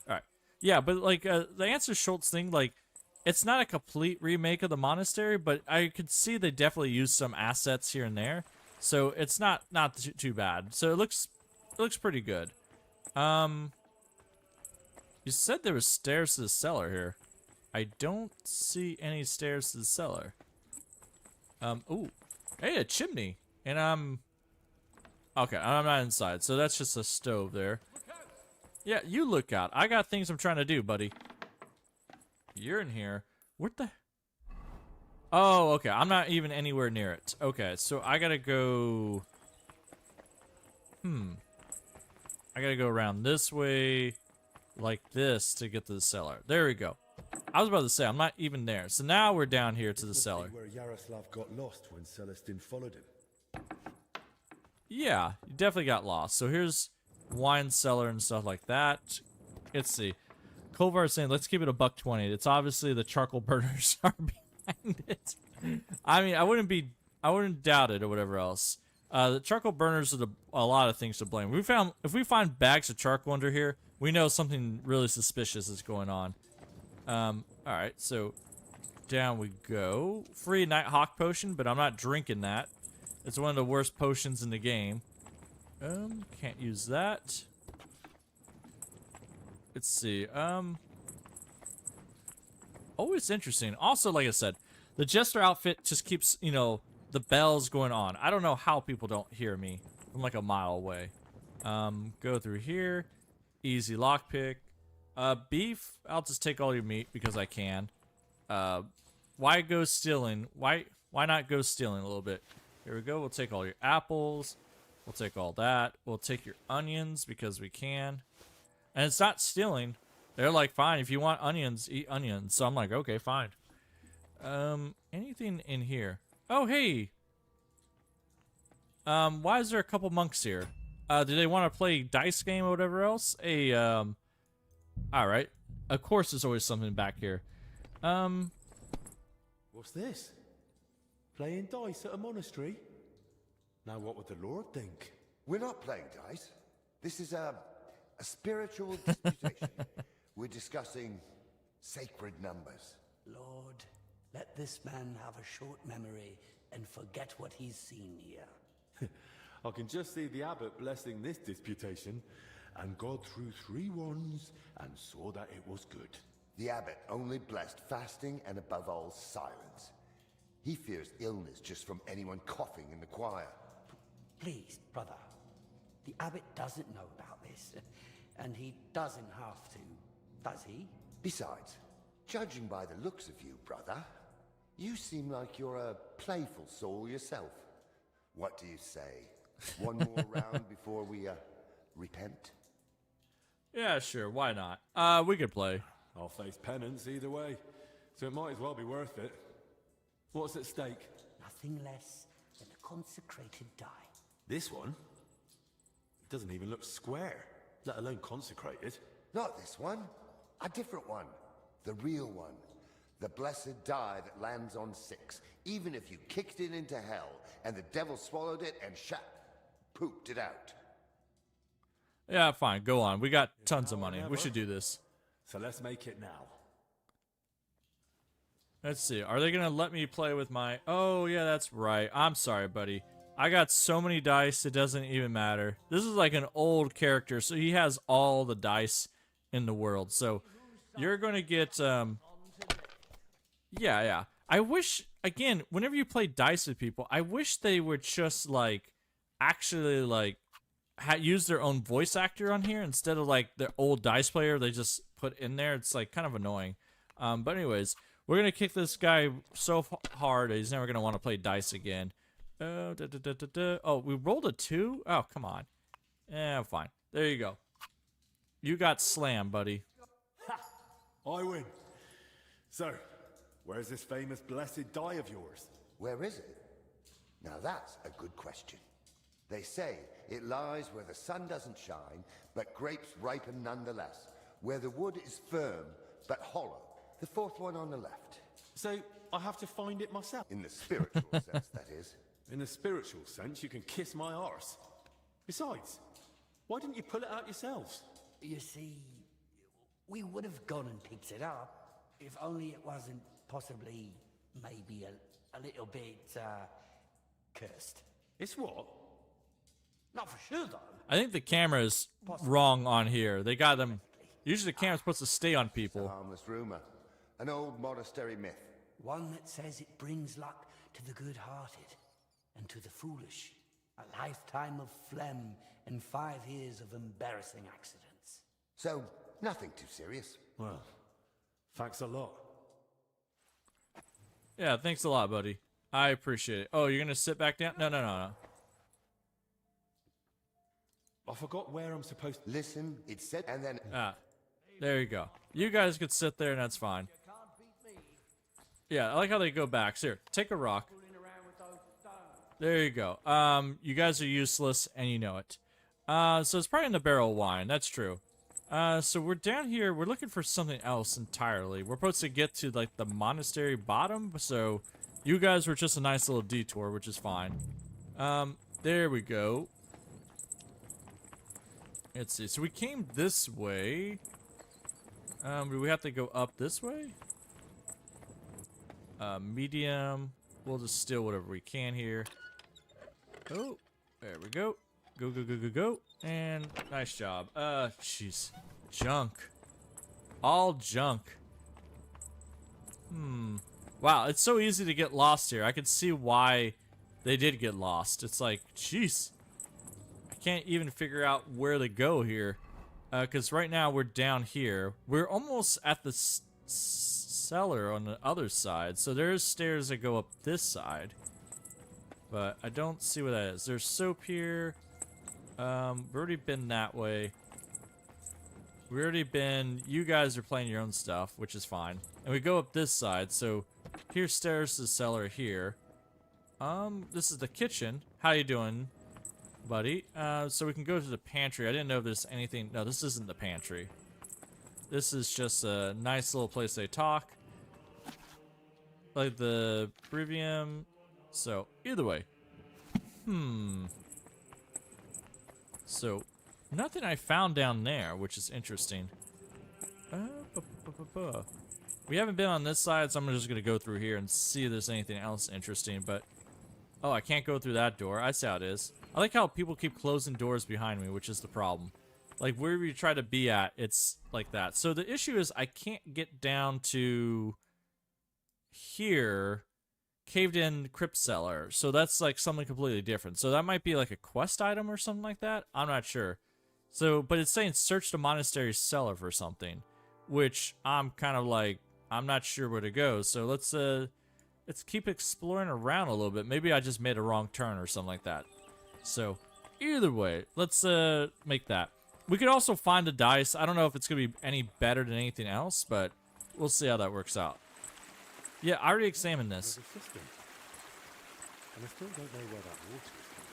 All right. Yeah, but like the Answer Schultz thing, like it's not a complete remake of the monastery, but I could see they definitely used some assets here and there. So it's not too bad. So it looks pretty good. You said there was stairs to the cellar here. I don't see any stairs to the cellar. Ooh. Hey, a chimney. And okay, I'm not inside. So that's just a stove there. Yeah, you look out. I got things I'm trying to do, buddy. You're in here. What the? Oh, okay. I'm not even anywhere near it. Okay, so I gotta go... I gotta go around this way, like this, to get to the cellar. There we go. I was about to say, I'm not even there. So now we're down here to the cellar. Where Yaroslav got lost when Celestine followed him. Yeah, you definitely got lost. So here's wine cellar and stuff like that. Let's see. Kolvar's saying, let's keep it $1.20. It's obviously the charcoal burners are behind it. I mean, I wouldn't doubt it or whatever else. The charcoal burners are a lot of things to blame. If we find bags of charcoal under here, we know something really suspicious is going on. Alright, so down we go. Free Nighthawk potion, but I'm not drinking that. It's one of the worst potions in the game. Can't use that. Let's see. Oh, it's interesting. Also, like I said, the Jester outfit just keeps, you know, the bells going on. I don't know how people don't hear me from like a mile away. Go through here. Easy lockpick. Beef, I'll just take all your meat because I can. Why go stealing? Why not go stealing a little bit? Here we go. We'll take all your apples. We'll take all that. We'll take your onions because we can. And it's not stealing. They're like, fine, if you want onions, eat onions. So I'm like, okay, fine. Anything in here? Oh, hey. Why is there a couple monks here? Do they want to play dice game or whatever else? Alright. Of course there's always something back here. What's this? Playing dice at a monastery? Now what would the Lord think? We're not playing dice. This is a spiritual disputation. We're discussing sacred numbers. Lord, let this man have a short memory and forget what he's seen here. I can just see the abbot blessing this disputation, and God threw 3 wands and saw that it was good. The abbot only blessed fasting and above all silence. He fears illness just from anyone coughing in the choir. Please, brother. The abbot doesn't know about this, and he doesn't have to, does he? Besides, judging by the looks of you, brother, you seem like you're a playful soul yourself. What do you say? One more round before we, repent? Yeah, sure. Why not? We could play. I'll face penance either way, so it might as well be worth it. What's at stake? Nothing less than a consecrated die. This one? It doesn't even look square, let alone consecrated. Not this one. A different one. The real one. The blessed die that lands on 6. Even if you kicked it into hell, and the devil swallowed it and pooped it out. Yeah, fine. Go on. We got tons of money. We should do this. So let's make it now. Let's see. Are they going to let me play with my... Oh, yeah, that's right. I'm sorry, buddy. I got so many dice, it doesn't even matter. This is like an old character, so he has all the dice in the world. So you're going to get... Yeah. I wish, again, whenever you play dice with people, I wish they would just, like, actually, like, use their own voice actor on here instead of, like, their old dice player they just put in there. It's, like, kind of annoying. But anyways, we're going to kick this guy so hard that he's never going to want to play dice again. Oh, we rolled a 2? Oh, come on. Yeah, fine. There you go. You got slammed, buddy. Ha! I win. So, where's this famous blessed die of yours? Where is it? Now that's a good question. They say it lies where the sun doesn't shine, but grapes ripen nonetheless. Where the wood is firm, but hollow. The 4th one on the left. So, I have to find it myself? In the spiritual sense, that is. In the spiritual sense, you can kiss my arse. Besides, why didn't you pull it out yourselves? You see, we would have gone and picked it up, if only it wasn't possibly, maybe a little bit, cursed. It's what? Not for sure, though. I think the camera's wrong on here. They got them... Usually the camera's supposed to stay on people. It's a harmless rumor. An old monastery myth. One that says it brings luck to the good-hearted and to the foolish. A lifetime of phlegm and 5 years of embarrassing accidents. So, nothing too serious. Well, thanks a lot. Yeah, thanks a lot, buddy. I appreciate it. Oh, you're gonna sit back down? No. I forgot where I'm supposed to... Listen, it said, and then... There you go. You guys could sit there and that's fine. Yeah, I like how they go back. So here, take a rock. There you go. You guys are useless and you know it. So it's probably in the barrel of wine. That's true. So we're down here. We're looking for something else entirely. We're supposed to get to, like, the monastery bottom. So you guys were just a nice little detour, which is fine. There we go. Let's see. So we came this way. Do we have to go up this way? Medium. We'll just steal whatever we can here. Oh, there we go. Go. And nice job. Jeez. Junk. All junk. Wow, it's so easy to get lost here. I can see why they did get lost. It's like, jeez. I can't even figure out where to go here. Because right now we're down here. We're almost at the cellar on the other side. So there's stairs that go up this side. But I don't see what that is. There's soap here. We've already been that way. We've already been... You guys are playing your own stuff, which is fine. And we go up this side. So here's stairs to the cellar here. This is the kitchen. How you doing, buddy? So we can go to the pantry. I didn't know if there's anything... No, this isn't the pantry. This is just a nice little place they talk. Like the Brevium. So, either way. So, nothing I found down there, which is interesting. We haven't been on this side, so I'm just going to go through here and see if there's anything else interesting, but... Oh, I can't go through that door. I see how it is. I like how people keep closing doors behind me, which is the problem. Like, wherever you try to be at, it's like that. So the issue is I can't get down to here, caved in crypt cellar. So that's like something completely different. So that might be like a quest item or something like that. I'm not sure. So, but it's saying search the monastery cellar for something, which I'm kind of like, I'm not sure where to go. So let's keep exploring around a little bit. Maybe I just made a wrong turn or something like that. So either way, let's make that. We could also find the dice. I don't know if it's going to be any better than anything else, but we'll see how that works out. Yeah, I already examined this. And I still don't know where that water is coming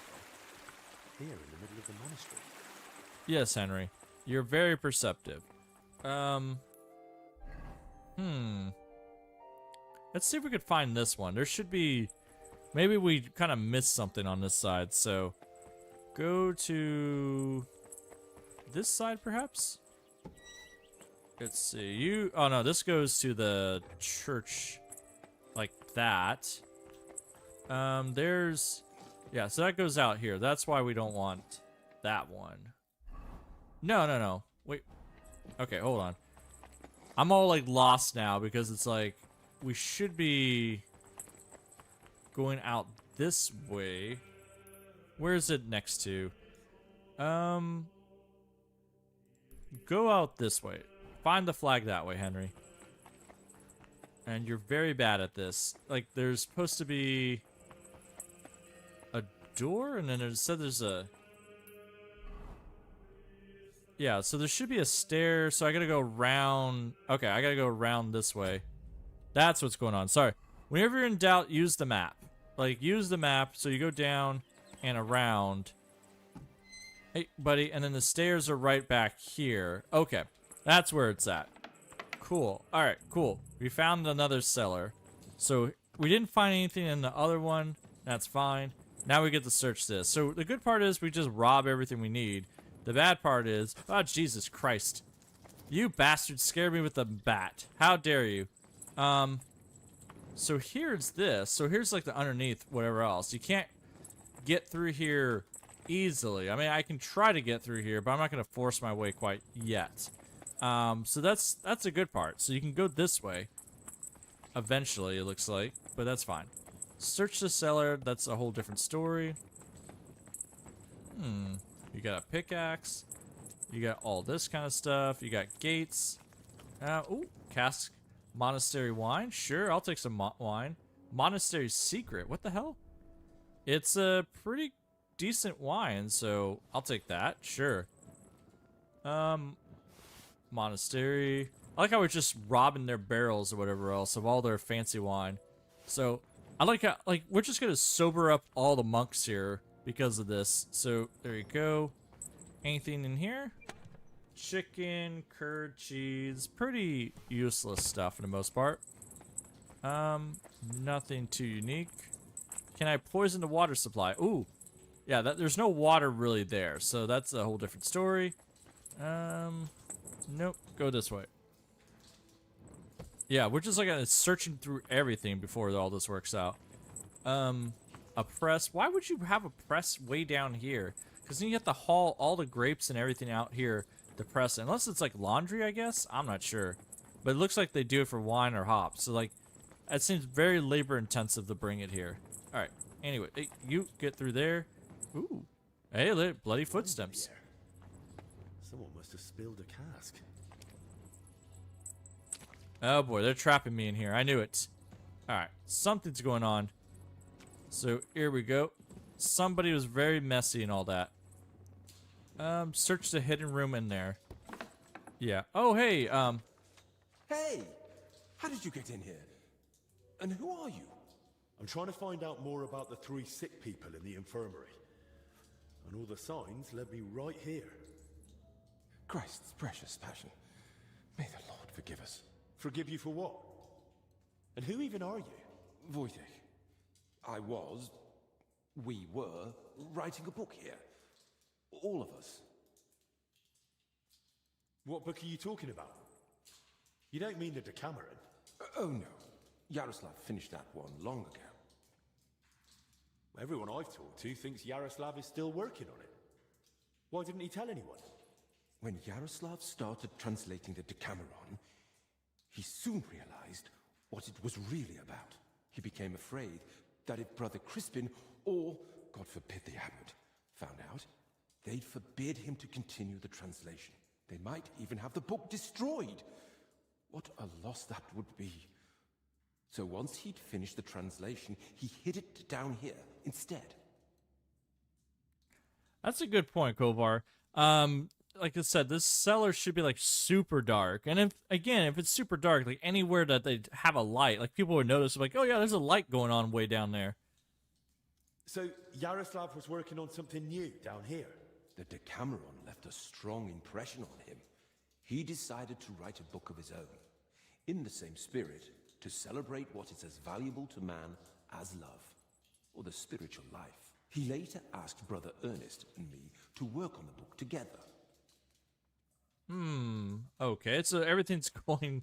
from. Here in the middle of the monastery. Yes, Henry. You're very perceptive. Let's see if we could find this one. There should be... Maybe we kind of missed something on this side, so... Go to... this side, perhaps? Let's see. Oh, no, this goes to the church like that. There's... Yeah, so that goes out here. That's why we don't want that one. No. Wait. Okay, hold on. I'm all, like, lost now because it's like... We should be going out this way. Where is it next to? Go out this way. Find the flag that way, Henry. And you're very bad at this. Like, there's supposed to be a door, and then it said there's a... Yeah, so there should be a stair, so I gotta go around... Okay, I gotta go around this way. That's what's going on. Sorry. Whenever you're in doubt, use the map. Like, use the map, so you go down and around. Hey, buddy, and then the stairs are right back here. Okay, that's where it's at. Cool. Alright, cool. We found another cellar. So, we didn't find anything in the other one. That's fine. Now we get to search this. So, the good part is we just rob everything we need. The bad part is... Oh, Jesus Christ. You bastard scared me with a bat. How dare you? So here's this. So here's like the underneath whatever else. You can't get through here easily. I mean, I can try to get through here, but I'm not going to force my way quite yet. So that's a good part. So you can go this way. Eventually, it looks like, but that's fine. Search the cellar. That's a whole different story. You got a pickaxe. You got all this kind of stuff. You got gates. Ooh, cask. Monastery wine? Sure, I'll take some wine. Monastery secret? What the hell? It's a pretty decent wine, so I'll take that. Sure. Monastery. I like how we're just robbing their barrels or whatever else of all their fancy wine. So, I like how, like, we're just gonna sober up all the monks here because of this. So, there you go. Anything in here? Chicken, curd, cheese, pretty useless stuff for the most part. Nothing too unique. Can I poison the water supply? Ooh, yeah, there's no water really there, so that's a whole different story. Nope, go this way. Yeah, we're just like searching through everything before all this works out. A press, why would you have a press way down here? Because then you have to haul all the grapes and everything out here to press it. Unless it's like laundry, I guess? I'm not sure. But it looks like they do it for wine or hops. So like, it seems very labor intensive to bring it here. Alright, anyway, you get through there. Ooh, Hey, look, bloody footsteps. Someone must have spilled a cask. Oh boy, they're trapping me in here. I knew it. Alright, something's going on. So, here we go. Somebody was very messy and all that. Search the hidden room in there. Yeah. Oh, hey, Hey! How did you get in here? And who are you? I'm trying to find out more about the 3 sick people in the infirmary. And all the signs led me right here. Christ's precious passion. May the Lord forgive us. Forgive you for what? And who even are you? Wojtek. We were, writing a book here. All of us. What book are you talking about? You don't mean the Decameron? Oh no. Yaroslav finished that one long ago. Everyone I've talked to thinks Yaroslav is still working on it. Why didn't he tell anyone? When Yaroslav started translating the Decameron, he soon realized what it was really about. He became afraid that if Brother Crispin, or, God forbid, the abbot, found out, they'd forbid him to continue the translation. They might even have the book destroyed. What a loss that would be. So once he'd finished the translation, he hid it down here instead. that's a good point, Kovar. Like I said, this cellar should be like super dark. And if it's super dark, like anywhere that they have a light, like people would notice, like, oh yeah, there's a light going on way down there. So Yaroslav was working on something new down here. The Decameron left a strong impression on him. He decided to write a book of his own, in the same spirit, to celebrate what is as valuable to man as love, or the spiritual life. He later asked Brother Ernest and me to work on the book together. Okay, so everything's going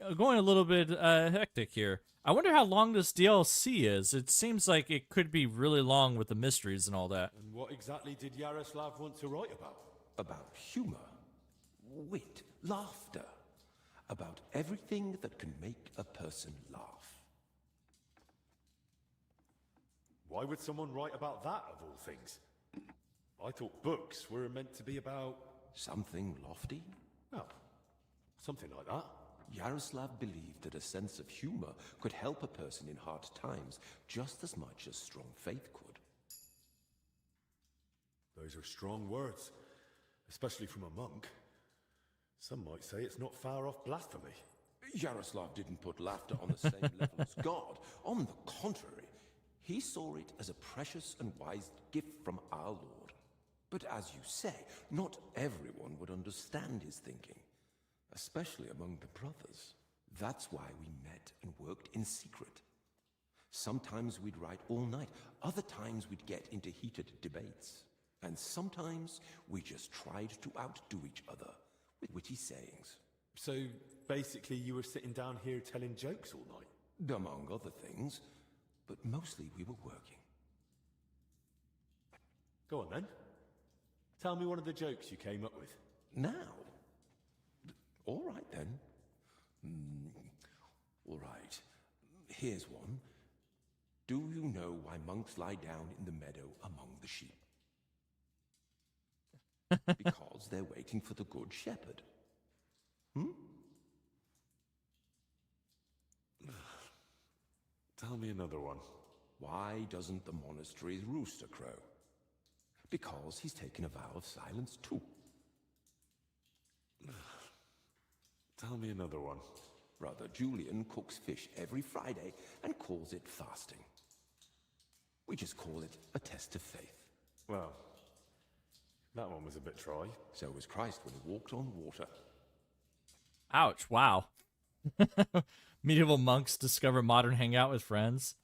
a little bit hectic here. I wonder how long this DLC is. It seems like it could be really long with the mysteries and all that. And what exactly did Yaroslav want to write about? About humor, wit, laughter. About everything that can make a person laugh. Why would someone write about that, of all things? I thought books were meant to be about... Something lofty? Oh, something like that. Yaroslav believed that a sense of humor could help a person in hard times just as much as strong faith could. Those are strong words, especially from a monk. Some might say it's not far off blasphemy. Yaroslav didn't put laughter on the same level as God. On the contrary, he saw it as a precious and wise gift from our Lord. But as you say, not everyone would understand his thinking, especially among the brothers. That's why we met and worked in secret. Sometimes we'd write all night, other times we'd get into heated debates. And sometimes we just tried to outdo each other with witty sayings. So basically you were sitting down here telling jokes all night? Among other things, but mostly we were working. Go on then. Tell me one of the jokes you came up with. Now? All right then. All right. Here's one. Do you know why monks lie down in the meadow among the sheep? Because they're waiting for the good shepherd. Tell me another one. Why doesn't the monastery's rooster crow? Because he's taken a vow of silence too. Tell me another one. Brother Julian cooks fish every Friday and calls it fasting. We just call it a test of faith. Well, that one was a bit dry. So was Christ when he walked on water. Ouch, wow. Medieval monks discover modern hangout with friends.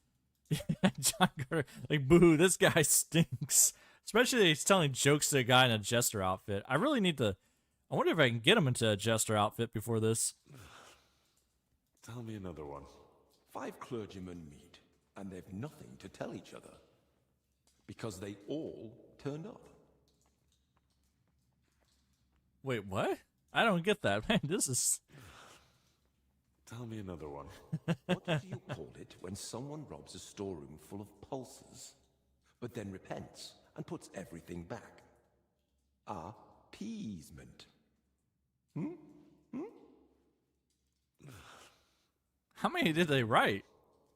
John Carter, like, boo, this guy stinks. Especially he's telling jokes to a guy in a jester outfit. I really need to... I wonder if I can get him into a jester outfit before this. Tell me another one. 5 clergymen meet, and they've nothing to tell each other. Because they all turned up. Wait, what? I don't get that. Man, this is... Tell me another one. What do you call it when someone robs a storeroom full of pulses, but then repents and puts everything back. Appeasement. How many did they write?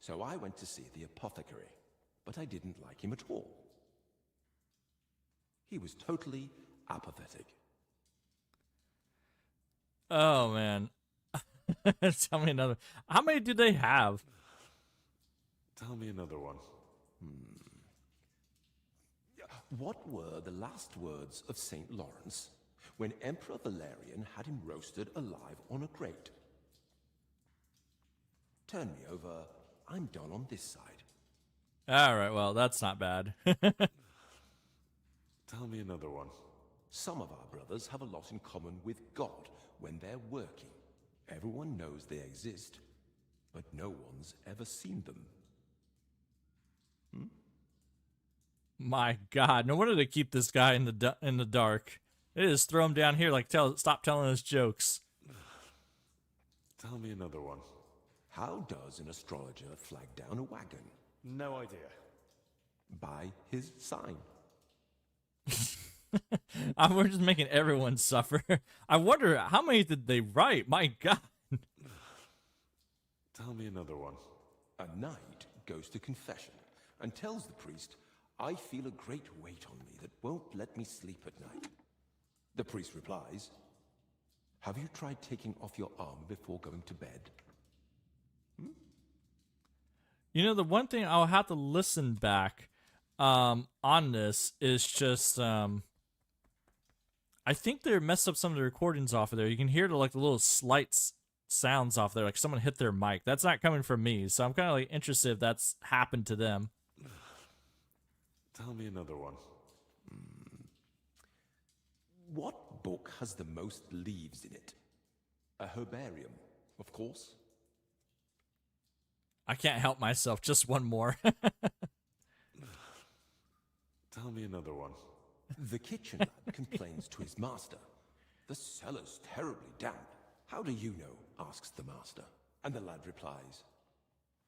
So I went to see the apothecary, but I didn't like him at all. He was totally apathetic. Oh, man. Tell me another. How many do they have? Tell me another one. What were the last words of St. Lawrence when Emperor Valerian had him roasted alive on a grate? Turn me over. I'm done on this side. All right, well, that's not bad. Tell me another one. Some of our brothers have a lot in common with God when they're working. Everyone knows they exist, but no one's ever seen them. My God, no wonder they keep this guy in the dark. They just throw him down here like stop telling us jokes. Tell me another one. How does an astrologer flag down a wagon? No idea. By his sign. We're just making everyone suffer. I wonder how many did they write? My God. Tell me another one. A knight goes to confession and tells the priest, I feel a great weight on me that won't let me sleep at night. The priest replies, have you tried taking off your armor before going to bed? You know, the one thing I'll have to listen back on this is just I think they messed up some of the recordings off of there. You can hear the little slight sounds off there, like someone hit their mic. That's not coming from me, so I'm kind of interested if that's happened to them. Tell me another one. What book has the most leaves in it? A herbarium, of course. I can't help myself. Just one more. Tell me another one. The kitchen lad complains to his master. The cellar's terribly damp. How do you know? Asks the master. And the lad replies,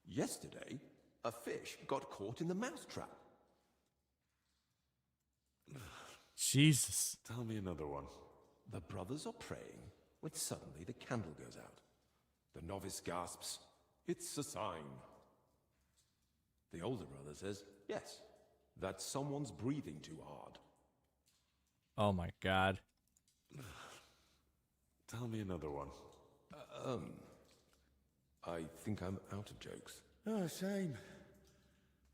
yesterday, a fish got caught in the mousetrap. Jesus. Tell me another one. The brothers are praying when suddenly the candle goes out. The novice gasps, it's a sign. The older brother says, yes, that someone's breathing too hard. Oh my God. Tell me another one. I think I'm out of jokes. Oh, shame.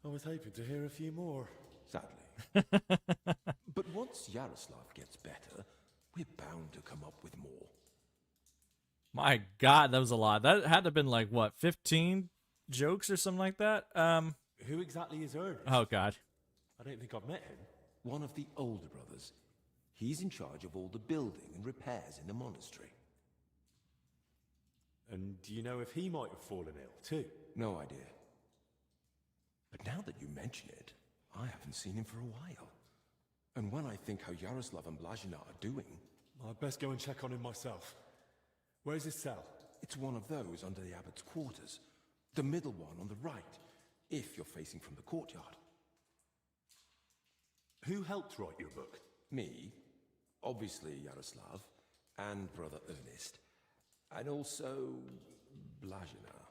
I was hoping to hear a few more. Sadly. But once Yaroslav gets better, we're bound to come up with more. My God, that was a lot. That had to have been 15 jokes or something like that? Who exactly is Ernest? Oh, God. I don't think I've met him. One of the older brothers. He's in charge of all the building and repairs in the monastery. And do you know if he might have fallen ill, too? No idea. But now that you mention it, I haven't seen him for a while. And when I think how Yaroslav and Blazina are doing... I'd best go and check on him myself. Where's his cell? It's one of those under the abbot's quarters. The middle one on the right, if you're facing from the courtyard. Who helped write your book? Me, obviously Yaroslav, and Brother Ernest, and also Blazina.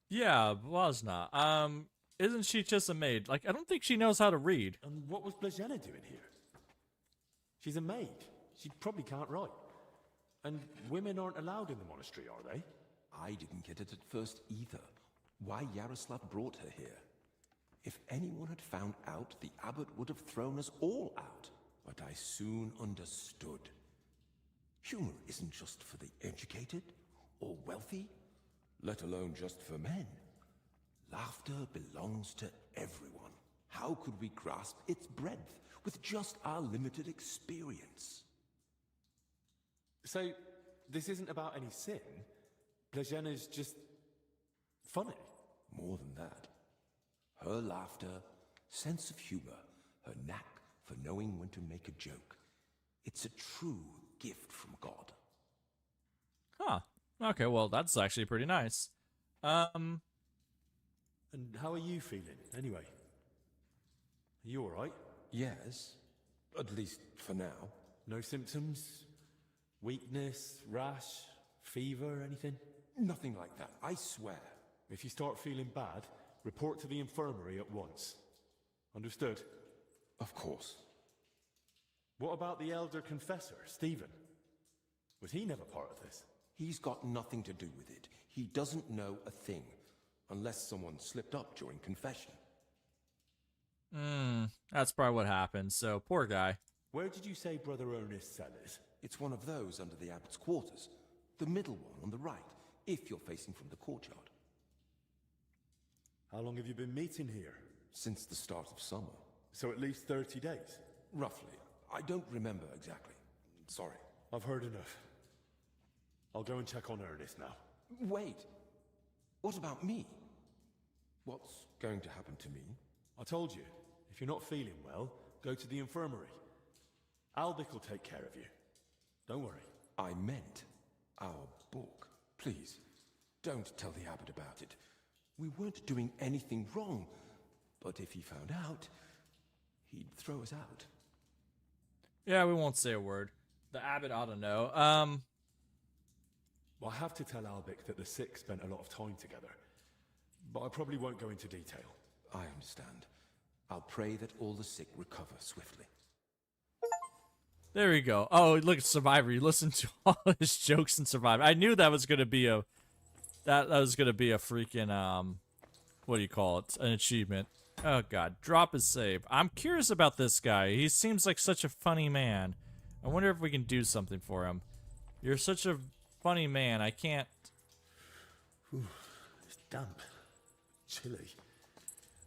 Yeah, Blazina. Isn't she just a maid? I don't think she knows how to read. And what was Blazina doing here? She's a maid. She probably can't write. And women aren't allowed in the monastery, are they? I didn't get it at first either. Why Yaroslav brought her here. If anyone had found out, the abbot would have thrown us all out. But I soon understood. Humor isn't just for the educated or wealthy, let alone just for men. Laughter belongs to everyone. How could we grasp its breadth with just our limited experience? So, this isn't about any sin? Blazina's just... funny? More than that. Her laughter, sense of humor, her knack for knowing when to make a joke. It's a true gift from God. Huh. Okay, well, that's actually pretty nice. And how are you feeling, anyway? Are you alright? Yes. At least for now. No symptoms? Weakness, rash, fever, anything? Nothing like that, I swear. If you start feeling bad, report to the infirmary at once. Understood? Of course. What about the elder confessor, Stephen? Was he never part of this? He's got nothing to do with it. He doesn't know a thing. Unless someone slipped up during confession. That's probably what happened, so poor guy. Where did you say Brother Ernest's cell is? It's one of those under the abbot's quarters. The middle one on the right, if you're facing from the courtyard. How long have you been meeting here? Since the start of summer. So at least 30 days? Roughly. I don't remember exactly. Sorry. I've heard enough. I'll go and check on Ernest now. Wait. What about me? What's going to happen to me? I told you, if you're not feeling well, go to the infirmary. Albich will take care of you. Don't worry. I meant our book. Please, don't tell the abbot about it. We weren't doing anything wrong, but if he found out, he'd throw us out. Yeah, we won't say a word. The abbot ought to know. Well, I have to tell Albich that the sick spent a lot of time together, but I probably won't go into detail. I understand. I'll pray that all the sick recover swiftly. There we go. Oh, look at Survivor. You listened to all his jokes in Survivor. I knew that was gonna be a that was gonna be a freaking what do you call it? An achievement. Oh god, drop his save. I'm curious about this guy. He seems like such a funny man. I wonder if we can do something for him. You're such a funny man. I can't. Ooh, it's damp, chilly,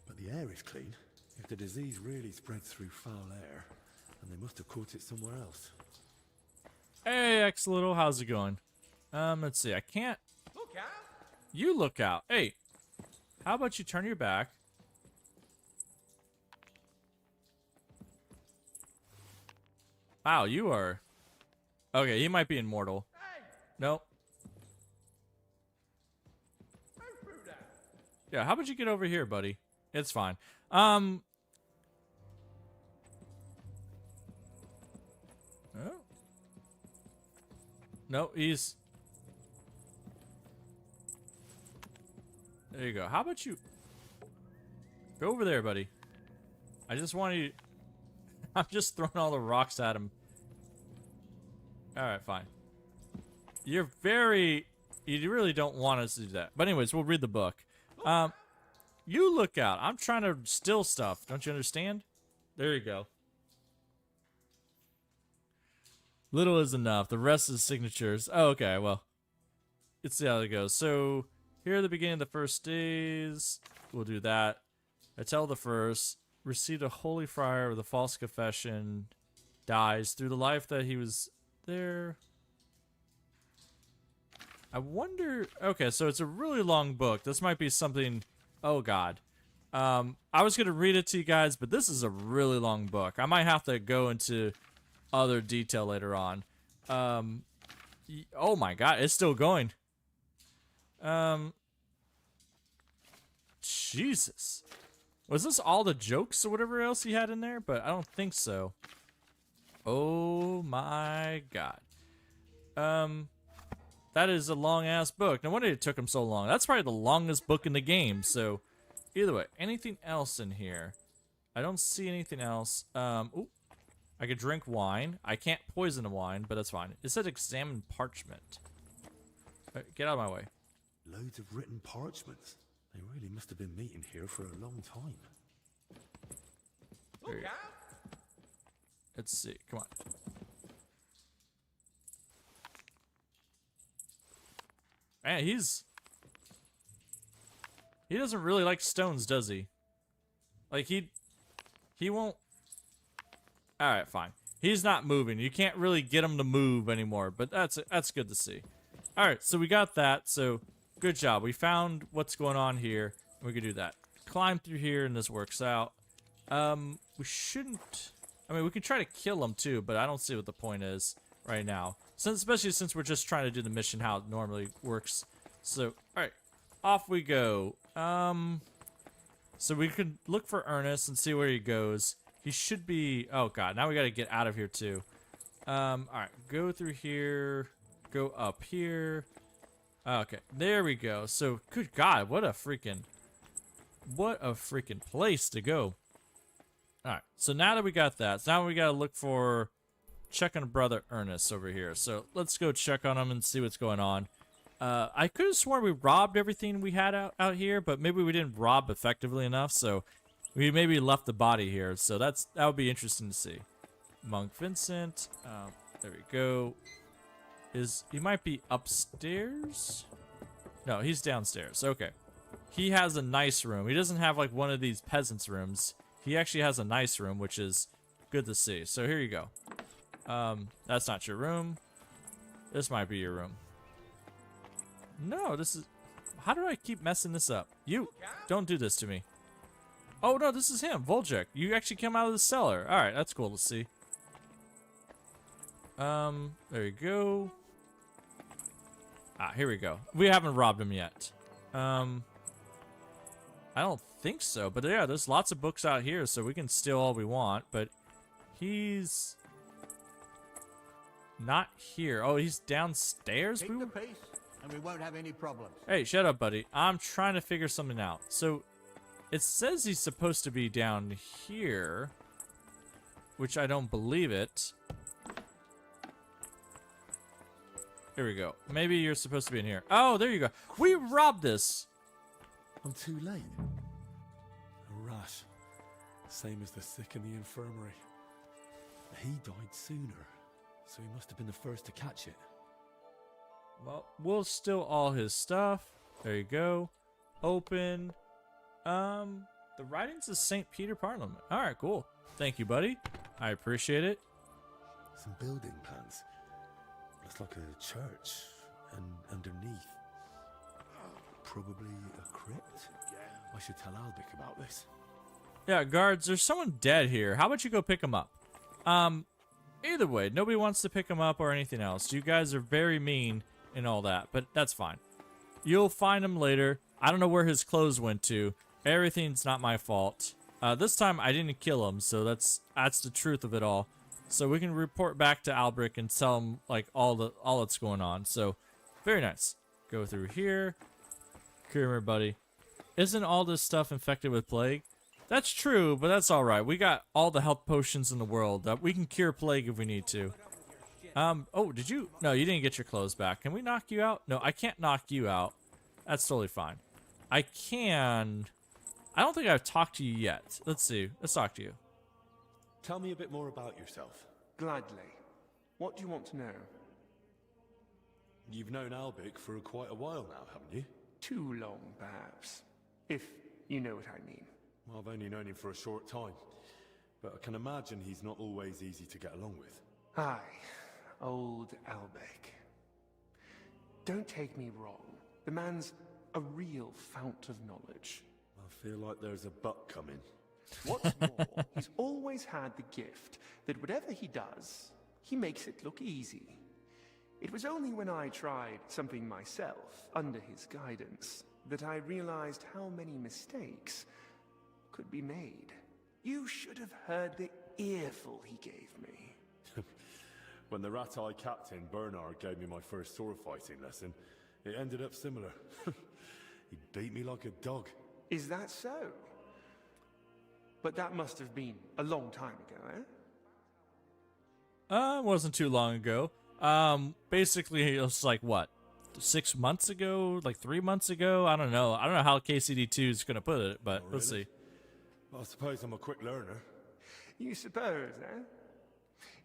but the air is clean. If the disease really spreads through foul air, then they must have caught it somewhere else. Hey, X-Little, how's it going? Let's see. I can't. Look out! You look out. Hey, how about you turn your back? Wow, you are. Okay, he might be immortal. Nope. Yeah, how about you get over here, buddy? It's fine. Oh. No, he's... There you go. How about you... Go over there, buddy. I just want you... I'm just throwing all the rocks at him. Alright, fine. You're very... You really don't want us to do that. But anyways, we'll read the book. You look out. I'm trying to steal stuff. Don't you understand? There you go. Little is enough. The rest is signatures. Oh, okay, well. Let's see how it goes. So, here at the beginning of the first days, we'll do that. I tell the first, received a holy friar with a false confession, dies through the life that he was there. I wonder... Okay, so it's a really long book. This might be something... Oh, God. I was going to read it to you guys, but this is a really long book. I might have to go into other detail later on. Oh, my God. It's still going. Jesus. Was this all the jokes or whatever else he had in there? But I don't think so. Oh, my God. That is a long-ass book. No wonder it took him so long. That's probably the longest book in the game, so... Either way, anything else in here? I don't see anything else. Ooh. I could drink wine. I can't poison the wine, but that's fine. It said examine parchment. Get out of my way. Loads of written parchments. They really must have been meeting here for a long time. There you go. Let's see. Come on. Man, he doesn't really like stones, does he? Like, he won't... Alright, fine. He's not moving. You can't really get him to move anymore, but that's good to see. Alright, so we got that, so good job. We found what's going on here. We can do that. Climb through here, and this works out. We shouldn't... I mean, we can try to kill him, too, but I don't see what the point is right now. Especially since we're just trying to do the mission how it normally works. So, alright. Off we go. So we could look for Ernest and see where he goes. He should be... Oh, God. Now we got to get out of here, too. All right. Go through here. Go up here. Okay. There we go. So, good God. What a freaking place to go. All right. So now that we got that, so now we got to look for... Check on brother Ernest over here. So let's go check on him and see what's going on. I could have sworn we robbed everything we had out here, but maybe we didn't rob effectively enough, so we maybe left the body here. So that would be interesting to see. Monk Vincent. There we go. He might be upstairs? No, he's downstairs. Okay. He has a nice room. He doesn't have like one of these peasants' rooms. He actually has a nice room, which is good to see. So here you go. That's not your room. This might be your room. No, this is... How do I keep messing this up? You, don't do this to me. Oh, no, this is him, Voljek. You actually came out of the cellar. All right, that's cool to see. There you go. Ah, here we go. We haven't robbed him yet. I don't think so, but yeah, there's lots of books out here, so we can steal all we want, but he's... Not here. Oh, he's downstairs? Keep the peace, and we won't have any problems. Hey, shut up, buddy. I'm trying to figure something out. So, it says he's supposed to be down here, which I don't believe it. Here we go. Maybe you're supposed to be in here. Oh, there you go. We robbed this. I'm too late. A rash. Same as the sick in the infirmary. He died sooner. So he must have been the first to catch it. Well, we'll steal all his stuff. There you go. Open. The writings of St. Peter Parliament. All right, cool. Thank you, buddy. I appreciate it. Some building plans. Looks like a church. And underneath, probably a crypt. I should tell Albich about this. Yeah, guards, there's someone dead here. How about you go pick him up? Either way, nobody wants to pick him up or anything else. You guys are very mean and all that, but that's fine. You'll find him later. I don't know where his clothes went to. Everything's not my fault. This time I didn't kill him, so that's the truth of it all. So we can report back to Albich and tell him like all that's going on. So very nice. Go through here. Come here, buddy. Isn't all this stuff infected with plague? That's true, but that's alright. We got all the health potions in the world. We can cure plague if we need to. Oh, did you? No, you didn't get your clothes back. Can we knock you out? No, I can't knock you out. That's totally fine. I can... I don't think I've talked to you yet. Let's see. Let's talk to you. Tell me a bit more about yourself. Gladly. What do you want to know? You've known Albich for quite a while now, haven't you? Too long, perhaps. If you know what I mean. Well, I've only known him for a short time, but I can imagine he's not always easy to get along with. Aye, old Albich. Don't take me wrong. The man's a real fount of knowledge. I feel like there's a but coming. What's more, he's always had the gift that whatever he does, he makes it look easy. It was only when I tried something myself, under his guidance, that I realized how many mistakes could be made. You should have heard the earful he gave me. When the rat-eye captain, Bernard, gave me my first sword fighting lesson, it ended up similar. He beat me like a dog. Is that so? But that must have been a long time ago, eh? It wasn't too long ago. Basically, it was like, what? 6 months ago? Like 3 months ago? I don't know. I don't know how KCD2 is going to put it, but we'll see. Well, I suppose I'm a quick learner. You suppose, eh?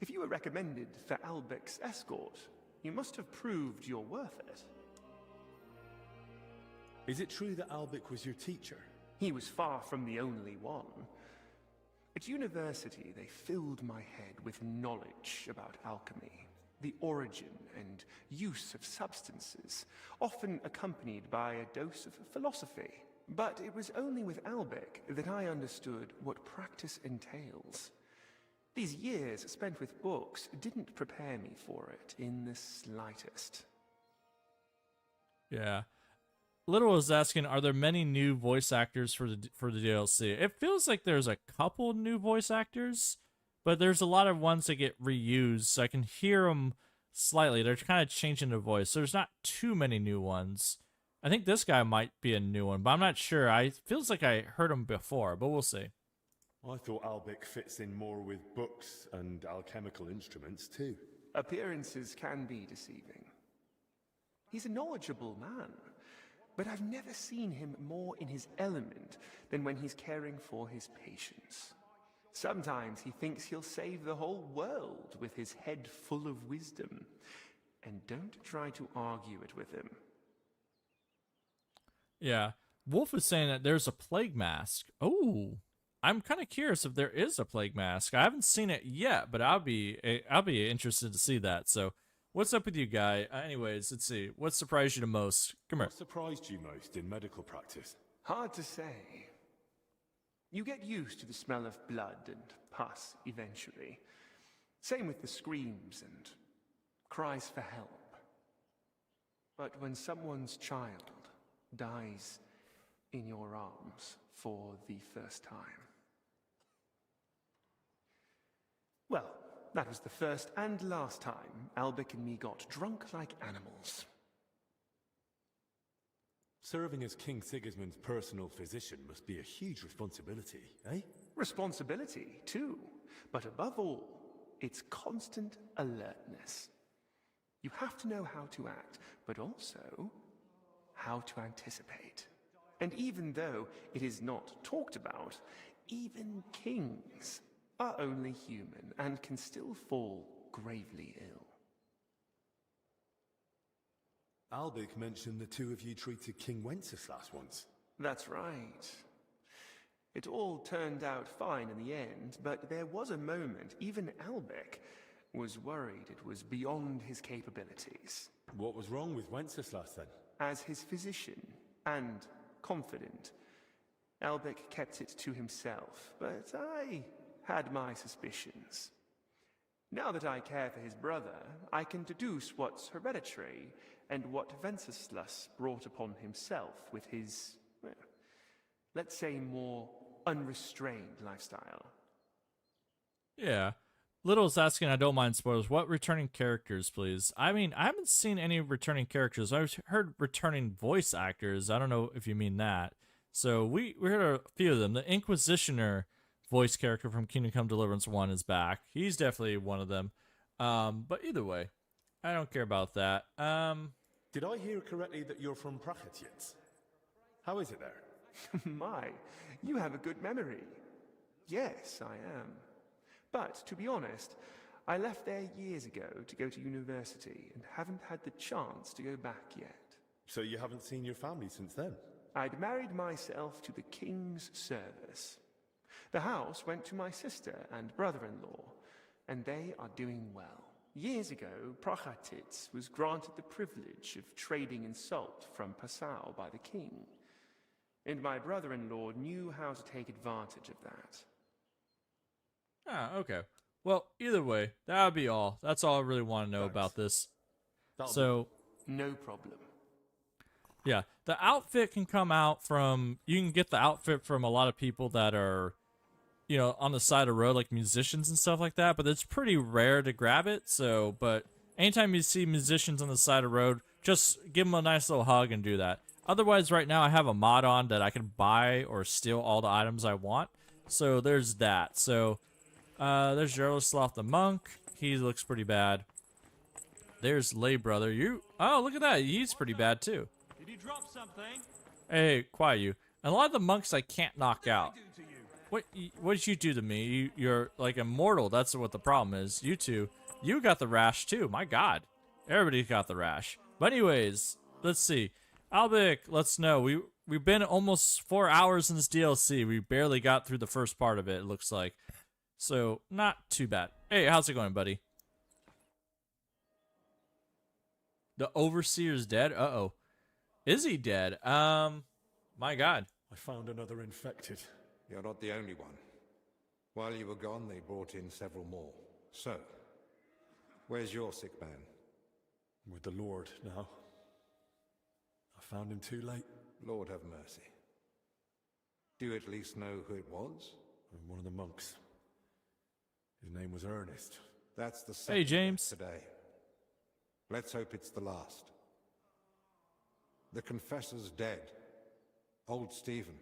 If you were recommended for Albich's escort, you must have proved you're worth it. Is it true that Albich was your teacher? He was far from the only one. At university, they filled my head with knowledge about alchemy, the origin and use of substances, often accompanied by a dose of philosophy. But it was only with Albich that I understood what practice entails. These years spent with books didn't prepare me for it in the slightest. Yeah. Little is asking, are there many new voice actors for the DLC? It feels like there's a couple new voice actors, but there's a lot of ones that get reused, so I can hear them slightly. They're kind of changing their voice, so there's not too many new ones. I think this guy might be a new one, but I'm not sure. It feels like I heard him before, but we'll see. I thought Albich fits in more with books and alchemical instruments too. Appearances can be deceiving. He's a knowledgeable man, but I've never seen him more in his element than when he's caring for his patients. Sometimes he thinks he'll save the whole world with his head full of wisdom. And don't try to argue it with him. Yeah. Wolf is saying that there's a plague mask. Oh, I'm kind of curious if there is a plague mask. I haven't seen it yet, but I'll be interested to see that. So, what's up with you, guy? Anyways, let's see. What surprised you the most? Come here. What surprised you most in medical practice? Hard to say. You get used to the smell of blood and pus eventually. Same with the screams and cries for help. But when someone's child dies in your arms for the first time. Well, that was the first and last time Albich and me got drunk like animals. Serving as King Sigismund's personal physician must be a huge responsibility, eh? Responsibility, too. But above all, it's constant alertness. You have to know how to act, but also how to anticipate. And even though it is not talked about, even kings are only human and can still fall gravely ill. Albich mentioned the two of you treated King Wenceslas once. That's right. It all turned out fine in the end, but there was a moment even Albich was worried it was beyond his capabilities. What was wrong with Wenceslas then? As his physician and confidant, Albich kept it to himself, but I had my suspicions. Now that I care for his brother, I can deduce what's hereditary and what Wenceslas brought upon himself with his, well, let's say, more unrestrained lifestyle. Yeah. Little's asking, I don't mind spoilers, what returning characters, please? I mean, I haven't seen any returning characters. I've heard returning voice actors. I don't know if you mean that. So we heard a few of them. The Inquisitioner voice character from Kingdom Come Deliverance 1 is back. He's definitely one of them. But either way, I don't care about that. Did I hear correctly that you're from Prachetiets? How is it there? My, you have a good memory. Yes, I am. But, to be honest, I left there years ago to go to university and haven't had the chance to go back yet. So you haven't seen your family since then? I'd married myself to the king's service. The house went to my sister and brother-in-law, and they are doing well. Years ago, Prachetiets was granted the privilege of trading in salt from Passau by the king, and my brother-in-law knew how to take advantage of that. Ah, okay. Well, either way, that would be all. That's all I really want to know about this. So, no problem. Yeah, the outfit can come out from, you can get the outfit from a lot of people that are, you know, on the side of the road, like musicians and stuff like that, but it's pretty rare to grab it. So, but anytime you see musicians on the side of the road, just give them a nice little hug and do that. Otherwise, right now I have a mod on that I can buy or steal all the items I want. So there's that. So there's Jaroslav the monk. He looks pretty bad. There's Lay Brother. Oh, look at that. He's pretty bad too. Did you drop something? Hey, quiet you. And a lot of the monks I can't knock out. What did you do to me? You're like immortal. That's what the problem is. You two, you got the rash too. My God, everybody got the rash. But anyways, let's see. Albich, let's know. We've been almost 4 hours in this DLC. We barely got through the first part of it. It looks like, so not too bad. Hey, how's it going, buddy? The Overseer's dead. Uh-oh, is he dead? My God. I found another infected. You're not the only one. While you were gone, they brought in several more. So, where's your sick man? With the Lord now. I found him too late. Lord have mercy. Do you at least know who it was? One of the monks. His name was Ernest. That's the Hey, second James. death today. Let's hope it's the last. The Confessor's dead. Old Stephen.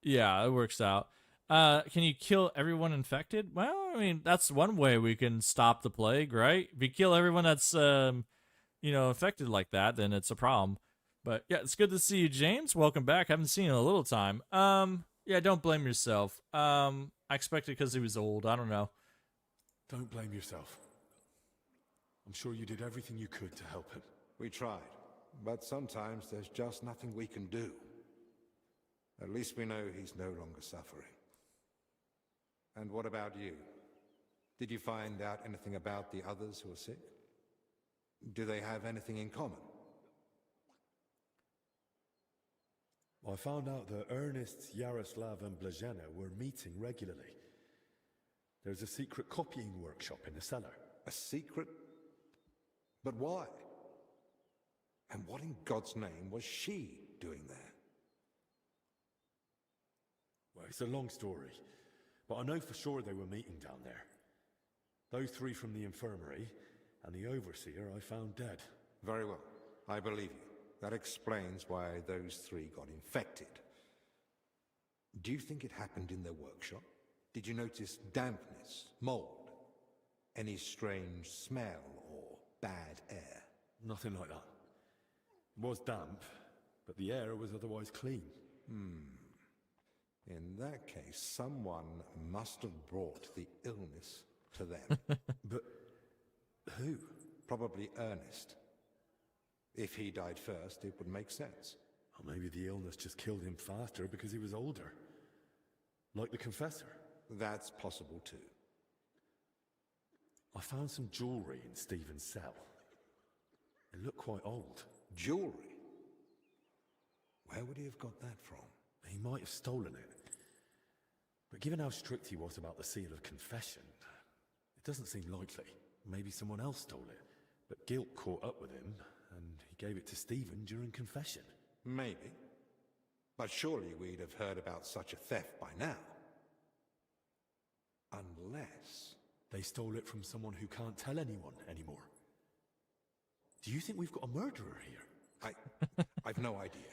Yeah, it works out. Can you kill everyone infected? Well, I mean, that's one way we can stop the plague, right? If you kill everyone that's, infected like that, then it's a problem. But yeah, it's good to see you, James. Welcome back. Haven't seen you in a little time. Yeah, don't blame yourself. I expected because he was old. I don't know. Don't blame yourself. I'm sure you did everything you could to help him. We tried, but sometimes there's just nothing we can do. At least we know he's no longer suffering. And what about you? Did you find out anything about the others who are sick? Do they have anything in common? I found out that Ernest, Yaroslav, and Blazena were meeting regularly. There's a secret copying workshop in the cellar. A secret? But why? And what in God's name was she doing there? Well, it's a long story, but I know for sure they were meeting down there. Those three from the infirmary, and the overseer I found dead. Very well. I believe you. That explains why those three got infected. Do you think it happened in their workshop? Did you notice dampness, mold, any strange smell or bad air? Nothing like that. It was damp, but the air was otherwise clean. In that case, someone must have brought the illness to them. But who? Probably Ernest. If he died first, it would make sense. Or maybe the illness just killed him faster because he was older. Like the Confessor. That's possible too. I found some jewelry in Stephen's cell. It looked quite old. Jewelry? Where would he have got that from? He might have stolen it. But given how strict he was about the seal of confession, it doesn't seem likely. Maybe someone else stole it. But guilt caught up with him, and he gave it to Stephen during confession. Maybe. But surely we'd have heard about such a theft by now. Unless... they stole it from someone who can't tell anyone anymore. Do you think we've got a murderer here? I've no idea.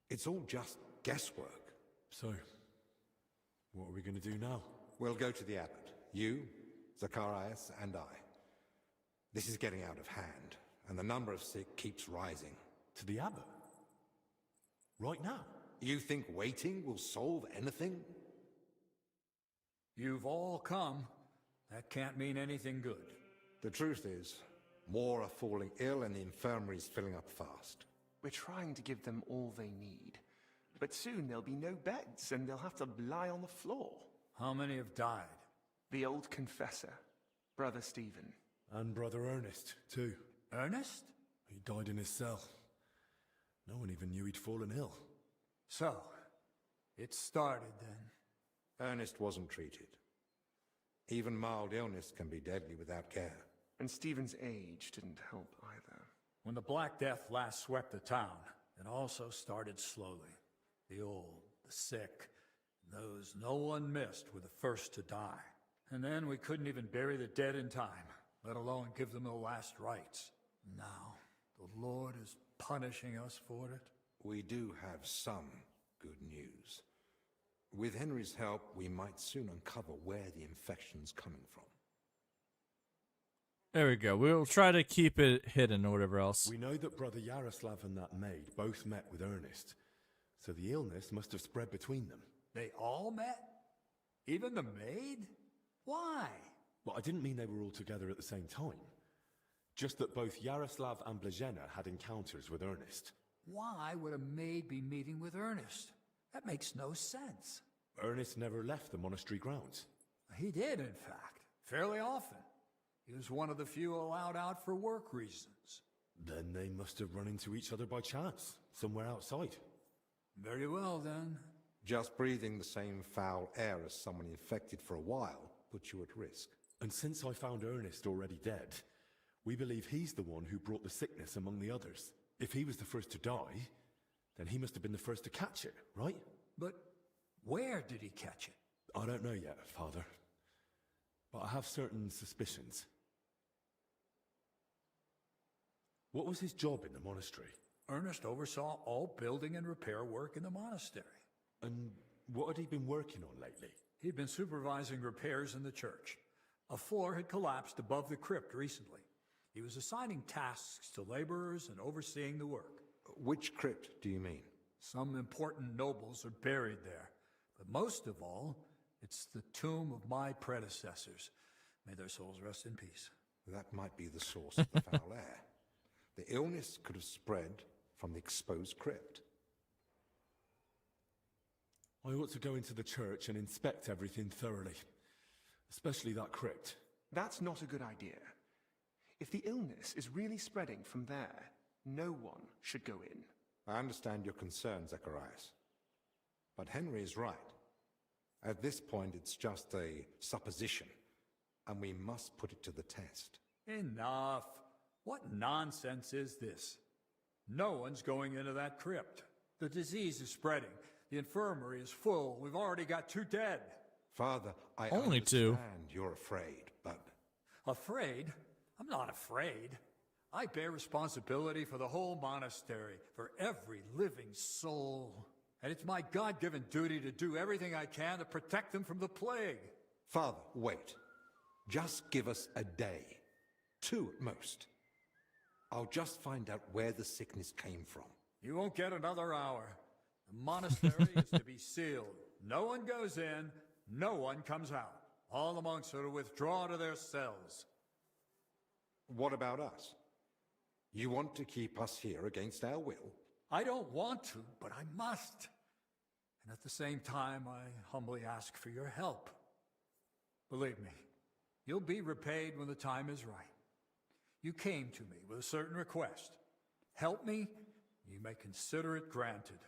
It's all just guesswork. So, what are we going to do now? We'll go to the abbot. You, Zacharias, and I. This is getting out of hand, and the number of sick keeps rising. To the abbot? Right now? You think waiting will solve anything? You've all come. That can't mean anything good. The truth is, more are falling ill and the infirmary's filling up fast. We're trying to give them all they need. But soon there'll be no beds, and they'll have to lie on the floor. How many have died? The old confessor, Brother Stephen. And Brother Ernest, too. Ernest? He died in his cell. No one even knew he'd fallen ill. So, it started then. Ernest wasn't treated. Even mild illness can be deadly without care. And Stephen's age didn't help either. When the Black Death last swept the town, it also started slowly. The old, the sick, those no one missed were the first to die. And then we couldn't even bury the dead in time, let alone give them the last rites. Now, the Lord is punishing us for it. We do have some good news. With Henry's help, we might soon uncover where the infection's coming from. There we go. We'll try to keep it hidden or whatever else. We know that Brother Yaroslav and that maid both met with Ernest, so the illness must have spread between them. They all met? Even the maid? Why? Well, I didn't mean they were all together at the same time. Just that both Yaroslav and Blazena had encounters with Ernest. Why would a maid be meeting with Ernest? That makes no sense. Ernest never left the monastery grounds. He did, in fact, fairly often. He was one of the few allowed out for work reasons. Then they must have run into each other by chance, somewhere outside. Very well, then. Just breathing the same foul air as someone infected for a while puts you at risk. And since I found Ernest already dead, We believe he's the one who brought the sickness among the others. If he was the first to die, then he must have been the first to catch it, right? But where did he catch it? I don't know yet, Father. But I have certain suspicions. What was his job in the monastery? Ernest oversaw all building and repair work in the monastery. And what had he been working on lately? He'd been supervising repairs in the church. A floor had collapsed above the crypt recently. He was assigning tasks to laborers and overseeing the work. Which crypt do you mean? Some important nobles are buried there. But most of all, it's the tomb of my predecessors. May their souls rest in peace. That might be the source of the foul air. The illness could have spread from the exposed crypt. I ought to go into the church and inspect everything thoroughly. Especially that crypt. That's not a good idea. If the illness is really spreading from there, no one should go in. I understand your concern, Zacharias. But Henry is right. At this point, it's just a supposition, and we must put it to the test. Enough. What nonsense is this? No one's going into that crypt. The disease is spreading. The infirmary is full. We've already got 2 dead. Father, I Only understand 2. You're afraid, but... Afraid? I'm not afraid. I bear responsibility for the whole monastery, for every living soul. And it's my God-given duty to do everything I can to protect them from the plague. Father, wait. Just give us a day. 2 at most. I'll just find out where the sickness came from. You won't get another hour. The monastery is to be sealed. No one goes in, no one comes out. All the monks are to withdraw to their cells. What about us? You want to keep us here against our will? I don't want to, but I must. And at the same time, I humbly ask for your help. Believe me, you'll be repaid when the time is right. You came to me with a certain request. Help me, you may consider it granted.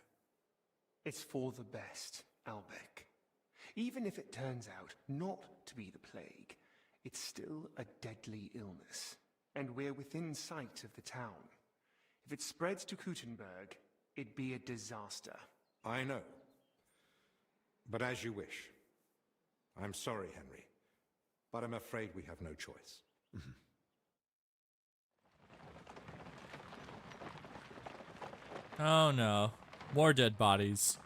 It's for the best, Albich. Even if it turns out not to be the plague, it's still a deadly illness, and we're within sight of the town. If it spreads to Kuttenberg, it'd be a disaster. I know. But as you wish. I'm sorry, Henry, but I'm afraid we have no choice. Oh no. More dead bodies.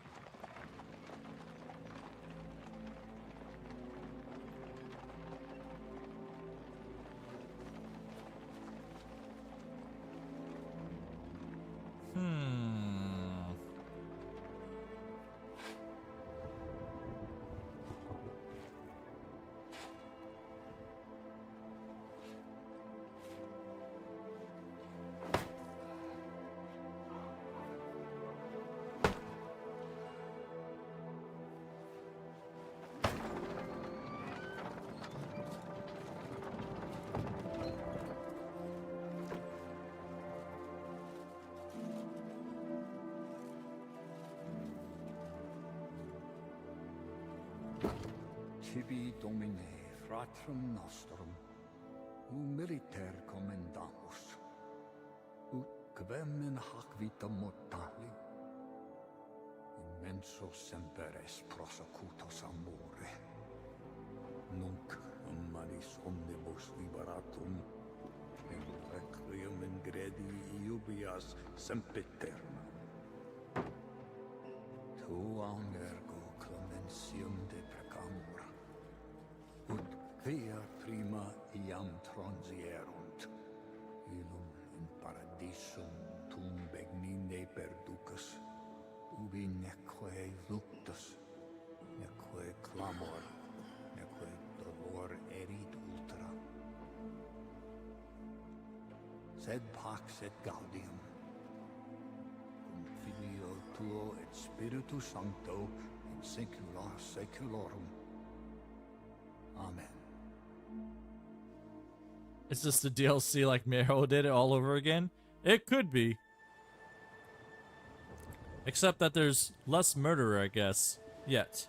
Tibi Domine, fratrum nostrum, humiliter commendamus, ut quem in hac vita mortali, immenso semper es prosecutus amore, nunc manis omnibus liberatum, in requiem ingredi iubias sempiterna. Tuam ergo clementium de precamur, ut quia prima iam transierunt, illum in paradisum tum begnine perducas, ubi neque luctus, neque clamor, neque dolor erit ultra. Sed pax et gaudium, cum Filio tuo et Spiritu Sancto, in saecula saeculorum. Amen. Is this the DLC like Mero did it all over again? It could be. Except that there's less murderer, I guess. Yet.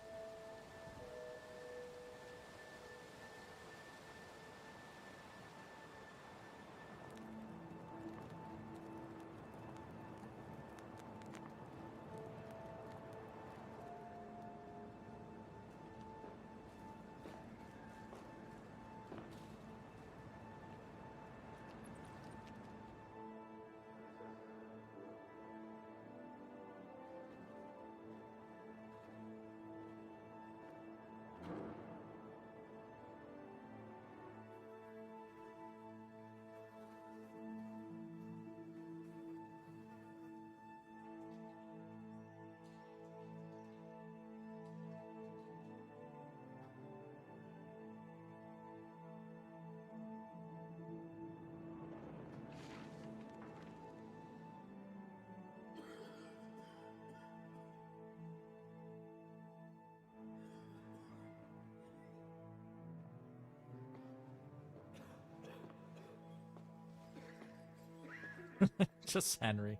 Just Henry.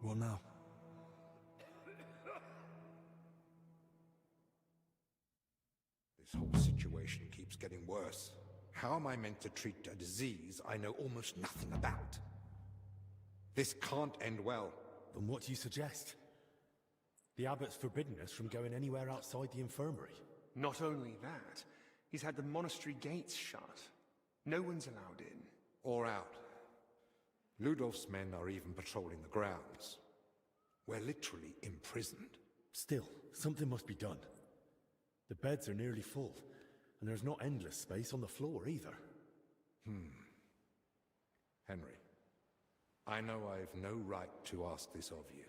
What now? This whole situation keeps getting worse. How am I meant to treat a disease I know almost nothing about? This can't end well. Then what do you suggest? The abbot's forbidden us from going anywhere outside the infirmary. Not only that, he's had the monastery gates shut. No one's allowed in. Or out. Ludolf's men are even patrolling the grounds. We're literally imprisoned. Still, something must be done. The beds are nearly full, and there's not endless space on the floor either. Henry, I know I've no right to ask this of you.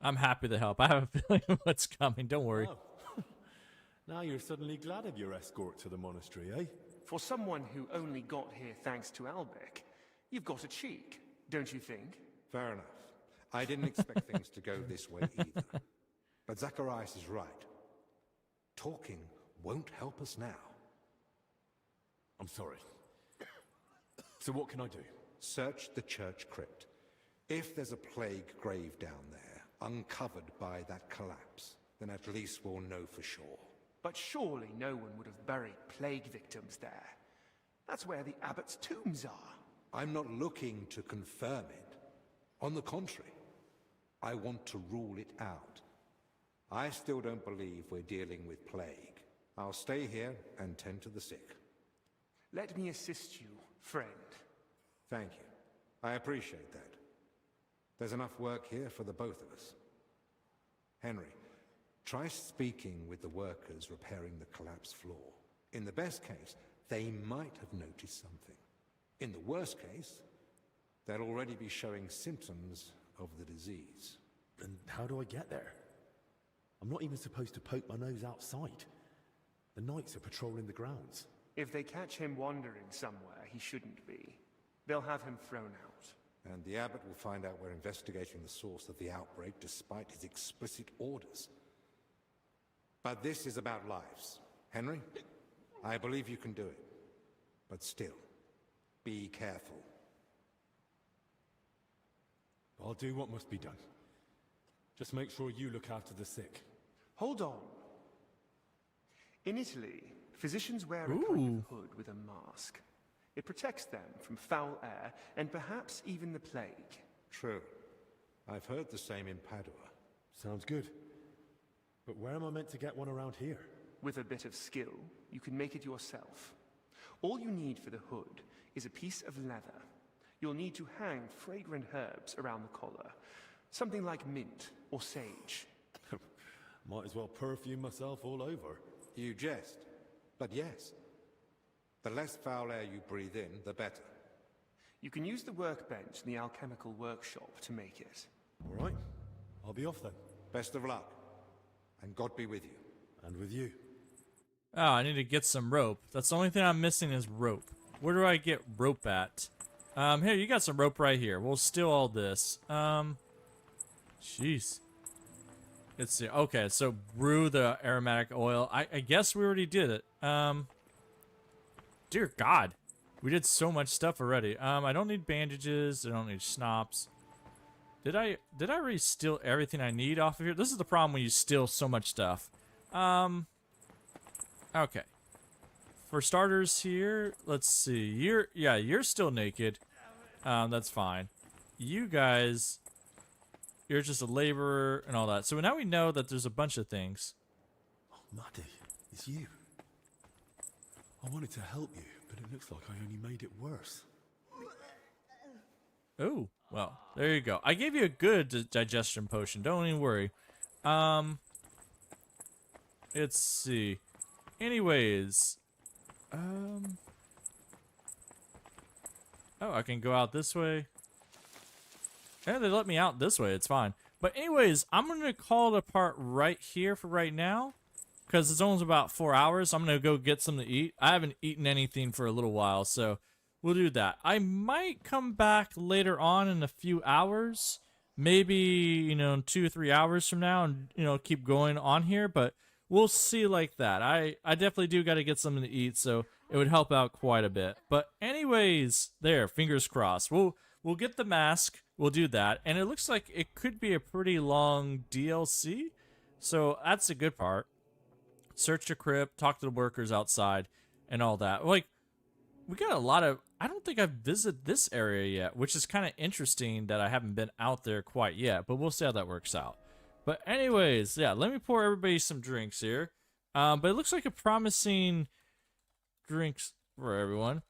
I'm happy to help. I have a feeling of what's coming. Don't worry. Oh. Now you're suddenly glad of your escort to the monastery, eh? For someone who only got here thanks to Albich, you've got a cheek, don't you think? Fair enough. I didn't expect things to go this way either. But Zacharias is right. Talking won't help us now. I'm sorry. So what can I do? Search the church crypt. If there's a plague grave down there, uncovered by that collapse, then at least we'll know for sure. But surely no one would have buried plague victims there. That's where the abbot's tombs are. I'm not looking to confirm it. On the contrary, I want to rule it out. I still don't believe we're dealing with plague. I'll stay here and tend to the sick. Let me assist you, friend. Thank you. I appreciate that. There's enough work here for the both of us. Henry, try speaking with the workers repairing the collapsed floor. In the best case, they might have noticed something. In the worst case, they'll already be showing symptoms of the disease. Then how do I get there? I'm not even supposed to poke my nose outside. The knights are patrolling the grounds. If they catch him wandering somewhere he shouldn't be, they'll have him thrown out. And the abbot will find out we're investigating the source of the outbreak despite his explicit orders. But this is about lives. Henry, I believe you can do it. But still, be careful. I'll do what must be done. Just make sure you look after the sick. Hold on. In Italy, physicians wear a kind of hood with a mask. It protects them from foul air and perhaps even the plague. True. I've heard the same in Padua. Sounds good. But where am I meant to get one around here? With a bit of skill, you can make it yourself. All you need for the hood is a piece of leather. You'll need to hang fragrant herbs around the collar. Something like mint or sage. Might as well perfume myself all over. You jest. But yes. The less foul air you breathe in, the better. You can use the workbench in the alchemical workshop to make it. All right. I'll be off then. Best of luck. And God be with you. And with you. Oh, I need to get some rope. That's the only thing I'm missing is rope. Where do I get rope at? Here, you got some rope right here. We'll steal all this. Jeez. Let's see. Okay, so brew the aromatic oil. I guess we already did it. Dear God. We did so much stuff already. I don't need bandages. I don't need schnapps. Did I already steal everything I need off of here? This is the problem when you steal so much stuff. Okay. For starters here, let's see. You're still naked. That's fine. You guys, you're just a laborer and all that. So now we know that there's a bunch of things. Oh, Maddie, it's you. I wanted to help you, but it looks like I only made it worse. Oh, well, there you go. I gave you a good digestion potion. Don't even worry. Let's see. Anyways, oh, I can go out this way. Yeah, they let me out this way. It's fine. But anyways, I'm going to call it apart right here for right now. Because it's almost about 4 hours. I'm going to go get something to eat. I haven't eaten anything for a little while, so we'll do that. I might come back later on in a few hours. Maybe, 2 or 3 hours from now and, keep going on here. But we'll see like that. I definitely do got to get something to eat, so it would help out quite a bit. But anyways, there, fingers crossed. We'll get the mask. We'll do that. And it looks like it could be a pretty long DLC. So that's the good part. Search the crypt, talk to the workers outside, and all that. Like, we got a lot of... I don't think I've visited this area yet, which is kind of interesting that I haven't been out there quite yet. But we'll see how that works out. But anyways, yeah, let me pour everybody some drinks here. But it looks like a promising drinks for everyone.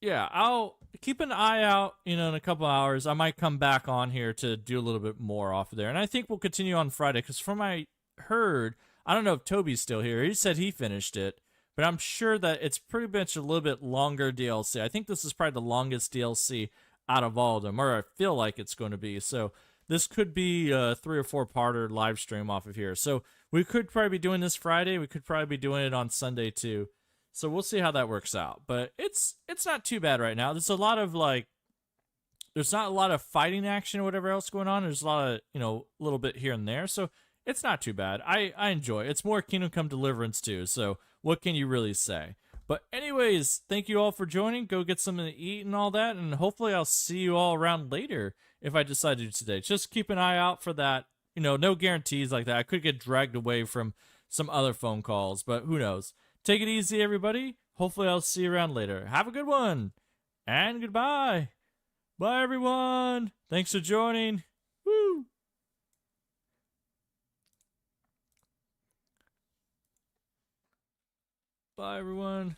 Yeah, I'll keep an eye out, in a couple hours. I might come back on here to do a little bit more off of there. And I think we'll continue on Friday, because from what I heard, I don't know if Toby's still here. He said he finished it, but I'm sure that it's pretty much a little bit longer DLC. I think this is probably the longest DLC out of all of them, or I feel like it's going to be. So this could be a 3 or 4 parter live stream off of here. So we could probably be doing this Friday. We could probably be doing it on Sunday too. So we'll see how that works out. But it's not too bad right now. There's a lot of there's not a lot of fighting action or whatever else going on. There's a lot of, a little bit here and there. So it's not too bad. I enjoy it. It's more Kingdom Come Deliverance too. So what can you really say? But anyways, thank you all for joining. Go get something to eat and all that. And hopefully I'll see you all around later if I decide to do today. Just keep an eye out for that. No guarantees like that. I could get dragged away from some other phone calls, but who knows? Take it easy, everybody. Hopefully I'll see you around later. Have a good one. And goodbye. Bye, everyone. Thanks for joining. Woo. Bye, everyone.